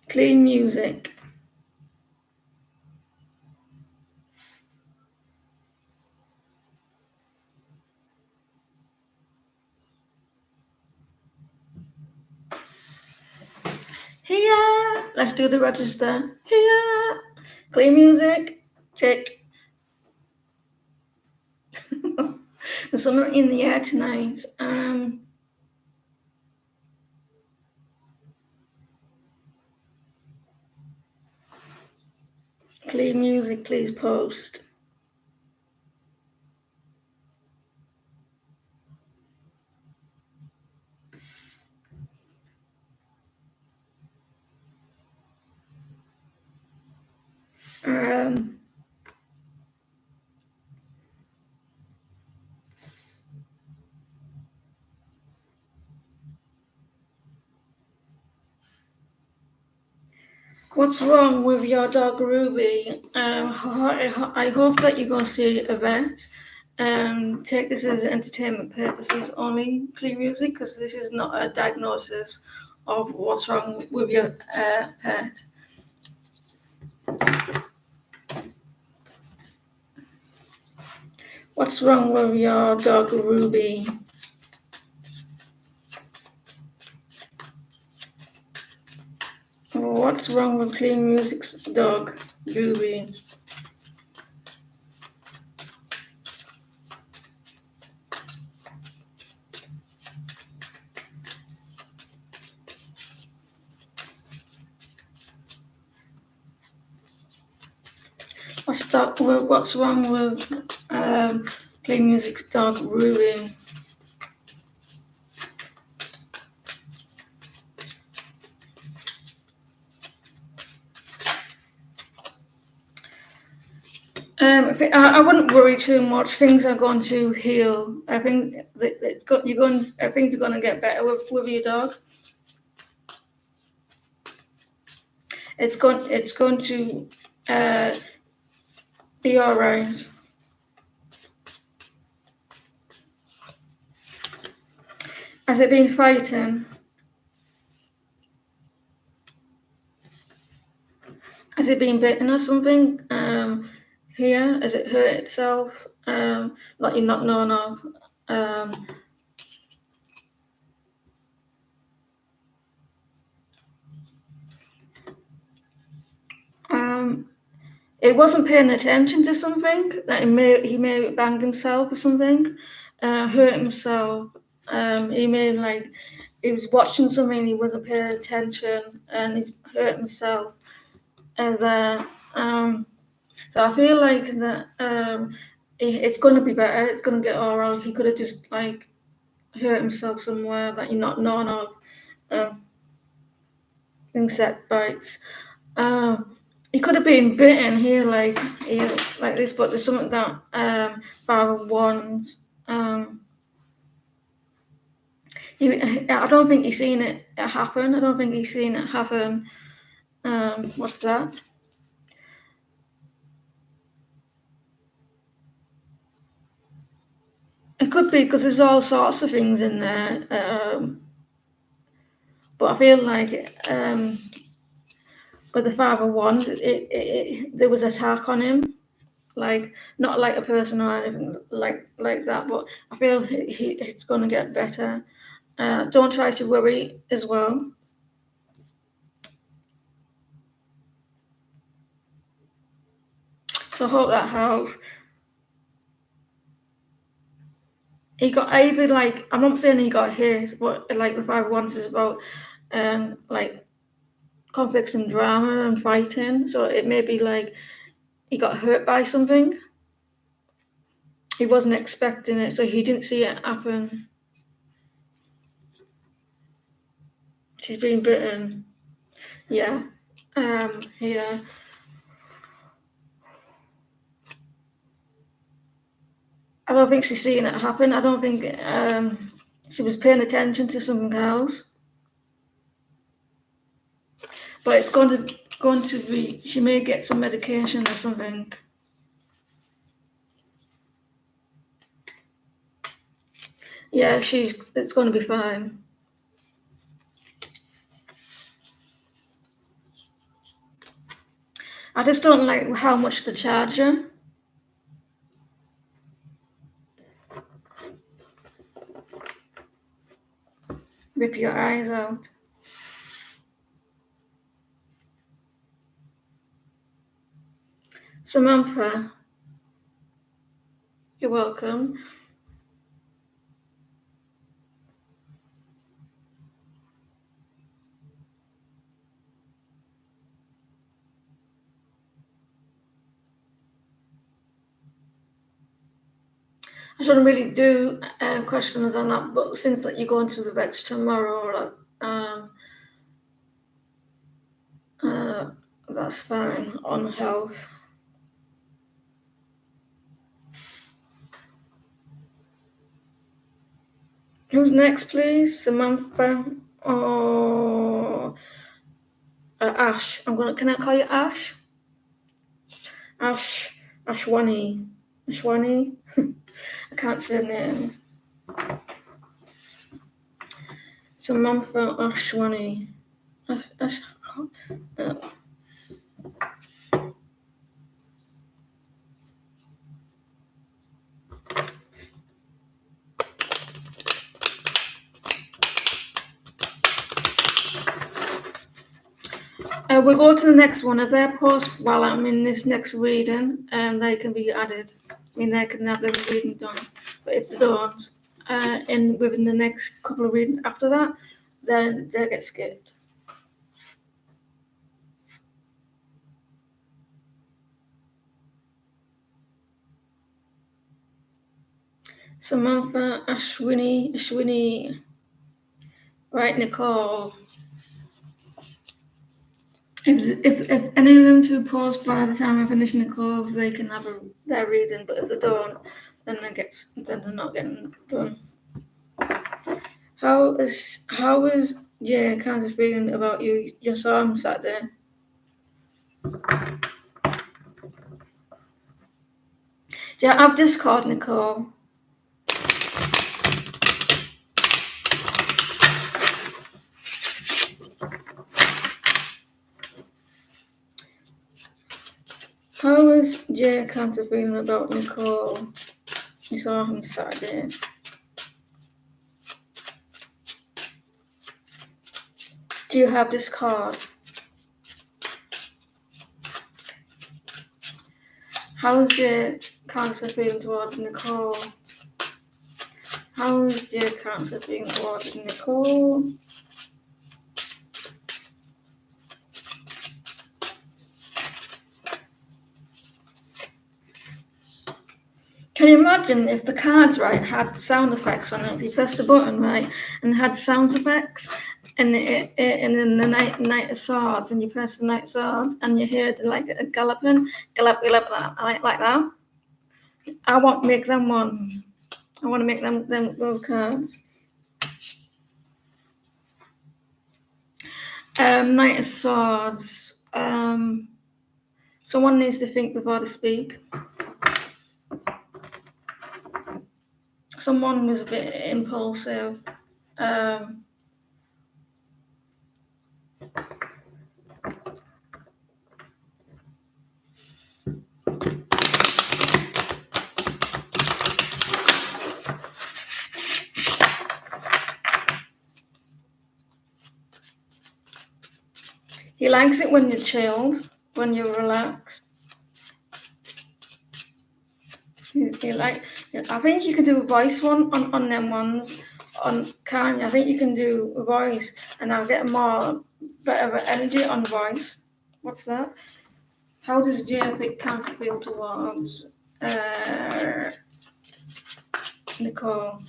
Clean music. Here, let's do the register. Here, clean music. Tick. There's something in the air tonight. Clean music, please post. What's wrong with your dog Ruby? I hope that you go see a vet. take this as entertainment purposes only, Clean Music, because this is not a diagnosis of what's wrong with your pet. What's wrong with your dog, Ruby? What's wrong with Clean Music's dog, Ruby? What's wrong with Clean Music's dog, Ruby? I wouldn't worry too much. Things are going to heal. I think things are going to get better with your dog. It's going to be all right. Has it been fighting? Has it been bitten or something? Here, has it hurt itself? Like you're not knowing of? It wasn't paying attention to something. That he may have banged himself or something, hurt himself. He was watching something, he wasn't paying attention, and he's hurt himself. And so I feel like that it's going to be better. It's going to get all right. He could have just like hurt himself somewhere that you're not knowing of. Insect bites. He could have been bitten here, like this, but there's something that Father wants. I don't think he's seen it happen. I don't think he's seen it happen. What's that? It could be because there's all sorts of things in there. But I feel like with the Father one, there was attack on him. Like not like a person or anything like that, but I feel it's going to get better. Don't try to worry as well. So I hope that helps. He got either like I'm not saying he got hit, but like the 5 1 is about like conflicts and drama and fighting. So it may be like he got hurt by something. He wasn't expecting it, so he didn't see it happen. She's been bitten. Yeah. Yeah. I don't think she's seeing it happen. I don't think she was paying attention to something else. But it's going to be. She may get some medication or something. Yeah, it's going to be fine. I just don't like how much they charge her. Rip your eyes out. Samantha, you're welcome. I shouldn't really do questions on that, but since that you're going to the vets tomorrow, that's fine on health. Who's next, please? Samantha or Ash? Can I call you Ash? Ashwani. Ashwani. I can't say names. Samantha Ashwani. We'll go to the next one. If they're paused while I'm in this next reading, they can be added. I mean, they can have their reading done. But if they don't, within the next couple of readings after that, then they get skipped. Samantha Ashwini. Right, Nicole. If any of them two pause by the time I finish Nicole's, they can have their reading. But if they don't, then they're not getting done. How is Jay kind of feeling about you? You saw him Saturday. Yeah, I've Discord, Nicole. How is Jay kind of feeling about Nicole? You saw him Saturday. Do you have Discord? How is Jay Cancer feeling towards Nicole? How is Jay Cancer feeling towards Nicole? Can you imagine if the cards, right, had sound effects on it? If you press the button, right, and had sound effects, and in the Knight of Swords, and you press the Knight of Swords, and you hear like a gallop, like that. I want to make them ones. I want to make them those cards. Knight of Swords. Someone needs to think before they speak. Someone was a bit impulsive. He likes it when you're chilled, when you're relaxed. I think you can do a voice one on them ones. On Kanye, I think you can do a voice, and I'll get better energy on voice. What's that? How does Jay Cancer feel towards Nicole?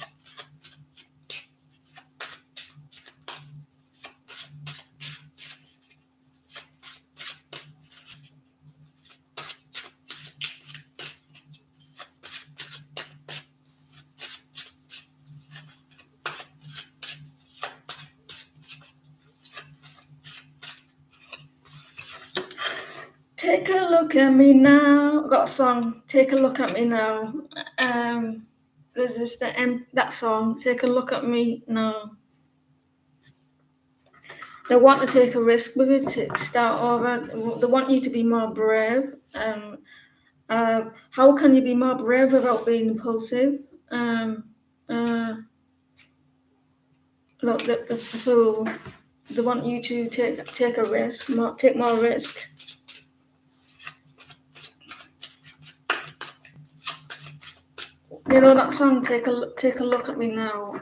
Take a look at me now. I've got a song. Take a look at me now. There's this that song. Take a look at me now. They want to take a risk with it to start over. They want you to be more brave. How can you be more brave without being impulsive? Look, the fool. They want you to take a risk, take more risk. You know that song, Take a Look at Me Now.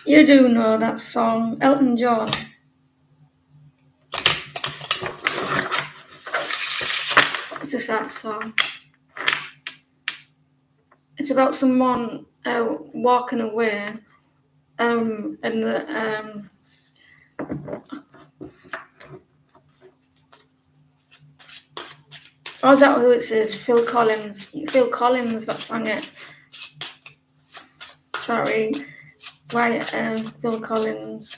You do know that song, Elton John. It's a sad song. It's about someone walking away, and the oh, is that who it says? Phil Collins that sang it. Sorry, by Phil Collins.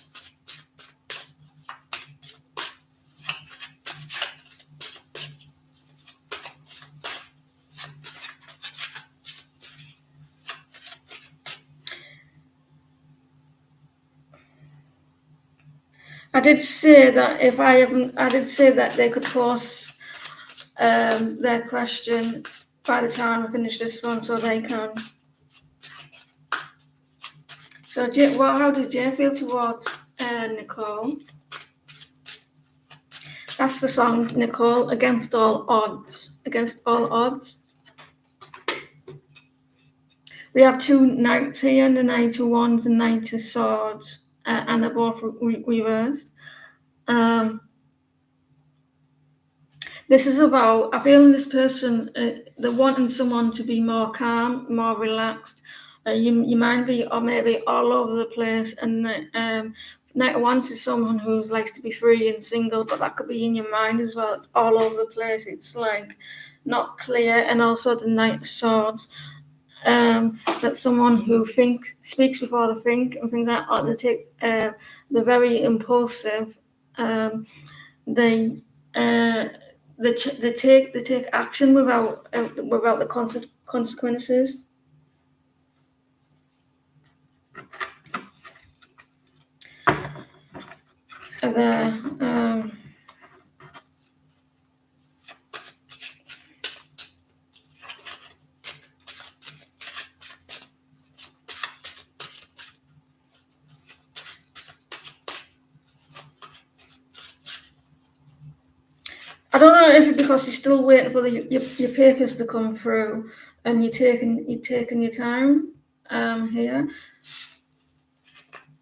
I did say that I did say that they could post their question by the time I finish this one, so they can. So, how does Jay feel towards Nicole? That's the song, Nicole, Against All Odds. Against All Odds. We have two knights here, the Knight of Wands and Knight of Swords, and they're both reversed. This is about, I feel this person, they're wanting someone to be more calm, more relaxed. You might be, or maybe all over the place. And Knight of Wands is someone who likes to be free and single, but that could be in your mind as well. It's all over the place. It's like not clear. And also the Knight of Swords. That's someone who speaks before they think, and things like that. They're very impulsive. They take action without the consequences. I don't know if it's because you're still waiting for your papers to come through, and you're taking your time here,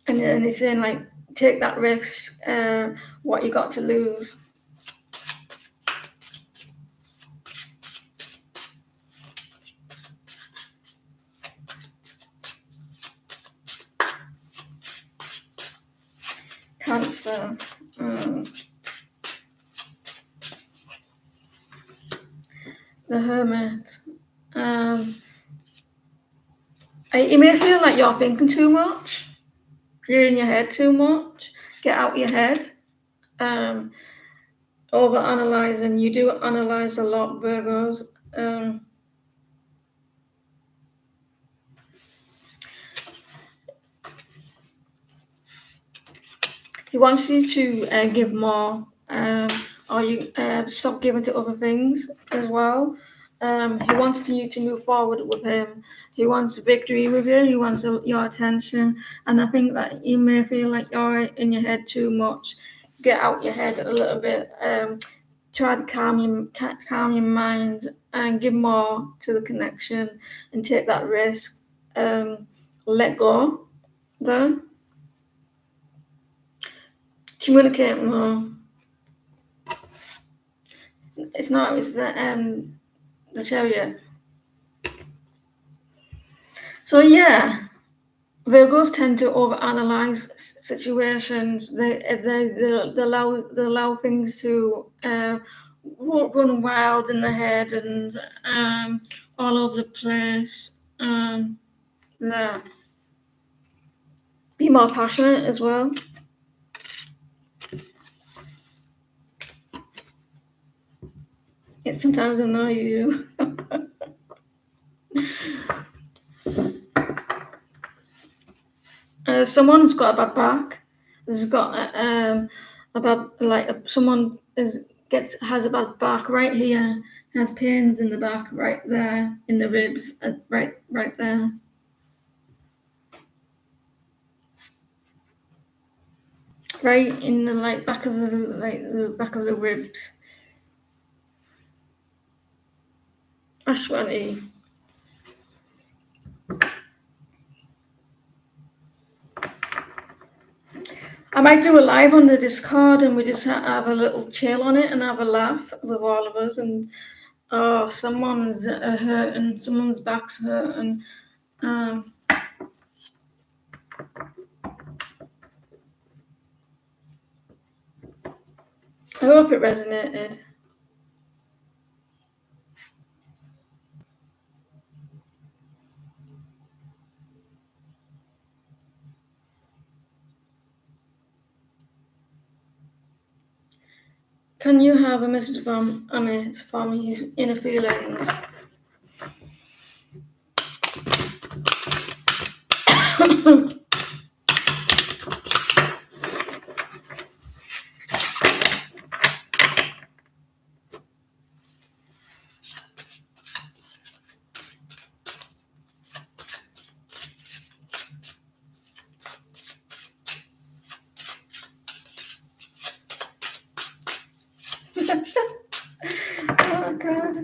and he's saying like take that risk. What you got to lose. Cancer. The Hermit. You may feel like you're thinking too much. You're in your head too much. Get out your head. Over analyzing. You do analyze a lot, Virgos. He wants you to give more, or you stop giving to other things as well. He wants you to move forward with him. He wants victory with you. He wants your attention. And I think that you may feel like you're in your head too much. Get out your head a little bit. Try to calm your mind and give more to the connection and take that risk. Let go. Then communicate more. It's not. It's the Chariot. So yeah, Virgos tend to overanalyze situations. They allow things to run wild in the head and all over the place. Yeah. Be more passionate as well. It sometimes annoy you. Someone's got a bad back. Has got someone has a bad back right here. Has pains in the back right there in the ribs, right there. Right in the back of the back of the ribs. Ashwani. I might do a live on the Discord and we just have a little chill on it and have a laugh with all of us. And someone's hurting, someone's back's hurting. I hope it resonated. Can you have a message from Amit from his inner feelings? Oh God.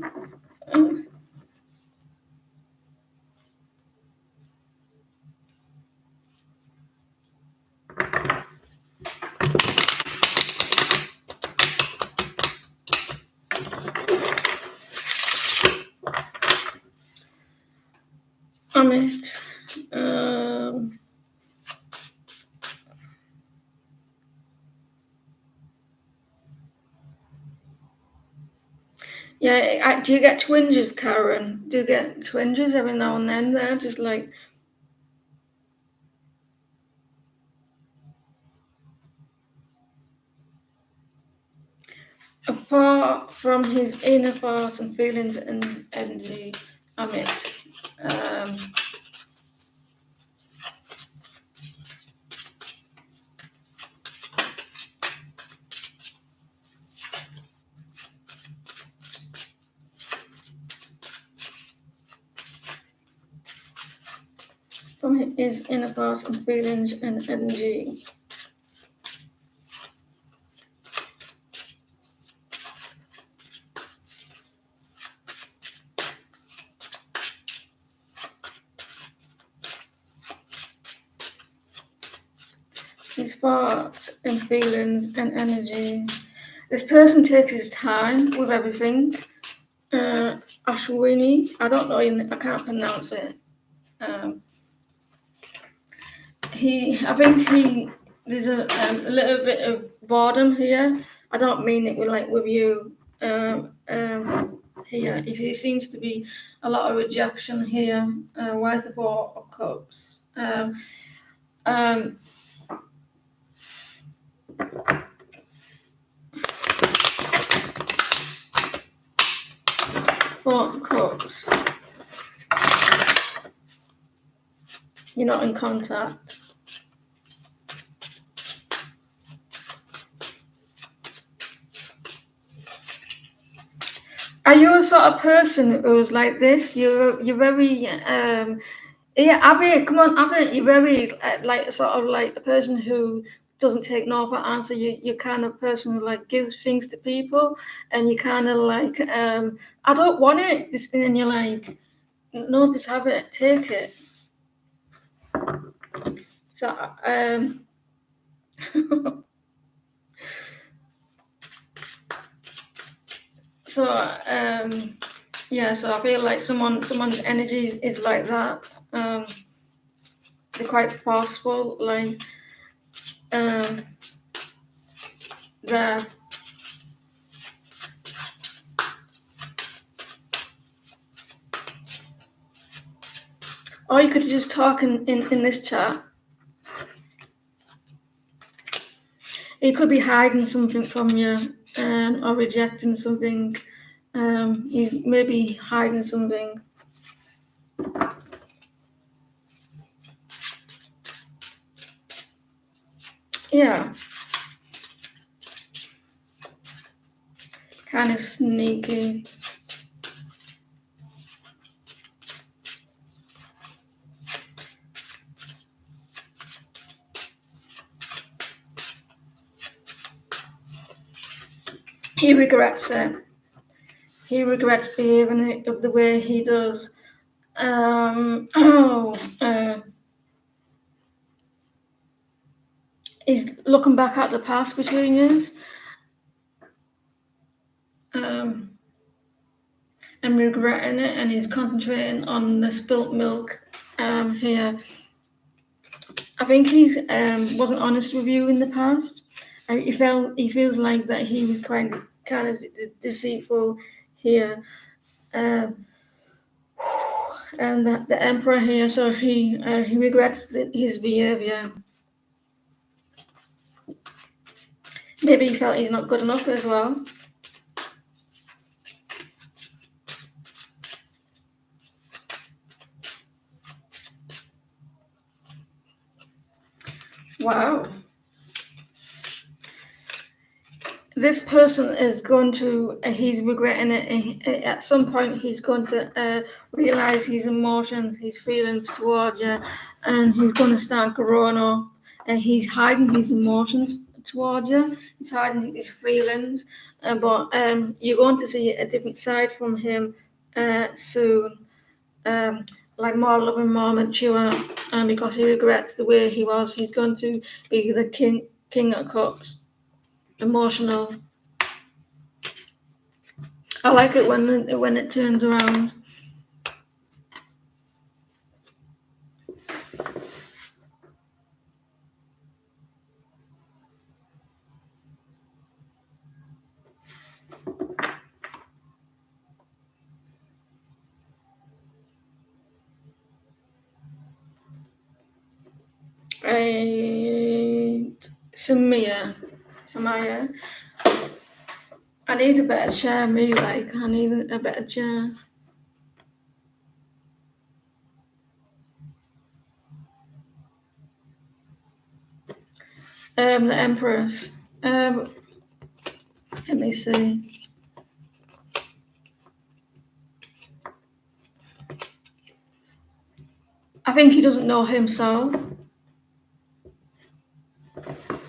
Amit. Um, yeah, do you get twinges, Karen? Do you get twinges every now and then? They're just like, apart from his inner thoughts and feelings and energy, Amit. Um, from his inner thoughts and feelings and energy. His thoughts and feelings and energy. This person takes his time with everything. Ashwini, I don't know, I can't pronounce it. Um, I think there's a little bit of boredom here. I don't mean it with you. Here, if there seems to be a lot of rejection here. Where's the Four of Cups? Um, Four of Cups. You're not in contact. Are you a sort of person who's like this? You're very yeah, Abby, come on, Abby, you're very like sort of like a person who doesn't take no for answer. You're kind of person who like gives things to people, and you kind of like I don't want it, this, and you're like, no, just have it, take it. So so yeah, so I feel like someone's energy is like that. They're quite forceful, like um, they're. Or you could just talk in this chat. He could be hiding something from you, or rejecting something. He's maybe hiding something. Yeah, kind of sneaky. He regrets it. He regrets behaving the way he does. Oh, he's looking back at the past between us, um, and regretting it, and he's concentrating on the spilt milk. Here, I think he's wasn't honest with you in the past. And he feels like that he was kind of deceitful here. Um, and the emperor here, so he regrets his behavior. Maybe he felt he's not good enough as well. Wow. This person is going to, he's regretting it. At some point, he's going to realize his emotions, his feelings towards you, and he's going to start growing up. And he's hiding his emotions towards you, he's hiding his feelings. But you're going to see a different side from him soon. Like more loving, more mature, because he regrets the way he was. He's going to be the king of cups, emotional. I like it when it turns around. Samaya. I need a better chair, me, like, I need a better chair. The Empress. Let me see. I think he doesn't know himself,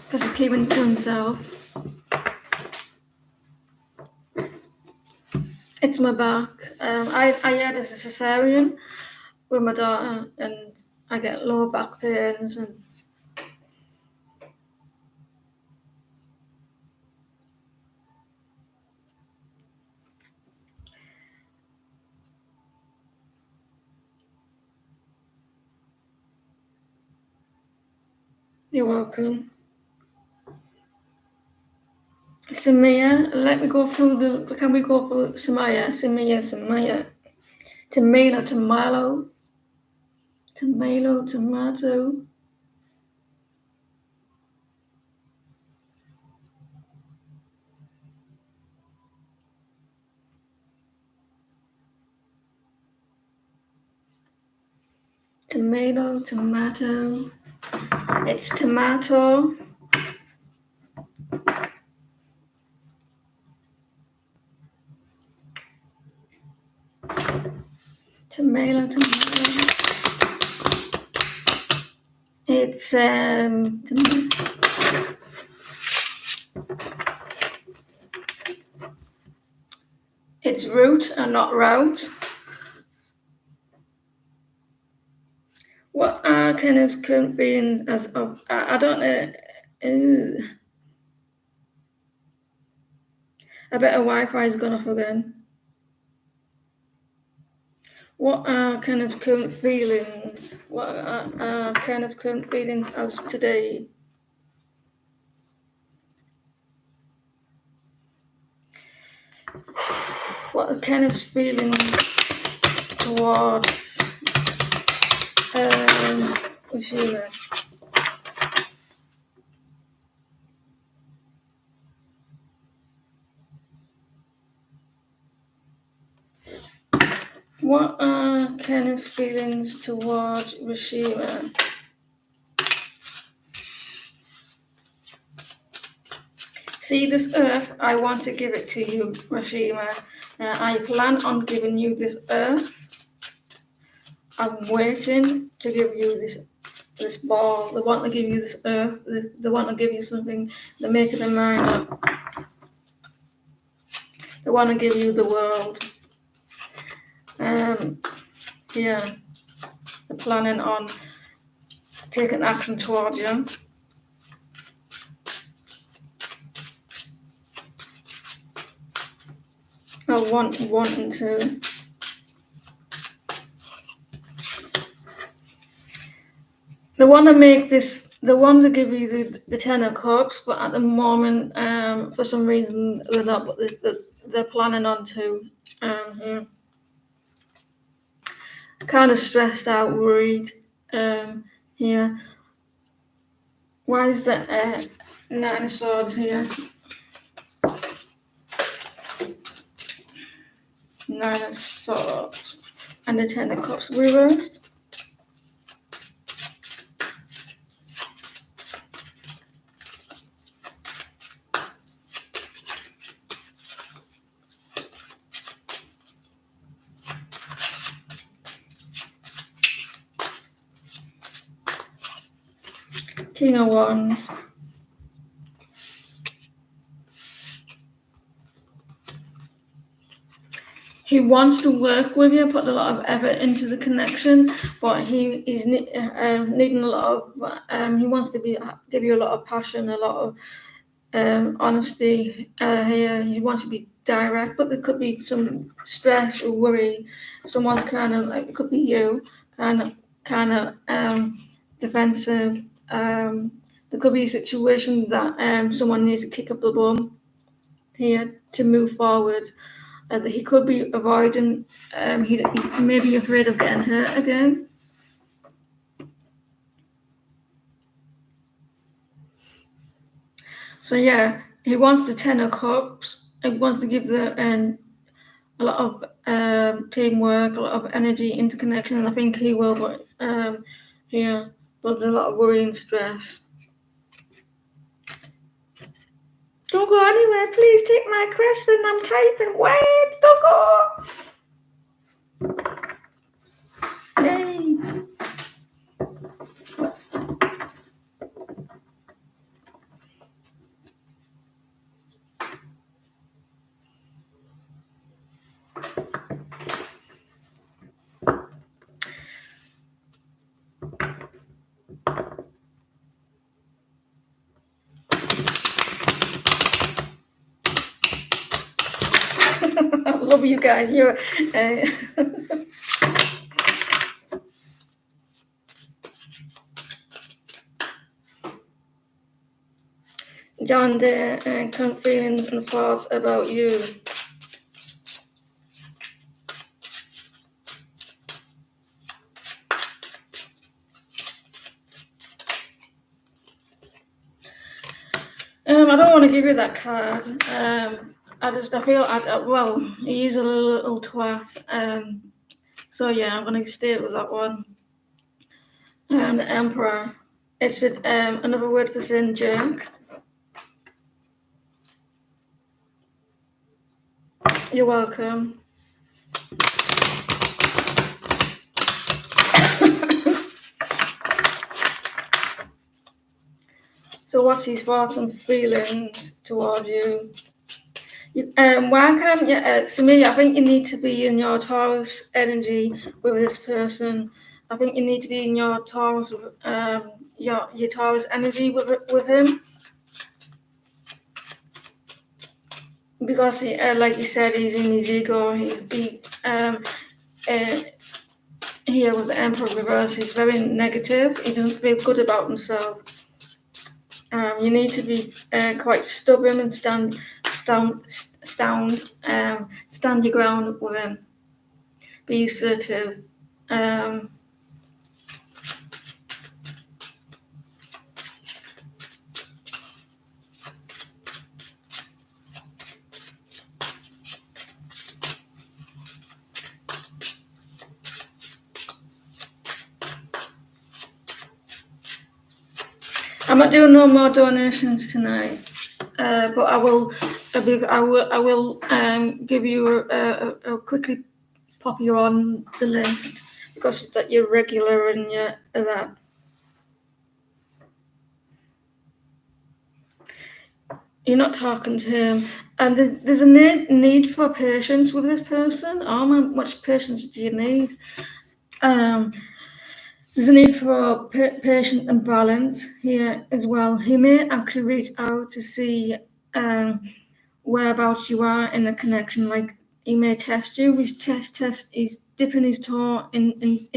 because he's keeping it to himself. It's my back. I had a cesarean with my daughter, and I get lower back pains, and you're welcome. Samaya, let me go through can we go through Samaya, tomato, tomato, tomato, tomato, it's tomato, tomato, it's it's root and not route. What are kind of current feelings as of, I don't know, I bet a Wi-Fi is gone off again. What are kind of current feelings? What are kind of current feelings as of today? What are kind of feelings towards Ushima? What are Kenneth's feelings towards Rashima? See this earth, I want to give it to you, Rashima. I plan on giving you this earth. I'm waiting to give you this ball. They want to give you this earth. They want to give you something. They're making their mind up. They want to give you the world. Yeah, they're planning on taking action towards you. Or wanting to. They want to make this. They want to give you the Ten of Cups, but at the moment, for some reason, they're not. But they're planning on to. Yeah. Kind of stressed out, worried. Yeah. Why is that? Nine of Swords here. Nine of Swords. And the Ten of Cups reversed. King of Wands. He wants to work with you, put a lot of effort into the connection, but he is needing a lot of. He wants to give you a lot of passion, a lot of honesty here. He wants to be direct, but there could be some stress or worry. Someone's kind of like, it could be you, kind of defensive. There could be a situation that someone needs to kick up the bum here to move forward. That he could be avoiding. He may be afraid of getting hurt again. So yeah, he wants the Ten of Cups. He wants to give a lot of teamwork, a lot of energy, interconnection, and I think he will. But here, but there's a lot of worry and stress. Don't go anywhere. Please take my question. I'm typing. Wait, don't go. Yay. I love you guys. You're. John Deere and feelings and thoughts about you. I don't want to give you that card. I feel, well, he is a little twat. So yeah, I'm going to stay with that one. The Emperor. It's another word for saying jerk. You're welcome. So what's his thoughts and feelings toward you? Why can't you, to me, I think you need to be in your Taurus energy with this person. I think you need to be in your Taurus, your Taurus energy with him. Because, like you said, he's in his ego. Here with the Emperor reverse, he's very negative. He doesn't feel good about himself. You need to be quite stubborn and stand your ground with him. Be assertive. I'm not doing no more donations tonight, but I will give you a quickly pop you on the list because that you're regular and you're that. You're not talking to him, and there's a need for patience with this person. How much patience do you need? There's a need for patience and balance here as well. He may actually reach out to see whereabouts you are in the connection. Like he may test you. He's dipping his toe in the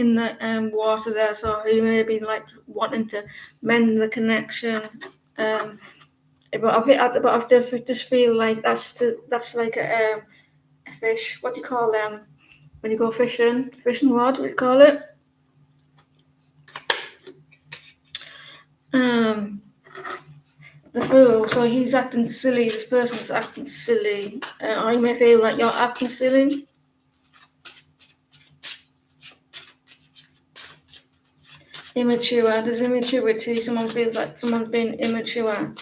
water there, so he may be like wanting to mend the connection. But I just feel like that's like a fish. What do you call them when you go fishing? Fishing rod? What do you call it? the fool. So he's acting silly. This person's acting silly. Or you may feel like you're acting silly. Immature. There's immaturity. Someone feels like someone's being immature.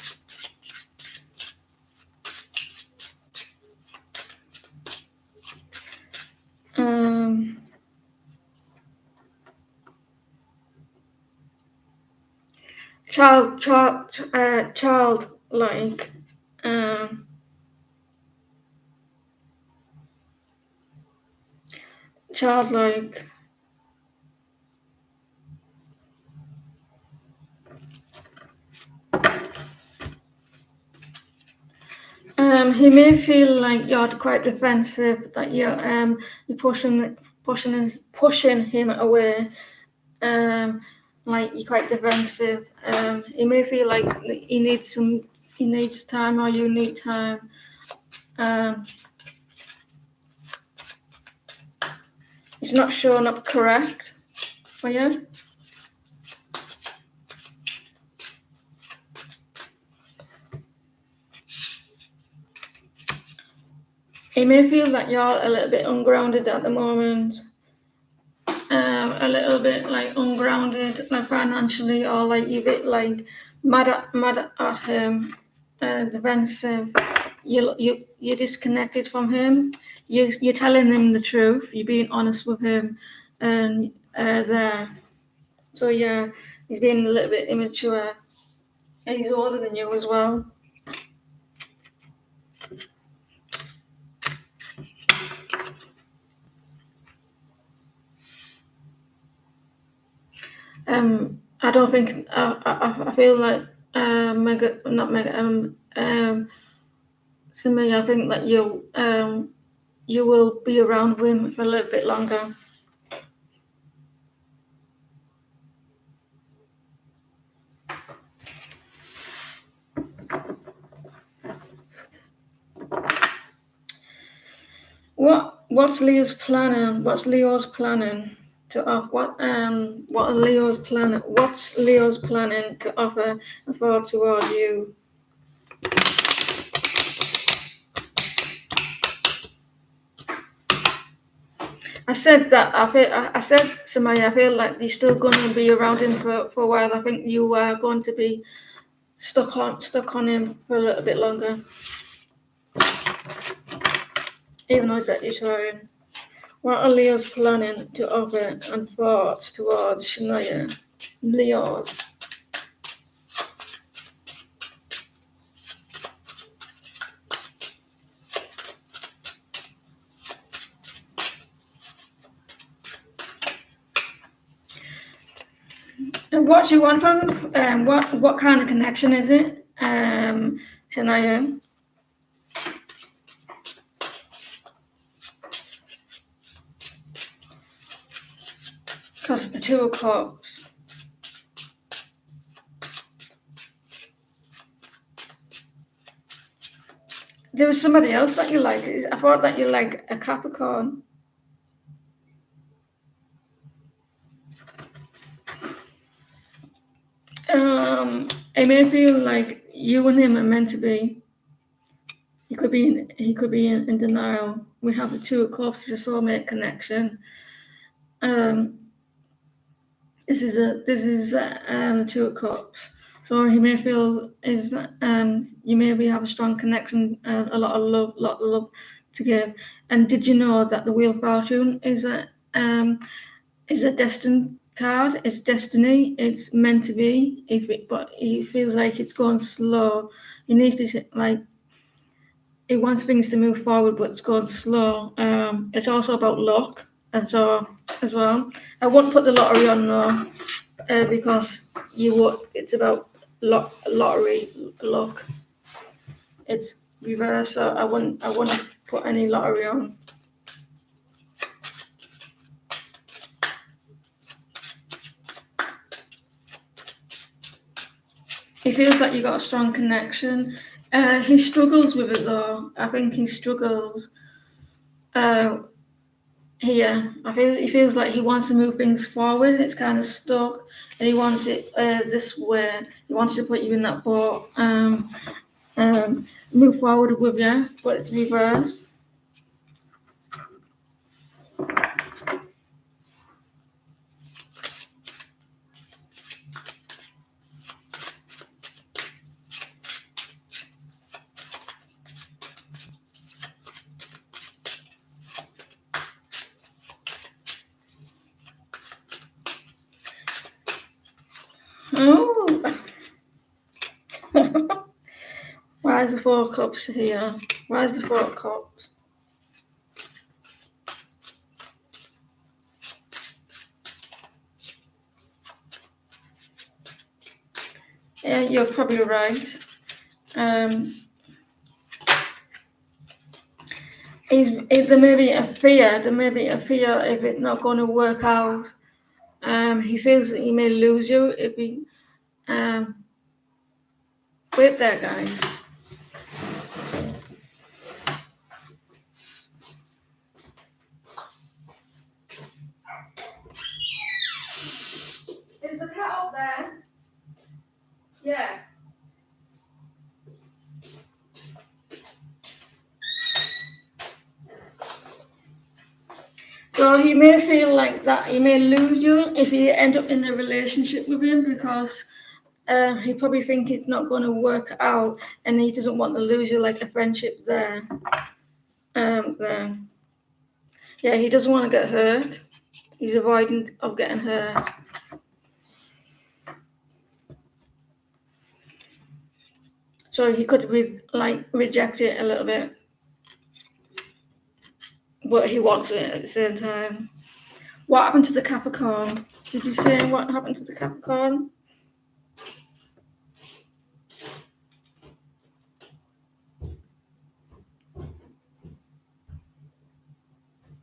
Childlike. Childlike. He may feel like you're quite defensive, that you're pushing him away. Like you're quite defensive. He may feel like he needs time, or you need time. He's not showing up correct for you. He may feel that you're a little bit ungrounded at the moment. A little bit like ungrounded, like financially, or like you're a bit like mad at him, defensive. You're disconnected from him. You're telling him the truth. You're being honest with him, and there. So yeah, he's being a little bit immature. And he's older than you as well. I don't think I feel like Simi, I think that you will be around with him for a little bit longer. What's Leo's planning? What's Leo's planning to offer? What's Leo's planning to offer and forward toward you? I said that I said Samaya, I feel like you're still going to be around him for a while. I think you are going to be stuck on him for a little bit longer, even though that you're trying. What are Leo's planning to offer and thoughts towards Shania? Leo's. And what do you want from what kind of connection is it, Shania? Because the Two of Cups. There was somebody else that you like. I thought that you like a Capricorn. It may feel like you and him are meant to be. He could be in denial. We have the Two of Cups as a soulmate connection. This is the Two of Cups. So he may feel you maybe have a strong connection, a lot of love to give. And did you know that the Wheel of Fortune is a destined card? It's destiny. It's meant to be. But he feels like it's going slow. He needs to he wants things to move forward, but it's going slow. It's also about luck, and so as well. I won't put the lottery on though, because it's about lottery luck. It's reverse, so I wouldn't put any lottery on. He feels like you got a strong connection. He struggles with it though. I think he struggles here. He feels like he wants to move things forward and it's kind of stuck. and he wants it this way. He wants to put you in that boat, move forward with you, but it's reversed. Oh, why is the Four of Cups here? Why is the Four of Cups? Yeah, you're probably right. There may be a fear. There may be a fear if it's not going to work out. He feels that he may lose you if he. Wait there, guys. Is the cat up there? Yeah. So he may feel like that he may lose you if you end up in a relationship with him because he probably think it's not going to work out and he doesn't want to lose you like the friendship there. There. Yeah, he doesn't want to get hurt. He's avoiding of getting hurt. So he could reject it a little bit. But he wants it at the same time. What happened to the Capricorn? Did you say what happened to the Capricorn?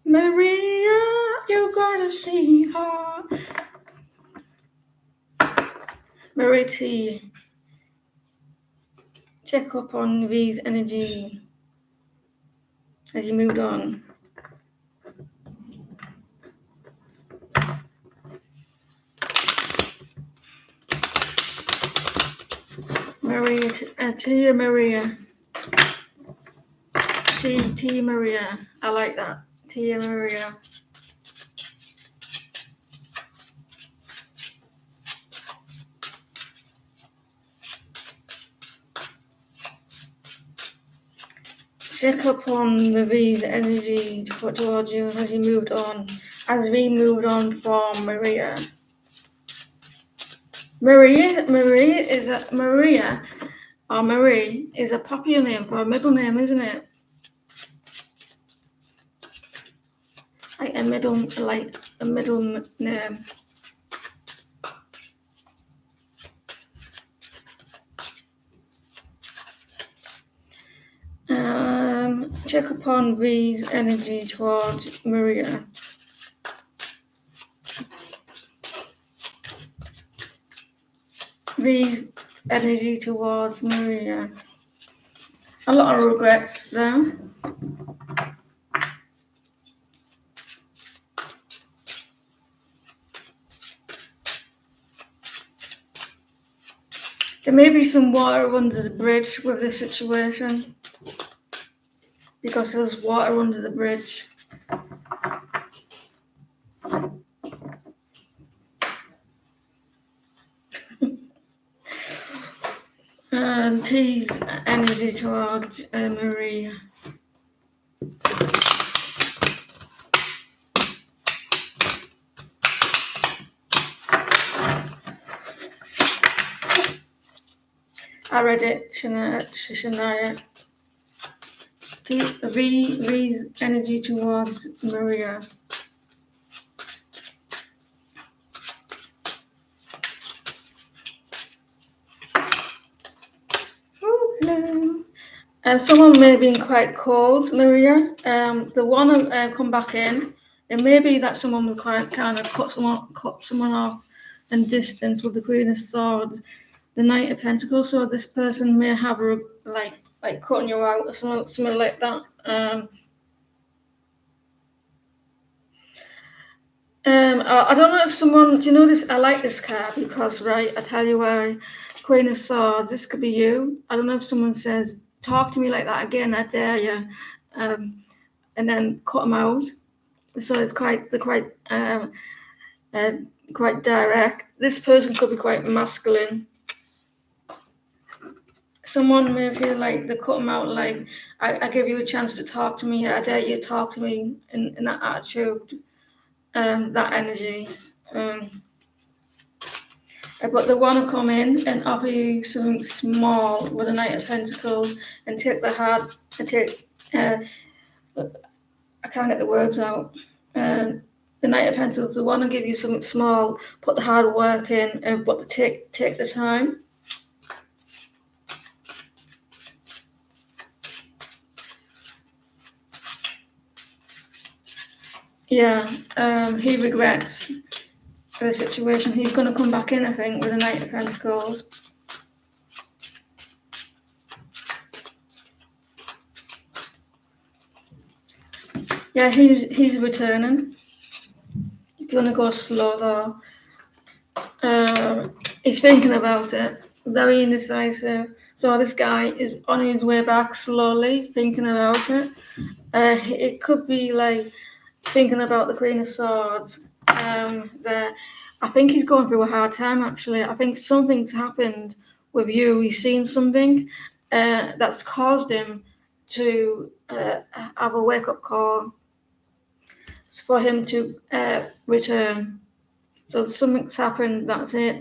Maria, you gotta see her. Maria T. Check up on V's energy as you moved on. Maria, Tia Maria. T Maria. I like that. Tia Maria. Check up on the V's energy towards you as you moved on. As we moved on from Maria. Marie is a popular name for a middle name, isn't it? Like a middle name. Check upon V's energy towards Maria. V's energy towards Maria. A lot of regrets there. There may be some water under the bridge with this situation because there's water under the bridge. And T's energy towards Maria. I read it, Shania. V's energy towards Maria. Someone may have been quite cold, Maria. They want to come back in. It may be that someone will kind of cut someone off and distance with the Queen of Swords, the Knight of Pentacles. So this person may have like cutting you out or something like that. I don't know if someone, do you know this? I like this card because, right, I tell you why. Queen of Swords, this could be you. I don't know if someone says, talk to me like that again, I dare you. And then cut them out. So they're uh, quite direct. This person could be quite masculine. Someone may feel like they cut them out, like, I give you a chance to talk to me, I dare you to talk to me in that attitude, that energy. But they want to come in and offer you something small with a Knight of Pentacles and take the hard, and take, I can't get the words out. The Knight of Pentacles, they want to give you something small, put the hard work in, but take the time. Yeah, he regrets the situation. He's going to come back in, I think, with a Knight of Pentacles. Yeah, he's returning. He's going to go slow though. He's thinking about it, very indecisive. So this guy is on his way back slowly, thinking about it. It could be like thinking about the Queen of Swords. I think he's going through a hard time, actually. I think something's happened with you. He's seen something that's caused him to have a wake-up call for him to return. So something's happened, that's it,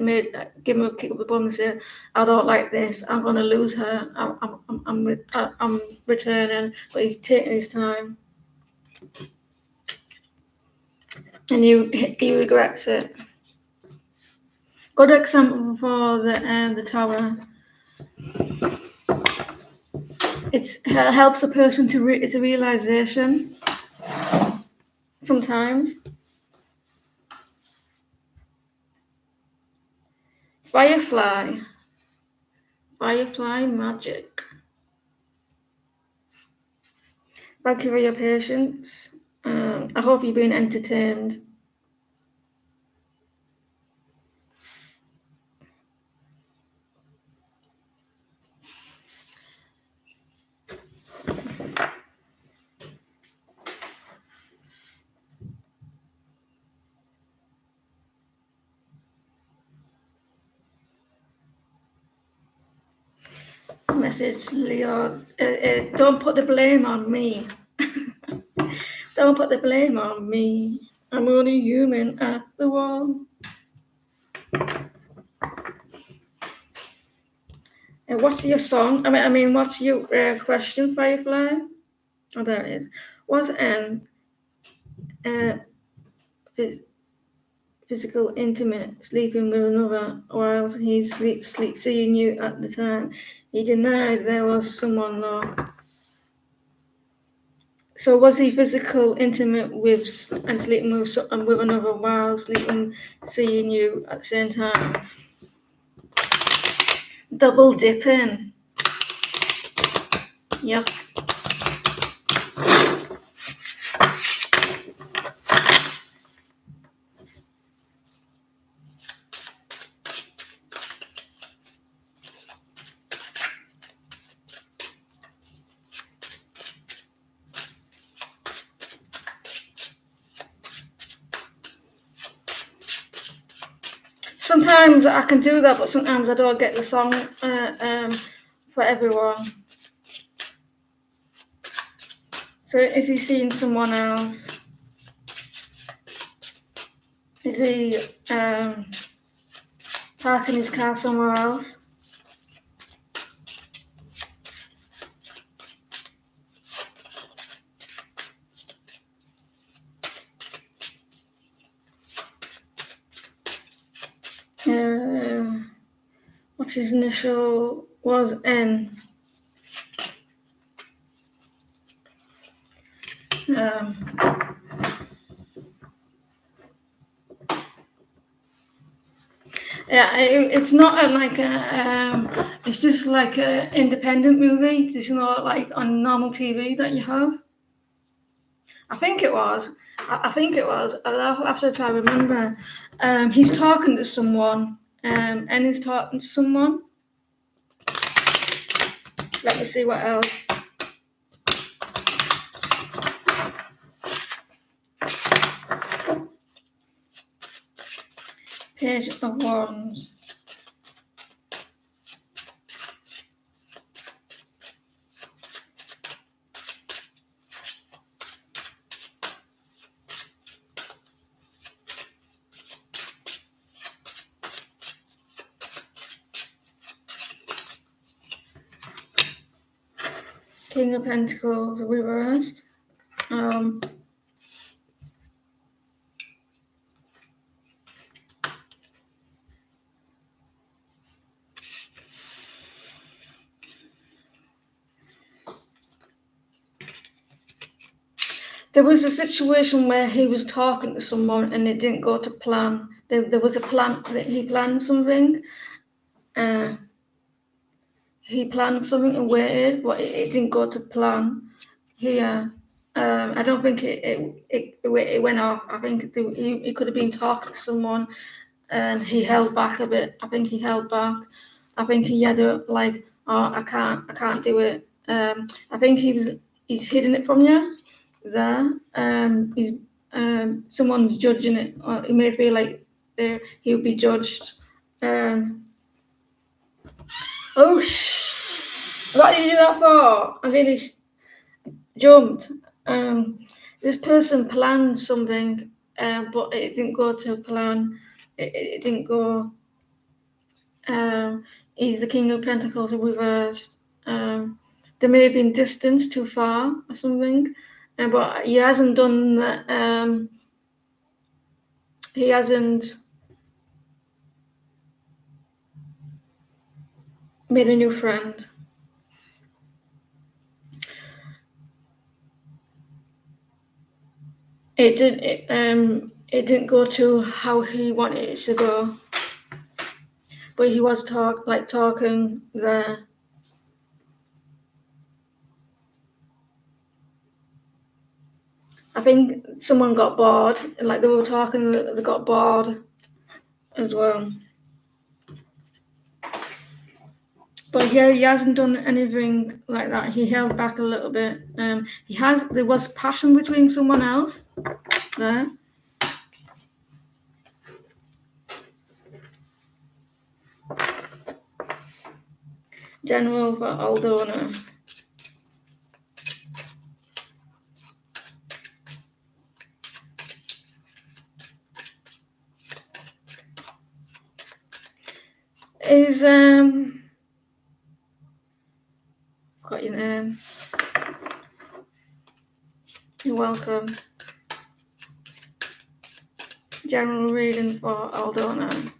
give him a kick up the bum and say, I don't like this, I'm going to lose her, I'm returning, but he's taking his time. And he regrets it. Good example for the Tower. It helps a person it's a realization sometimes. Firefly magic. Thank you for your patience. I hope you've been entertained. Message, Leo. Don't put the blame on me. Don't put the blame on me. I'm only human after all. And what's your song? I mean, what's your question, Firefly? Oh, there it is. What's an physical, intimate, sleeping with another whilst he's seeing you at the time? He denied there was someone though. So was he physical, intimate with and sleeping with another while seeing you at the same time? Double dipping. Yep. Sometimes I can do that, but sometimes I don't get the song for everyone. So is he seeing someone else? Is he parking his car somewhere else? What's his initial? Was N. Yeah, it's not it's just like an independent movie. It's not like on normal TV that you have. I think it was. I think it was. I'll have to try to remember. He's talking to someone, and he's talking to someone. Let me see what else. Page of Wands. King of Pentacles reversed. There was a situation where he was talking to someone and it didn't go to plan. There was a plan that he planned something. He planned something and waited, but it didn't go to plan. Here, I don't think it went off. I think he could have been talking to someone, and he held back a bit. I think he held back. I think he had a like, oh, I can't do it. I think he's hidden it from you. There, he's someone's judging it, or he may feel like he'll be judged. Oh, what did you do that for? I really jumped. This person planned something, but it didn't go to plan. It didn't go. He's the King of Pentacles reversed. There may have been distance too far or something, but he hasn't done that. He hasn't made a new friend. It didn't go to how he wanted it to go. But he was talking there. I think someone got bored, like they were talking, they got bored as well. But he hasn't done anything like that. He held back a little bit. There was passion between someone else there. General for Aldona. Is got your name. You're welcome. General reading for Aldona.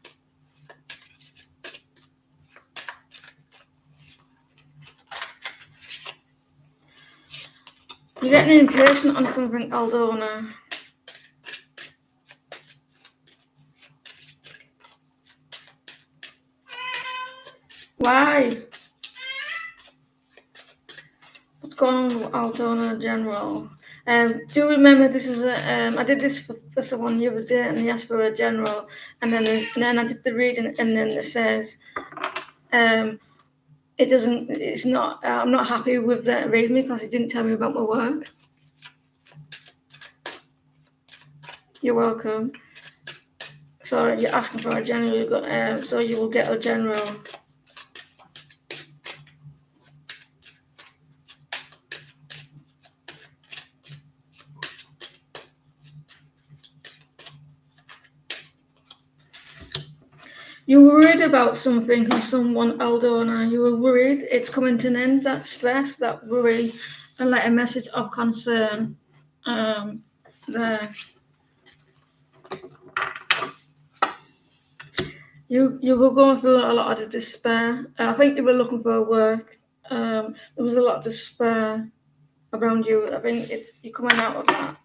You're getting impatient on something, Aldona. Why? What's going on with Aldona General? Do remember this is I did this for someone the other day, and they asked for a general, and then I did the reading, and then it says, it's not. I'm not happy with that reading because it didn't tell me about my work. You're welcome. So you're asking for a general, so you will get a general. You were worried about something or someone, Aldona. You were worried. It's coming to an end. That stress, that worry, and like a message of concern. There. You were going through a lot of despair. I think you were looking for work. There was a lot of despair around you. I think you're coming out of that.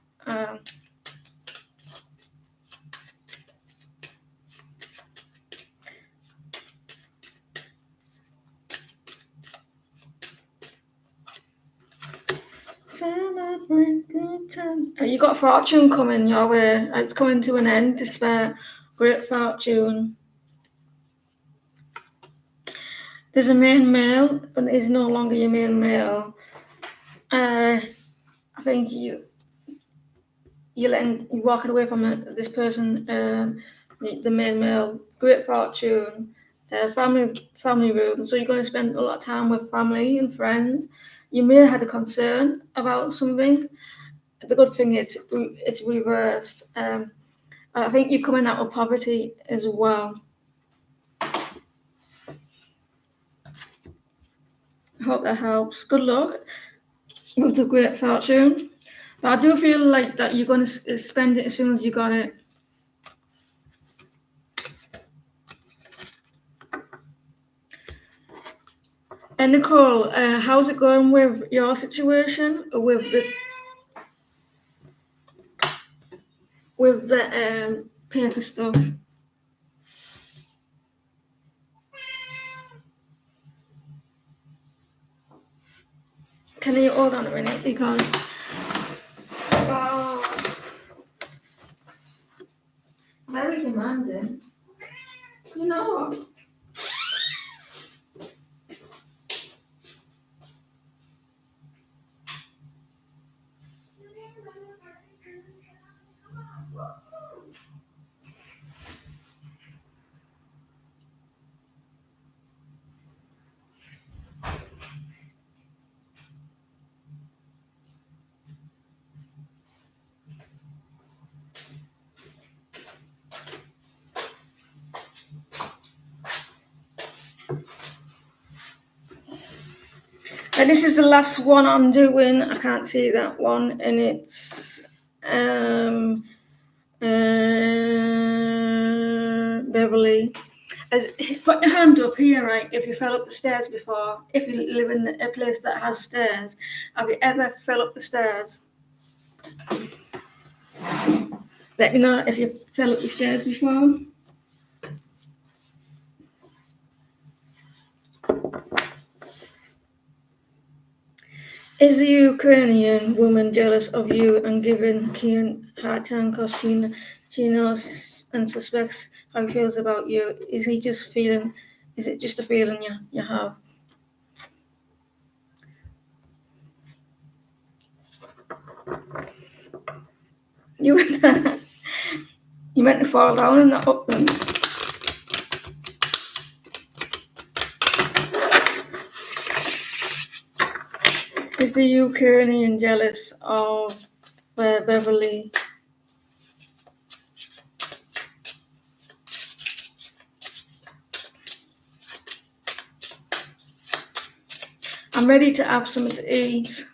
Celebrate good time. You got fortune coming your way. It's coming to an end. Despair, great fortune. There's a main male, but it's no longer your main male. I think you're walking away from this person, the main male. Great fortune, family room. So you're going to spend a lot of time with family and friends. You may have had a concern about something. The good thing is it's reversed. I think you're coming out of poverty as well. I hope that helps. Good luck with the great fortune. But I do feel like that you're going to spend it as soon as you got it. And Nicole, how's it going with your situation with the paper stuff? Can you hold on a minute because very demanding. You know. And this is the last one I'm doing. I can't see that one, and it's Beverly. Put your hand up here, right? If you fell up the stairs before, if you live in a place that has stairs, have you ever fell up the stairs? Let me know if you fell up the stairs before. Is the Ukrainian woman jealous of you and giving Kian a hard time because she knows and suspects how he feels about you? Is it just a feeling you have? You meant to fall down and not up them. Is the Ukrainian jealous of Beverly? I'm ready to have something to eat.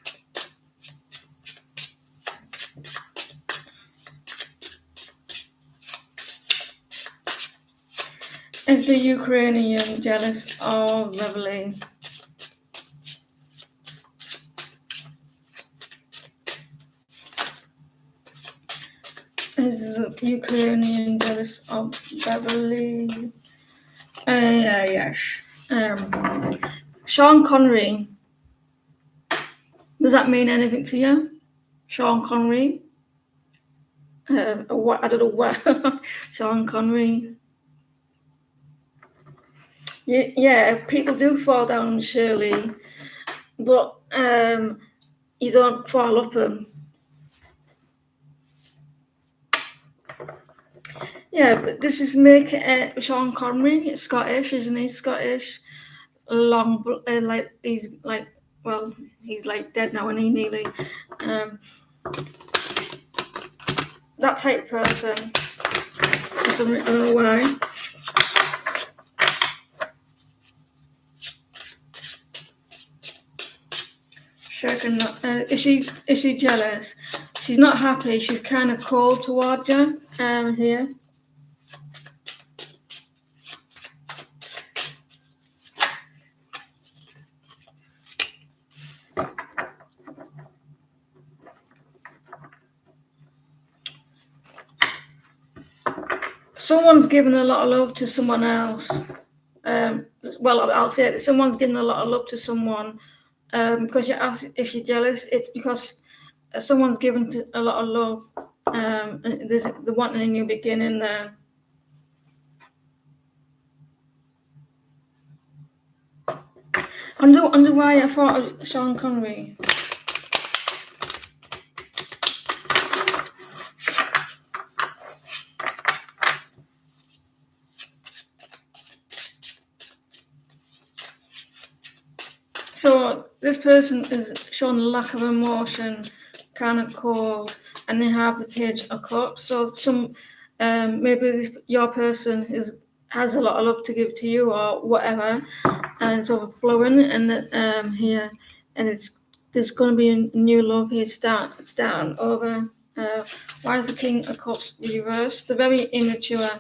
Is the Ukrainian jealous of Beverly? Is the Ukrainian jealous of Beverly? Yes. Sean Connery. Does that mean anything to you? Sean Connery? What I don't know what. Sean Connery. Yeah, people do fall down, Shirley, but you don't fall up them. Yeah, but this is Sean Connery. It's Scottish, isn't he? Scottish, long, he's like dead now, and he nearly that type of person. For some reason, I don't know why. Is she jealous? She's not happy. She's kind of cold towards you. Here. Someone's giving a lot of love to someone else. I'll say it. Someone's giving a lot of love to someone Because you ask if she's jealous, it's because someone's given a lot of love. And there's the wanting a new beginning there. I wonder why I thought of Sean Connery. So this person is showing lack of emotion, kind of cold, and they have the Page of Cups. So maybe your person has a lot of love to give to you or whatever, and it's overflowing. And here, and there's going to be a new love here. It's down over. Why is the King of Cups reversed? They're very immature.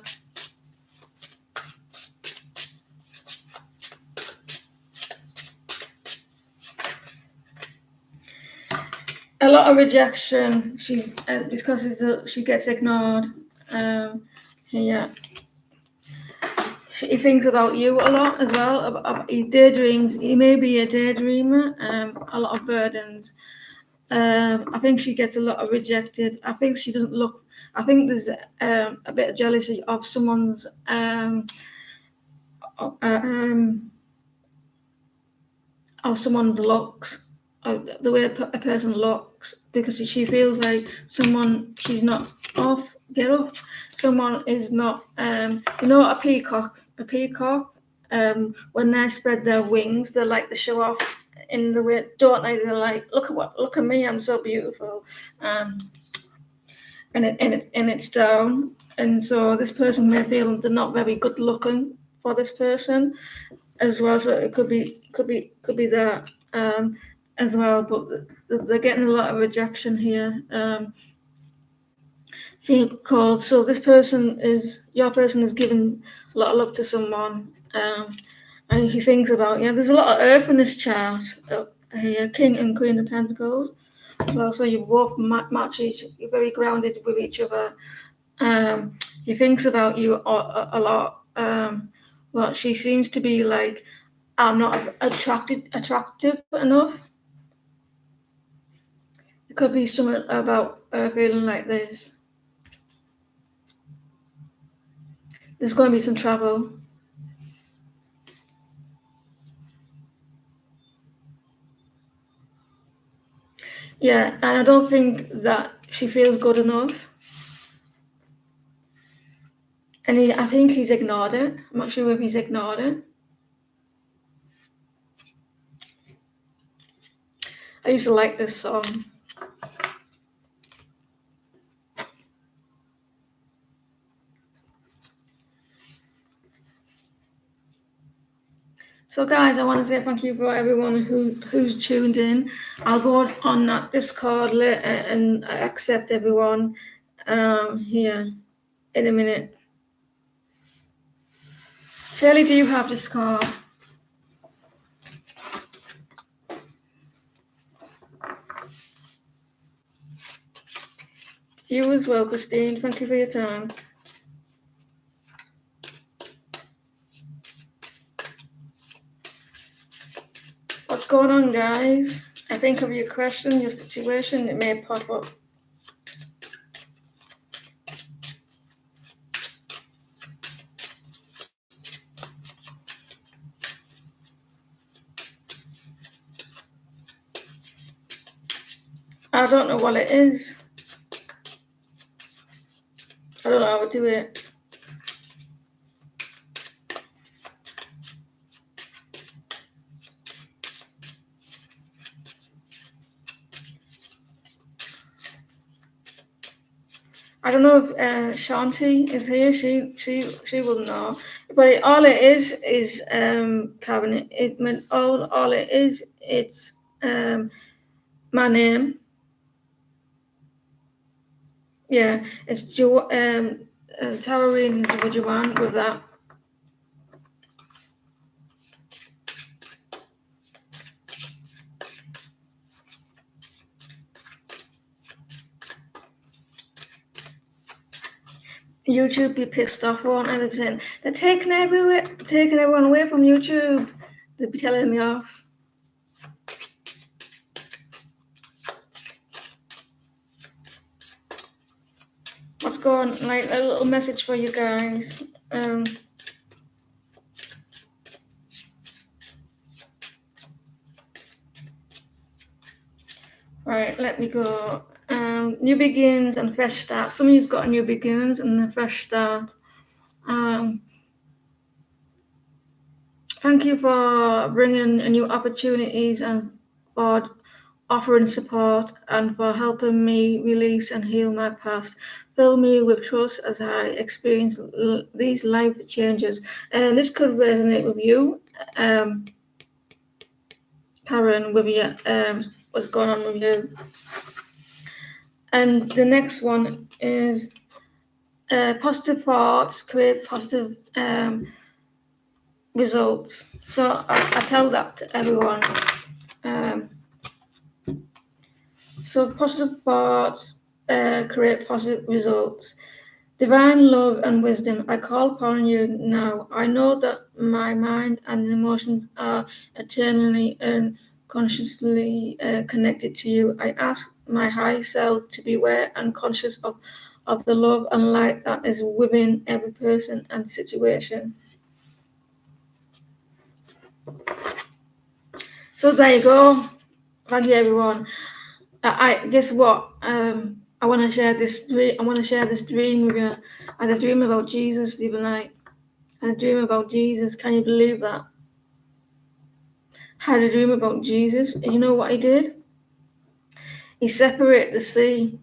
A lot of rejection. She's because she gets ignored. Here, he thinks about you a lot as well. About he daydreams. He may be a daydreamer. A lot of burdens. I think she gets a lot of rejected. I think she doesn't look. I think there's a bit of jealousy of someone's of someone's looks, of the way a person looks, because she feels like she's not off, get up. Someone is not, a peacock. When they spread their wings, they like to show off in the way, don't they? They're like, look at me, I'm so beautiful. And it's down. And so this person may feel they're not very good looking for this person as well. So it could be that as well. But they're getting a lot of rejection here. Feel cold. So your person is giving a lot of love to someone. And he thinks about, there's a lot of earth in this chart here, King and Queen of Pentacles. Well, so you both match you're very grounded with each other. He thinks about you a lot. But she seems to be like, I'm not attractive enough. It could be something about feeling like this. There's going to be some trouble. Yeah, and I don't think that she feels good enough. And I think he's ignored it. I'm not sure if he's ignored it. I used to like this song. So guys, I want to say thank you for everyone who's tuned in. I'll go on that Discord later and accept everyone here in a minute. Shirley, do you have Discord? You as well, Christine. Thank you for your time. What's going on, guys? I think of your question, your situation, it may pop up. I don't know what it is. I don't know how to do it. I don't know if Shanti is here. She will know. But all it is cabinet. All it is. It's my name. Yeah, it's tarot readings with Joanne with that. YouTube be pissed off, won't they? They're saying they're taking everyone away from YouTube. They'd be telling me off. got like a little message for you guys. Right, let me go. New begins and fresh start. Some of you've got new beginnings and a fresh start. Thank you for bringing new opportunities and for offering support and for helping me release and heal my past. Fill me with trust as I experience these life changes. And this could resonate with you, Karen, with you, what's going on with you. And the next one is positive thoughts create positive results. So I tell that to everyone. So positive thoughts create positive results. Divine love and wisdom, I call upon you now. I know that my mind and emotions are eternally and consciously connected to you. I ask my high self to be aware and conscious of the love and light that is within every person and situation. So there you go. Thank you, everyone. I guess what I want to share this dream. I want to share this dream with you. I had a dream about Jesus the other night. I had a dream about Jesus. Can you believe that? I had a dream about Jesus, and you know what he did? He separated the sea.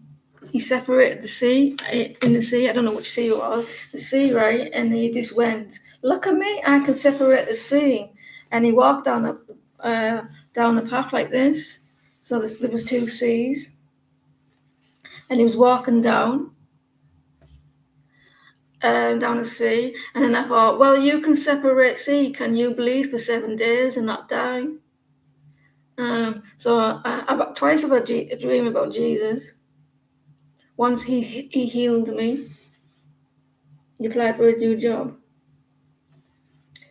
He separated the sea in the sea. I don't know which sea it was. The sea, right? And he just went, "Look at me! I can separate the sea." And he walked down the path like this. So there was two seas, and he was walking down the sea. And then I thought, well, you can separate sea. Can you bleed for 7 days and not die? So twice I've had a dream about Jesus. Once he healed me. He applied for a new job.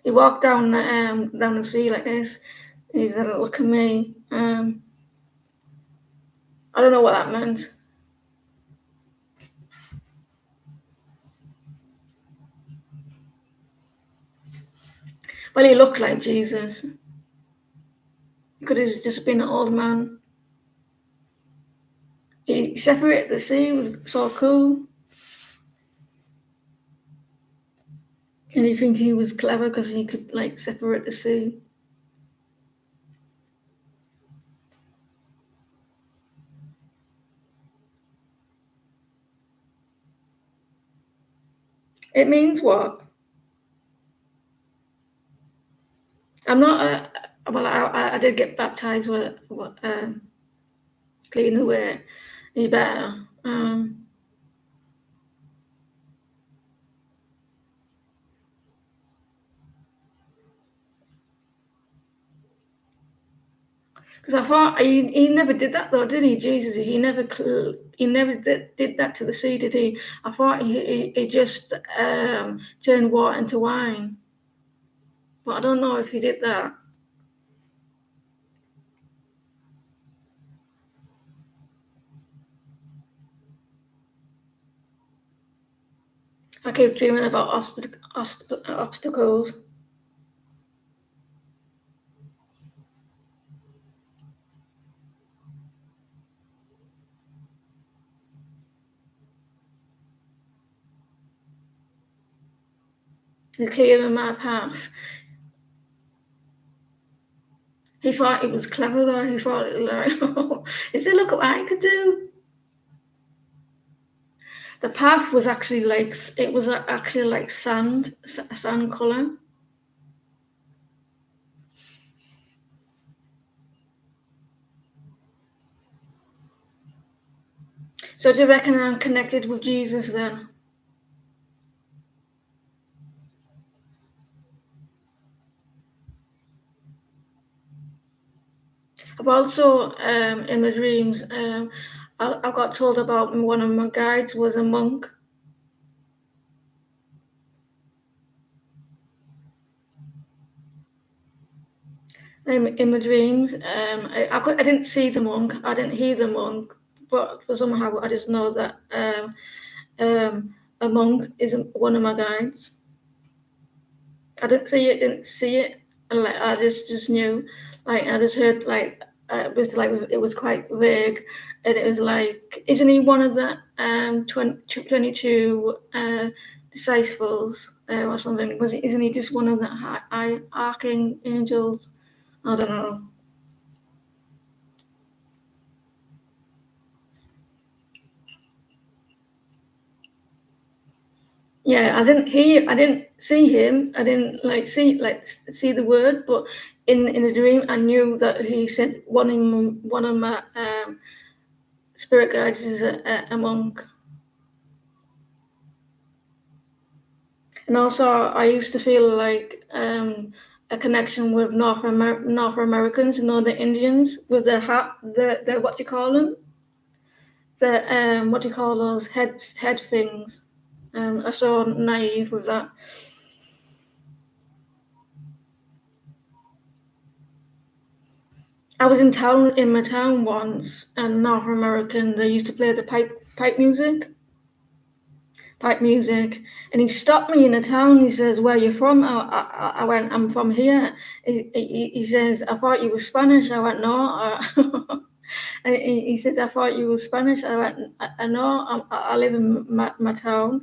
He walked down the sea like this. He said, "Look at me." I don't know what that meant. Well, he looked like Jesus. He could have just been an old man. He separated the sea. It was so cool. And you think he was clever because he could like separate the sea. It means what? I'm not. Well, I did get baptized with clean away. You better. Because I thought he never did that though, did he? Jesus, he never did that to the sea, did he? I thought he just turned water into wine, but I don't know if he did that. I keep dreaming about obstacles. Clearing my path. He thought it was clever though. He thought it like, he said, "Look what I could do." The path was actually like sand, a sand color. So do you reckon I'm connected with Jesus then? I've also, in my dreams, I got told about one of my guides was a monk. In my dreams, I didn't see the monk, I didn't hear the monk, but for somehow I just know that a monk is one of my guides. I didn't see it, and like I just knew, like I just heard like it was quite vague, and it was like, isn't he one of the 22 disciples or something? Isn't he just one of the archangels? I don't know. Yeah, I didn't see him. I didn't see the word, but in the dream, I knew that he said one of my spirit guides is a monk. And also, I used to feel like a connection with North Americans, the Indians with the hat, the what do you call them? The what do you call those head things? I saw naive with that. I was in my town once, and North American. They used to play the pipe music, and he stopped me in the town. He says, "Where are you from?" I went, "I'm from here." He says, "I thought you were Spanish." I went, "No." He said, "I thought you were Spanish." I went, "I know. I live in my town,"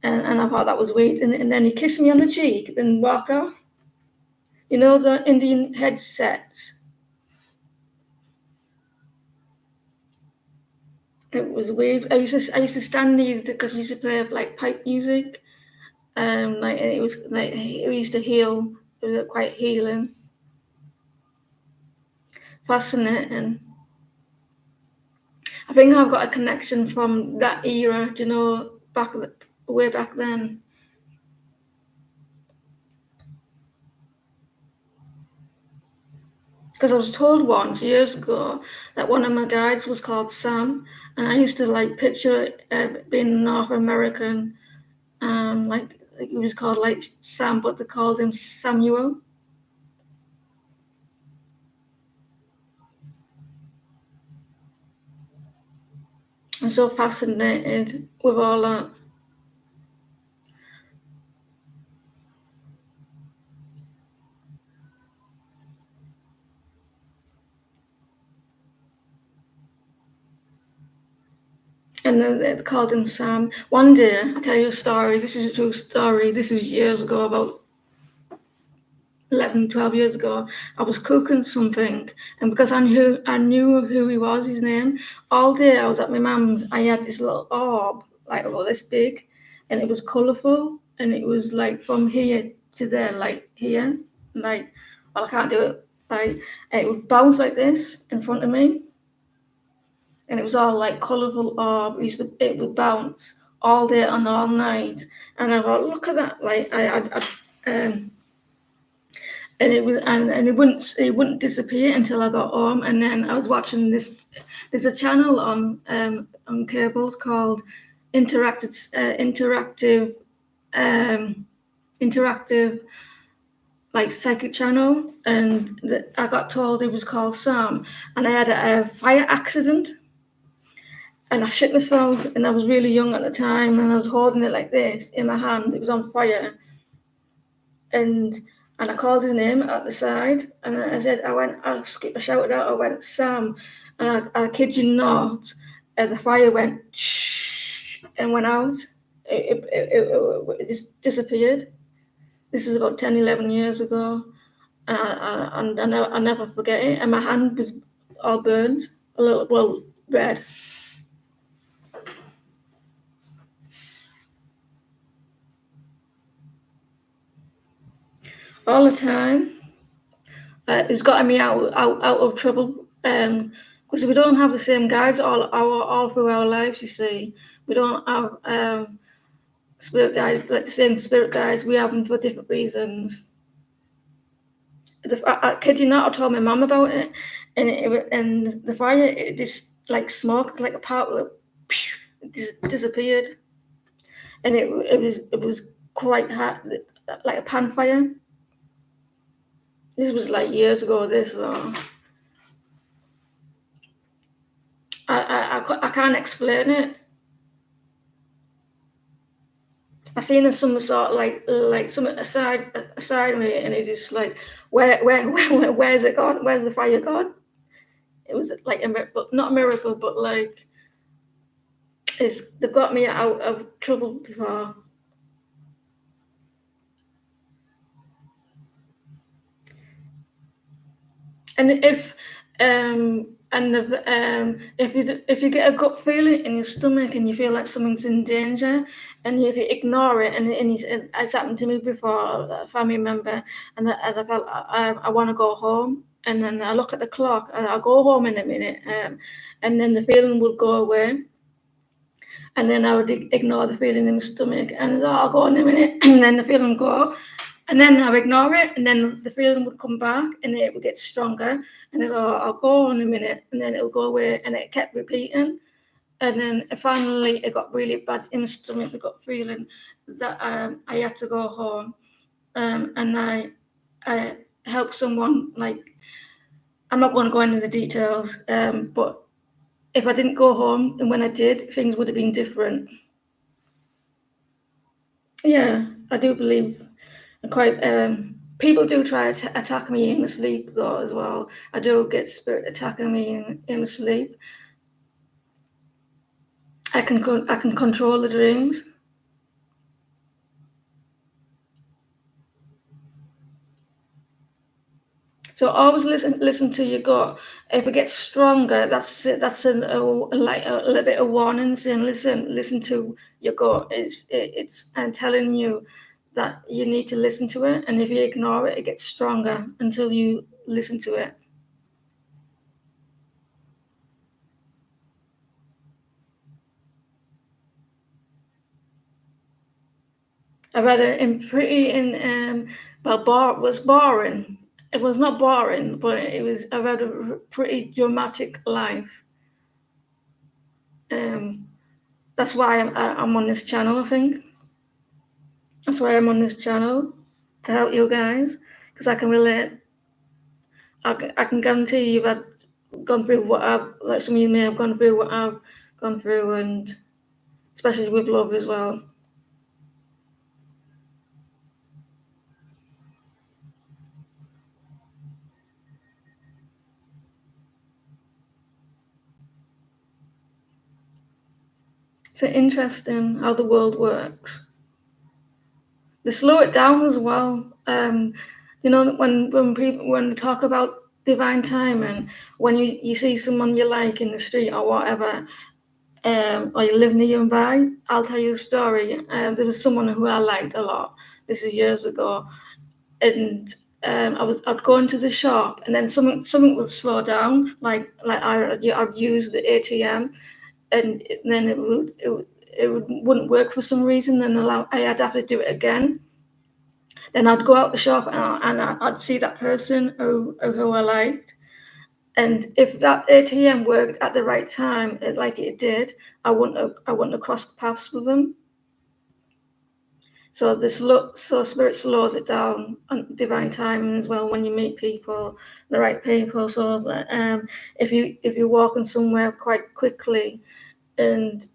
and I thought that was weird. And then he kissed me on the cheek, then walked off. You know the Indian headsets. It was weird. I used to stand near because he used to play like pipe music. Like it was like it used to heal. It was quite healing, fascinating. I think I've got a connection from that era. Do you know, way back then. Because I was told once years ago that one of my guides was called Sam, and I used to like picture being North American, like he was called like Sam, but they called him Samuel. I'm so fascinated with all that. And then they called him Sam. One day, I'll tell you a story. This is a true story. This was years ago, about 11, 12 years ago. I was cooking something, and because I knew who he was, his name, all day I was at my mum's. I had this little orb, like about this big, and it was colourful, and it was like from here to there, like here. Like, well, I can't do it. Like, it would bounce like this in front of me, and it was all like colourful orb. It would bounce all day and all night, and I thought, look at that! Like and it wouldn't disappear until I got home. And then I was watching this. There's a channel on cables called interactive um, interactive like psychic channel, and I got told it was called Sam, and I had a fire accident and I shit myself, and I was really young at the time, and I was holding it like this in my hand. It was on fire, and I called his name at the side, and I said, I shouted out, I went, Sam, and I kid you not, the fire went shh and went out. It just disappeared. This is about 10, 11 years ago, and I never forget it. And my hand was all burned, a little, well, red. All the time. It's gotten me out of trouble. Because we don't have the same guides all through our lives. You see, we don't have spirit guides like the same spirit guides. We have them for different reasons. I kid you not, I told my mum about it, and the fire, it just like smoked like a part of it disappeared, and it was quite hot, like a pan fire. This was like years ago. This though. I can't explain it. I seen some sort of like something aside me, and it is like, where's it gone? Where's the fire gone? It was like a miracle, not a miracle, but like they've got me out of trouble before. And if you get a gut feeling in your stomach and you feel like something's in danger, and if you ignore it, and it's happened to me before, a family member, and I felt I want to go home, and then I look at the clock and I'll go home in a minute, and then the feeling would go away, and then I would ignore the feeling in my stomach, and I'll go in a minute, and then the feeling would go. And then I would ignore it, and then the feeling would come back, and it would get stronger. And then I'll go on a minute, and then it'll go away, and it kept repeating. And then finally, it got really bad in the stomach. I got feeling that I had to go home, and I helped someone. Like, I'm not going to go into the details, but if I didn't go home, and when I did, things would have been different. Yeah, I do believe quite. People do try to attack me in my sleep though as well. I do get spirit attacking me in my sleep. I can control the dreams. So always listen to your gut. If it gets stronger, that's it. That's like a little bit of warning saying, listen to your gut. It's and telling you that you need to listen to it. And if you ignore it, it gets stronger until you listen to it. I read it was boring. It was not boring, but it was. I read a pretty dramatic life. Um, that's why I'm on this channel. I think that's why I'm on this channel, to help you guys, because I can relate. I can guarantee you've gone through what I've, like some of you may have gone through what I've gone through, and especially with love as well. It's interesting how the world works. They slow it down as well. When they talk about divine timing, when you see someone you like in the street or whatever, or you live nearby, I'll tell you a story. There was someone who I liked a lot. This is years ago, and I'd go into the shop, and then something would slow down, like I'd use the ATM, and then it wouldn't work for some reason, and I'd have to do it again. Then I'd go out the shop, and I'd see that person who I liked. And if that ATM worked at the right time, like it did, I wouldn't have crossed paths with them. So spirit slows it down on divine timing as well when you meet people, the right people. So if you're walking somewhere quite quickly, and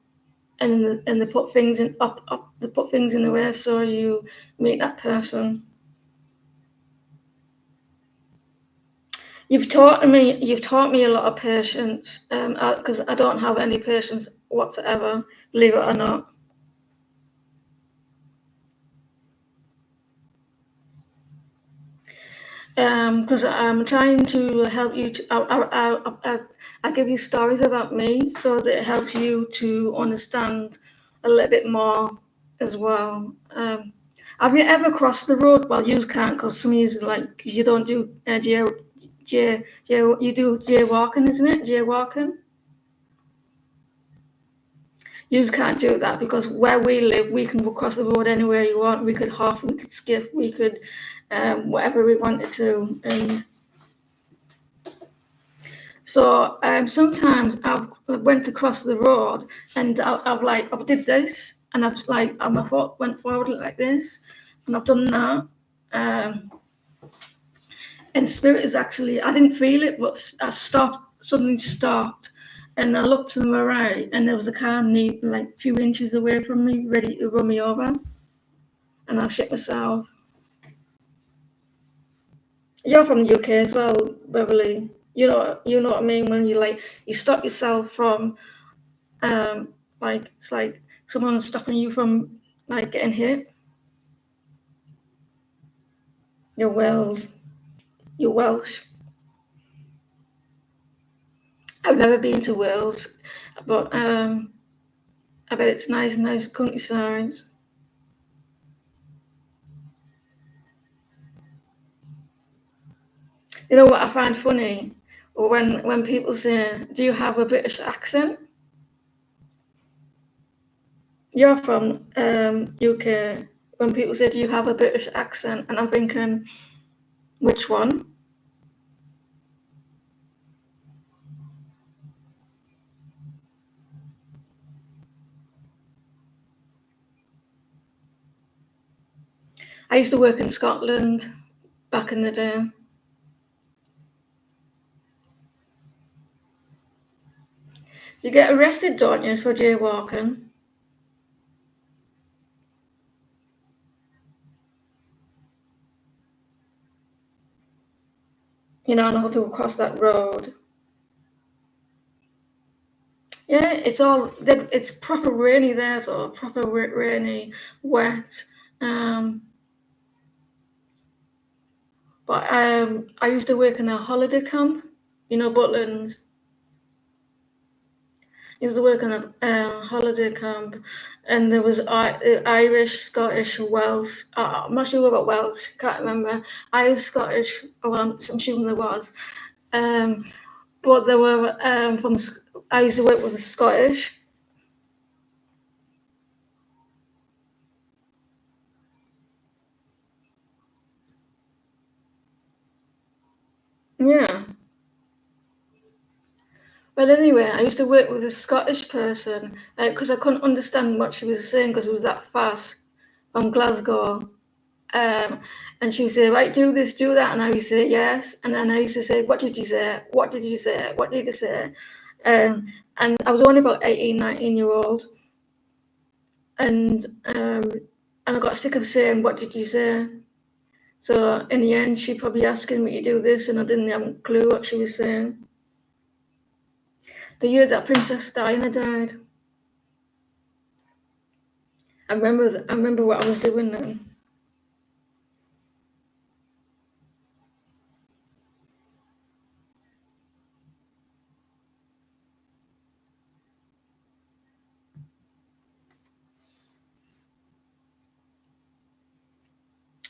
they put things they put things in the way, so you meet that person. You've taught me a lot of patience, because I don't have any patience whatsoever, believe it or not. Because I'm trying to help you. I give you stories about me so that it helps you to understand a little bit more as well. Have you ever crossed the road? Well, you can't, because some of you like you don't do you do jaywalking, isn't it? Jaywalking. You can't do that because where we live, we can cross the road anywhere you want. We could hop, we could skip, we could whatever we wanted to. And so sometimes I went across the road, and I did this, and I was like, my foot went forward like this, and I've done that. And spirit is actually, I didn't feel it, but I stopped, suddenly stopped. And I looked to my right, and there was a car like a few inches away from me, ready to run me over. and I shit myself. You're from the UK as well, Beverly. You know what I mean when you stop yourself from like it's like someone stopping you from like getting hit. You're Wales. You're Welsh. I've never been to Wales, but I bet it's nice countryside. You know what I find funny? When people say, "Do you have a British accent?" You're from UK. When people say, "Do you have a British accent?" and I'm thinking, which one? I used to work in Scotland back in the day. You get arrested, don't you, for jaywalking? You know, how to cross that road. Yeah, it's proper rainy there though, proper rainy, wet. Um, but I used to work in a holiday camp, Butland. I used to work in a holiday camp, and there was Irish, Scottish, Welsh. I'm not sure about Welsh, can't remember. Irish, Scottish, well, I'm assuming there was. Um, but there were I used to work with the Scottish. Yeah. But anyway, I used to work with a Scottish person because I couldn't understand what she was saying because it was that fast from Glasgow. Um, and she would say, right, do this, do that. And I used to say, yes. And then I used to say, what did you say? What did you say? What did you say? And I was only about 18, 19 year old. And I got sick of saying, what did you say? So in the end, she probably asking me to do this, and I didn't have a clue what she was saying. The year that Princess Diana died, I remember what I was doing then.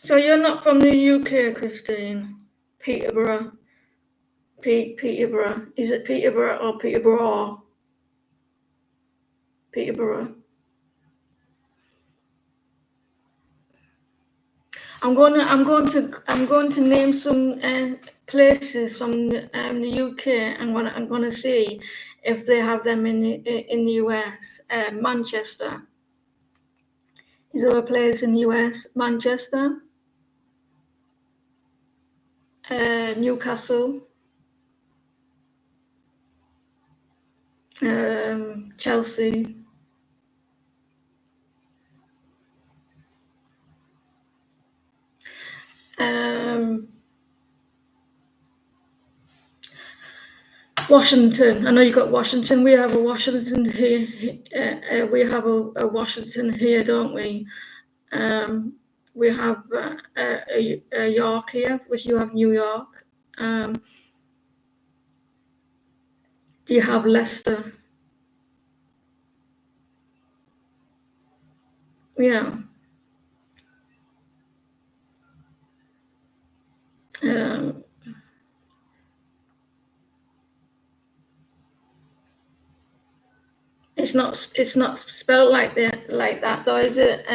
So you're not from the UK, Christine? Peterborough. Peterborough. Is it Peterborough or Peterborough? Peterborough. I'm going to name some places from the UK, and I'm going to see if they have them in the US. Manchester. Is there a place in the US? Manchester. Newcastle. Chelsea. Um, Washington. I know you got Washington. We have a Washington here. We have a Washington here, don't we? We have a York here, which you have New York. Um, you have Leicester. Yeah. Um, it's not spelled like that though, is it?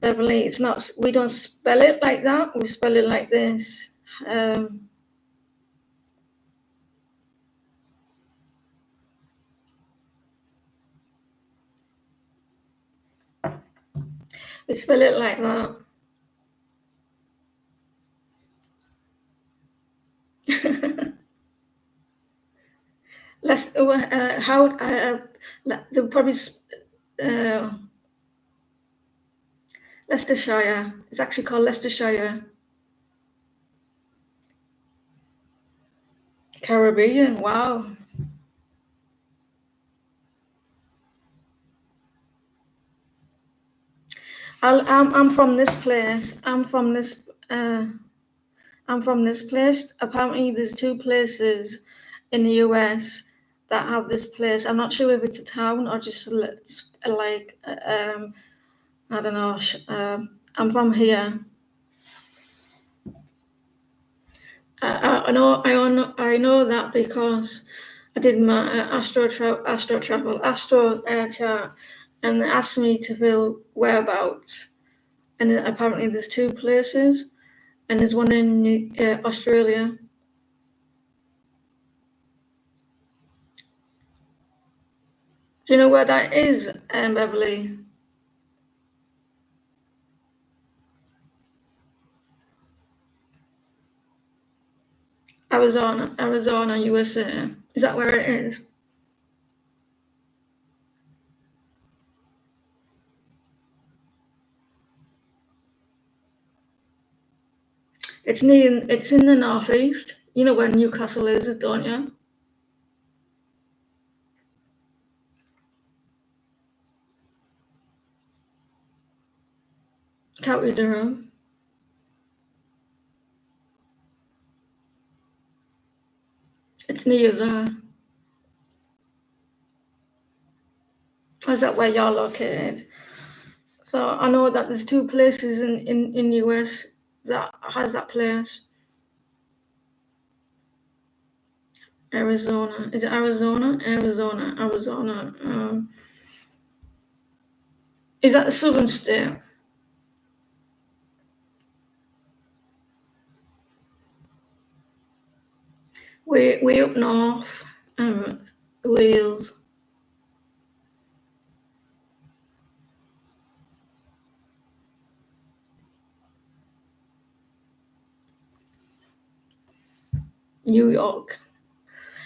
Beverly, it's not. We don't spell it like that. We spell it like this. We spell it like that. Let's how they'll probably uh, Leicestershire. It's actually called Leicestershire. Caribbean. Wow. I'm from this place. I'm from this place. Apparently, there's two places in the US that have this place. I'm not sure if it's a town or just like I don't know. I'm from here. I know that because I did my astro chart, and they asked me to fill whereabouts. And apparently, there's two places, and there's one in Australia. Do you know where that is, Beverly? Arizona, USA. Is that where it is? It's in the northeast. You know where Newcastle is, don't you? County Durham. It's near there. Is that where you're located? So I know that there's two places in US that has that place. Arizona. Is it Arizona? Arizona. Is that the southern state? Way up north. Wales. New York.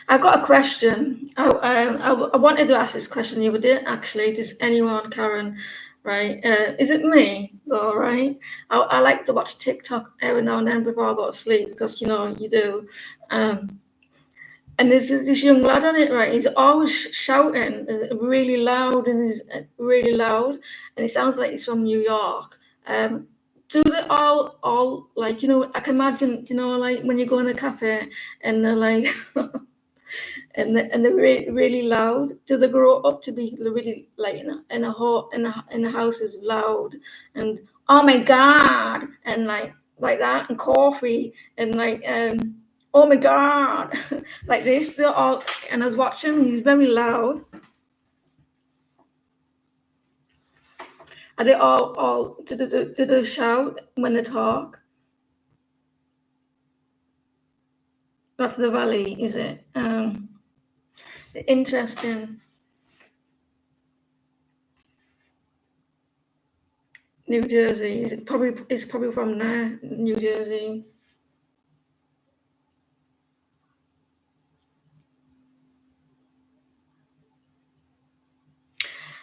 I got a question. I wanted to ask this question the other day, actually. Does anyone, Karen, right? Is it me? All right. I like to watch TikTok every now and then before I go to sleep because, you know, you do. And there's this young lad on it, right? He's always shouting really loud and he's really loud. And it sounds like he's from New York. Do they all like, you know, I can imagine, you know, like when you go in a cafe and they're like, and they're really loud. Do they grow up to be really like in the house is loud and oh my god and like that and coffee and like oh my god like this? They're all, and I was watching. He's very loud. Are they all do they shout when they talk? That's the valley, is it? Interesting. New Jersey. Is it probably? It's probably from there, New Jersey.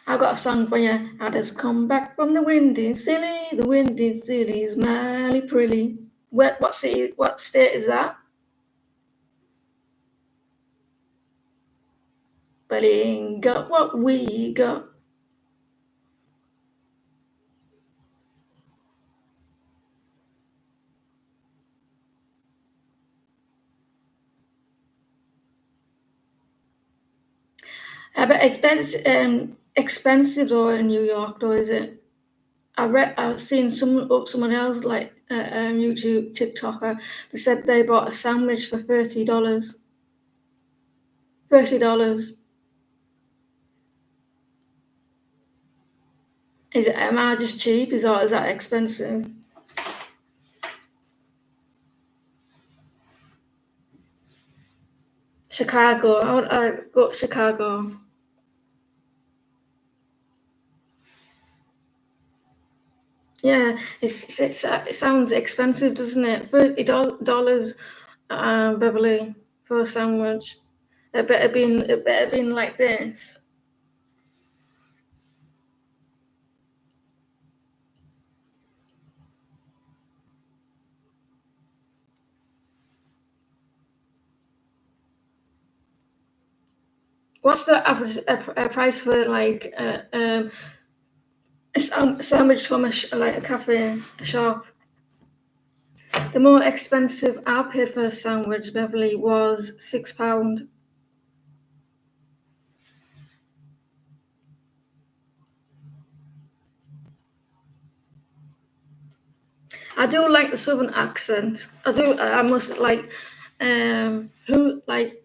I got a song for you. I just come back from the windy silly. The windy silly is mighty pretty. What city? What state is that? But it ain't got what we got. But it's expensive though in New York, though, is it? I've seen someone else like YouTube TikToker. They said they bought a sandwich for $30. $30. Is it? Am I just cheap? Is that expensive? Chicago. I go to Chicago. Yeah, it sounds expensive, doesn't it? $30, Beverly, for a sandwich. It better been like this. What's the average price for like a sandwich from like a cafe, a shop? The more expensive I paid for a sandwich, Beverly, was £6. I do like the southern accent. I do. I must like who like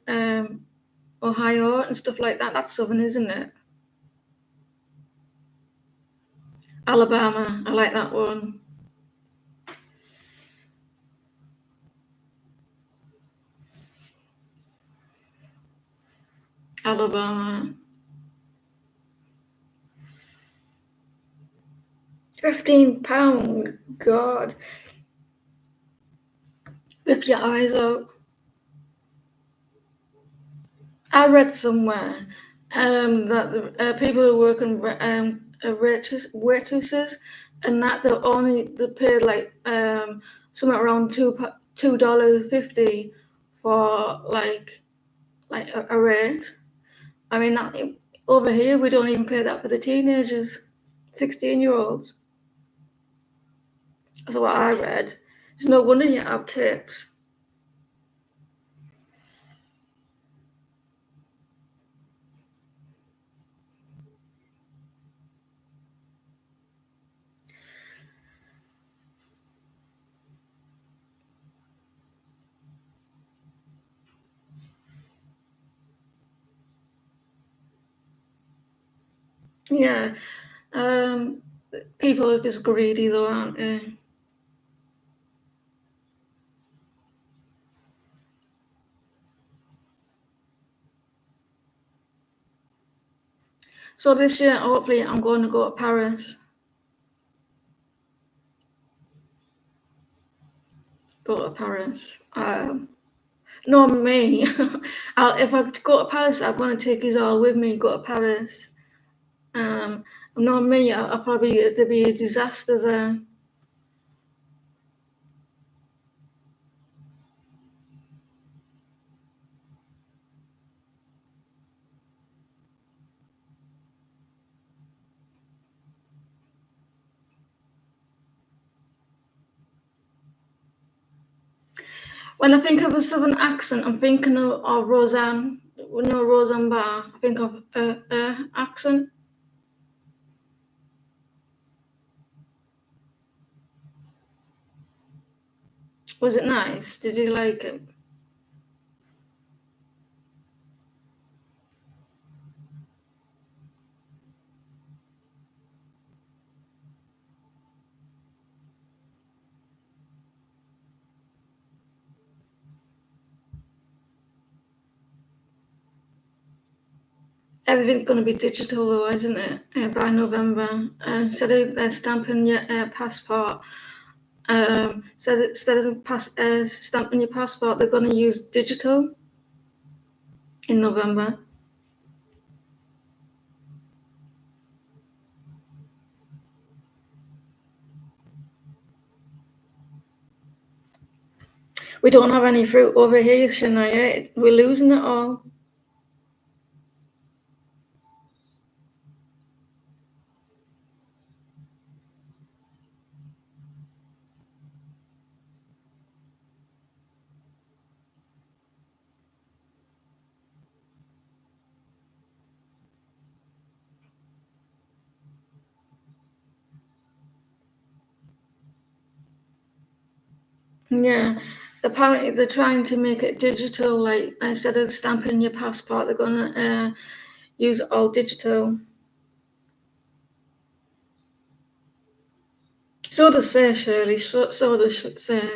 Ohio and stuff like that. That's southern, isn't it? Alabama. I like that one. Alabama. £15. God, rip your eyes out. I read somewhere that the people who work in waitresses, and that they paid like somewhere around $2.50 for like a rate. I mean, that, over here we don't even pay that for the teenagers, 16-year-olds. That's what I read. It's no wonder you have tips. Yeah. Um, People are just greedy though, aren't they? So this year, hopefully, I'm going to go to Paris. Go to Paris. No, me. If I go to Paris, I'm going to take his all with me. Go to Paris. Not me. I'll probably there'll be a disaster there. When I think of a southern accent, I'm thinking of Roseanne. You know Roseanne Barr. I think of accent. Was it nice? Did you like it? Everything's going to be digital though, isn't it? By November. Instead of stamping your passport, so instead of stamping your passport, they're going to use digital in November. We don't have any fruit over here, Shania. We're losing it all. Yeah, apparently they're trying to make it digital. Like instead of stamping your passport, they're going to use it all digital. So they say, Shirley. So they say.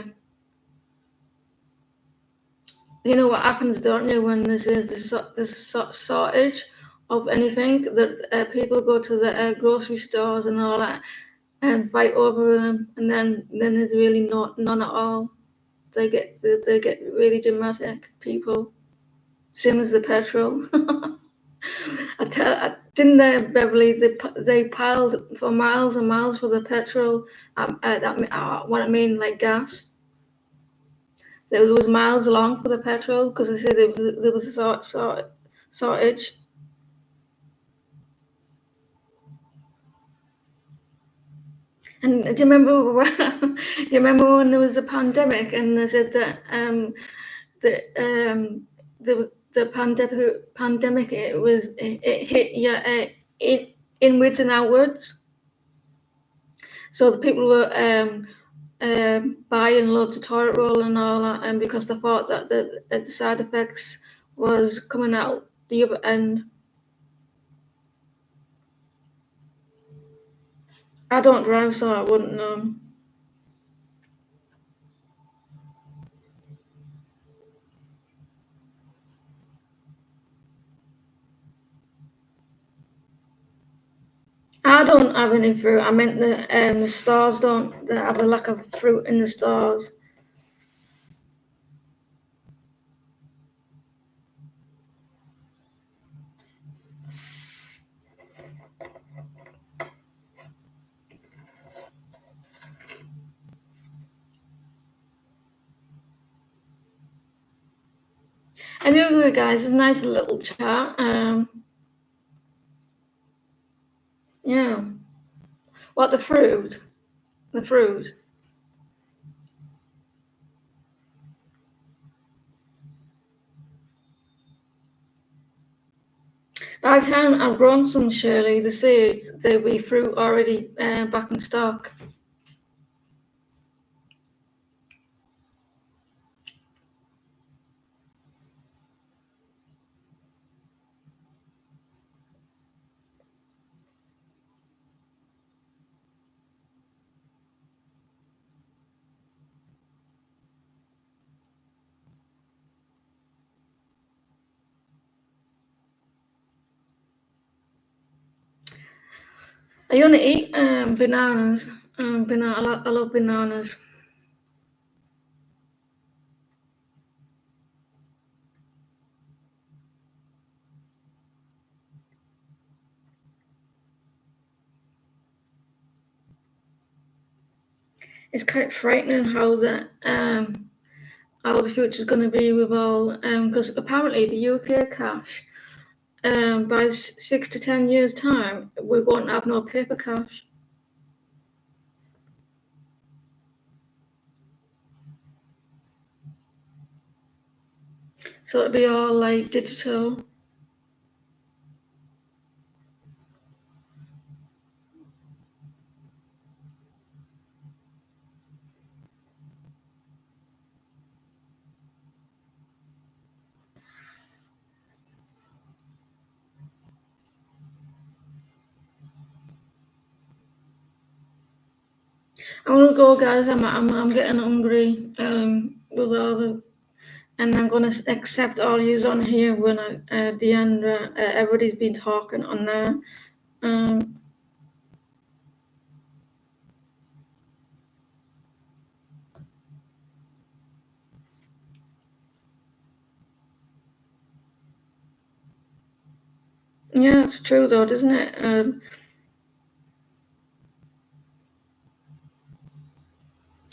You know what happens, don't you, when there's a shortage of anything? That people go to the grocery stores and all that and fight over them, and then there's really none at all. They get really dramatic. People, same as the petrol. Didn't they, Beverly? They piled for miles and miles for the petrol. What I mean, like gas. There was miles long for the petrol because they said there was a shortage. And do you remember? Do you remember when there was the pandemic and they said that the pandemic it hit you inwards and outwards. So the people were buying loads of toilet roll and all that, and because they thought that the side effects was coming out the other end. I don't drive, so I wouldn't know. I don't have any fruit. I meant the stores don't. They have a lack of fruit in the stores. Anyway, guys, it's a nice little chat. Yeah. What the fruit? The fruit. By the time I've grown some, Shirley, the seeds, there'll be fruit already back in stock. I only eat bananas. I love bananas. It's quite frightening how the future's going to be with all because apparently the UK cash by 6 to 10 years time we won't have no paper cash. So it'll be all like digital. I'm gonna go, guys. I'm getting hungry. With all the and I'm gonna accept all yous on here when Deandra, everybody's been talking on there. Um, yeah, it's true though, isn't it?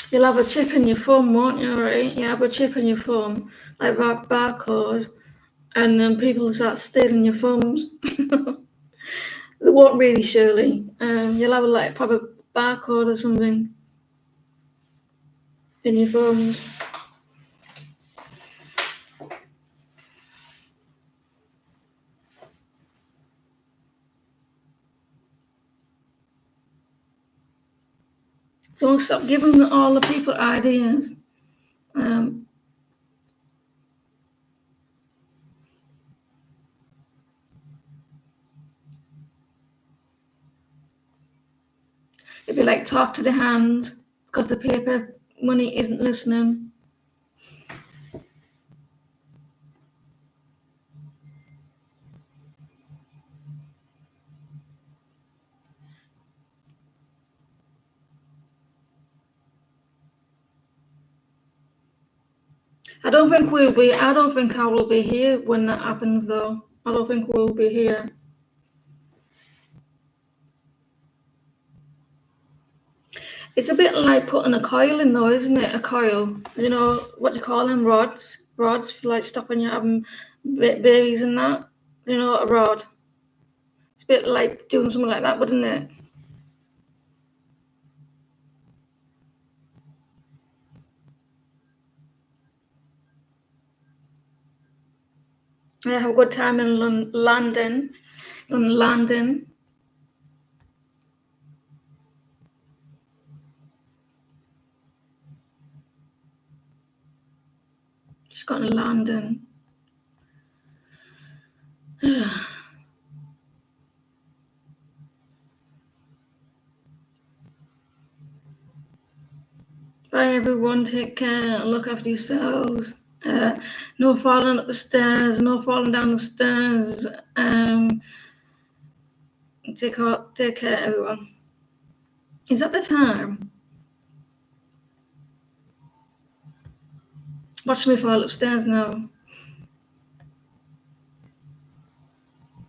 You'll have a chip in your thumb, won't you? Right? You have a chip in your thumb, like that barcode, and then people start stealing your thumbs. They won't really, surely. You'll have like probably barcode or something in your thumbs. Don't stop giving all the people ideas. Um, It'd be like talk to the hand because the paper money isn't listening. I don't think we'll be. I don't think I will be here when that happens, though. I don't think we'll be here. It's a bit like putting a coil in, though, isn't it? A coil. You know what do you call them? Rods. Rods for like stopping you having babies and that. You know, a rod. It's a bit like doing something like that, wouldn't it? Have a good time in London. In London. She's gone to London. Bye everyone. Take care. Look after yourselves. No falling up the stairs. No falling down the stairs. Take care, everyone. Is that the time? Watch me fall upstairs now.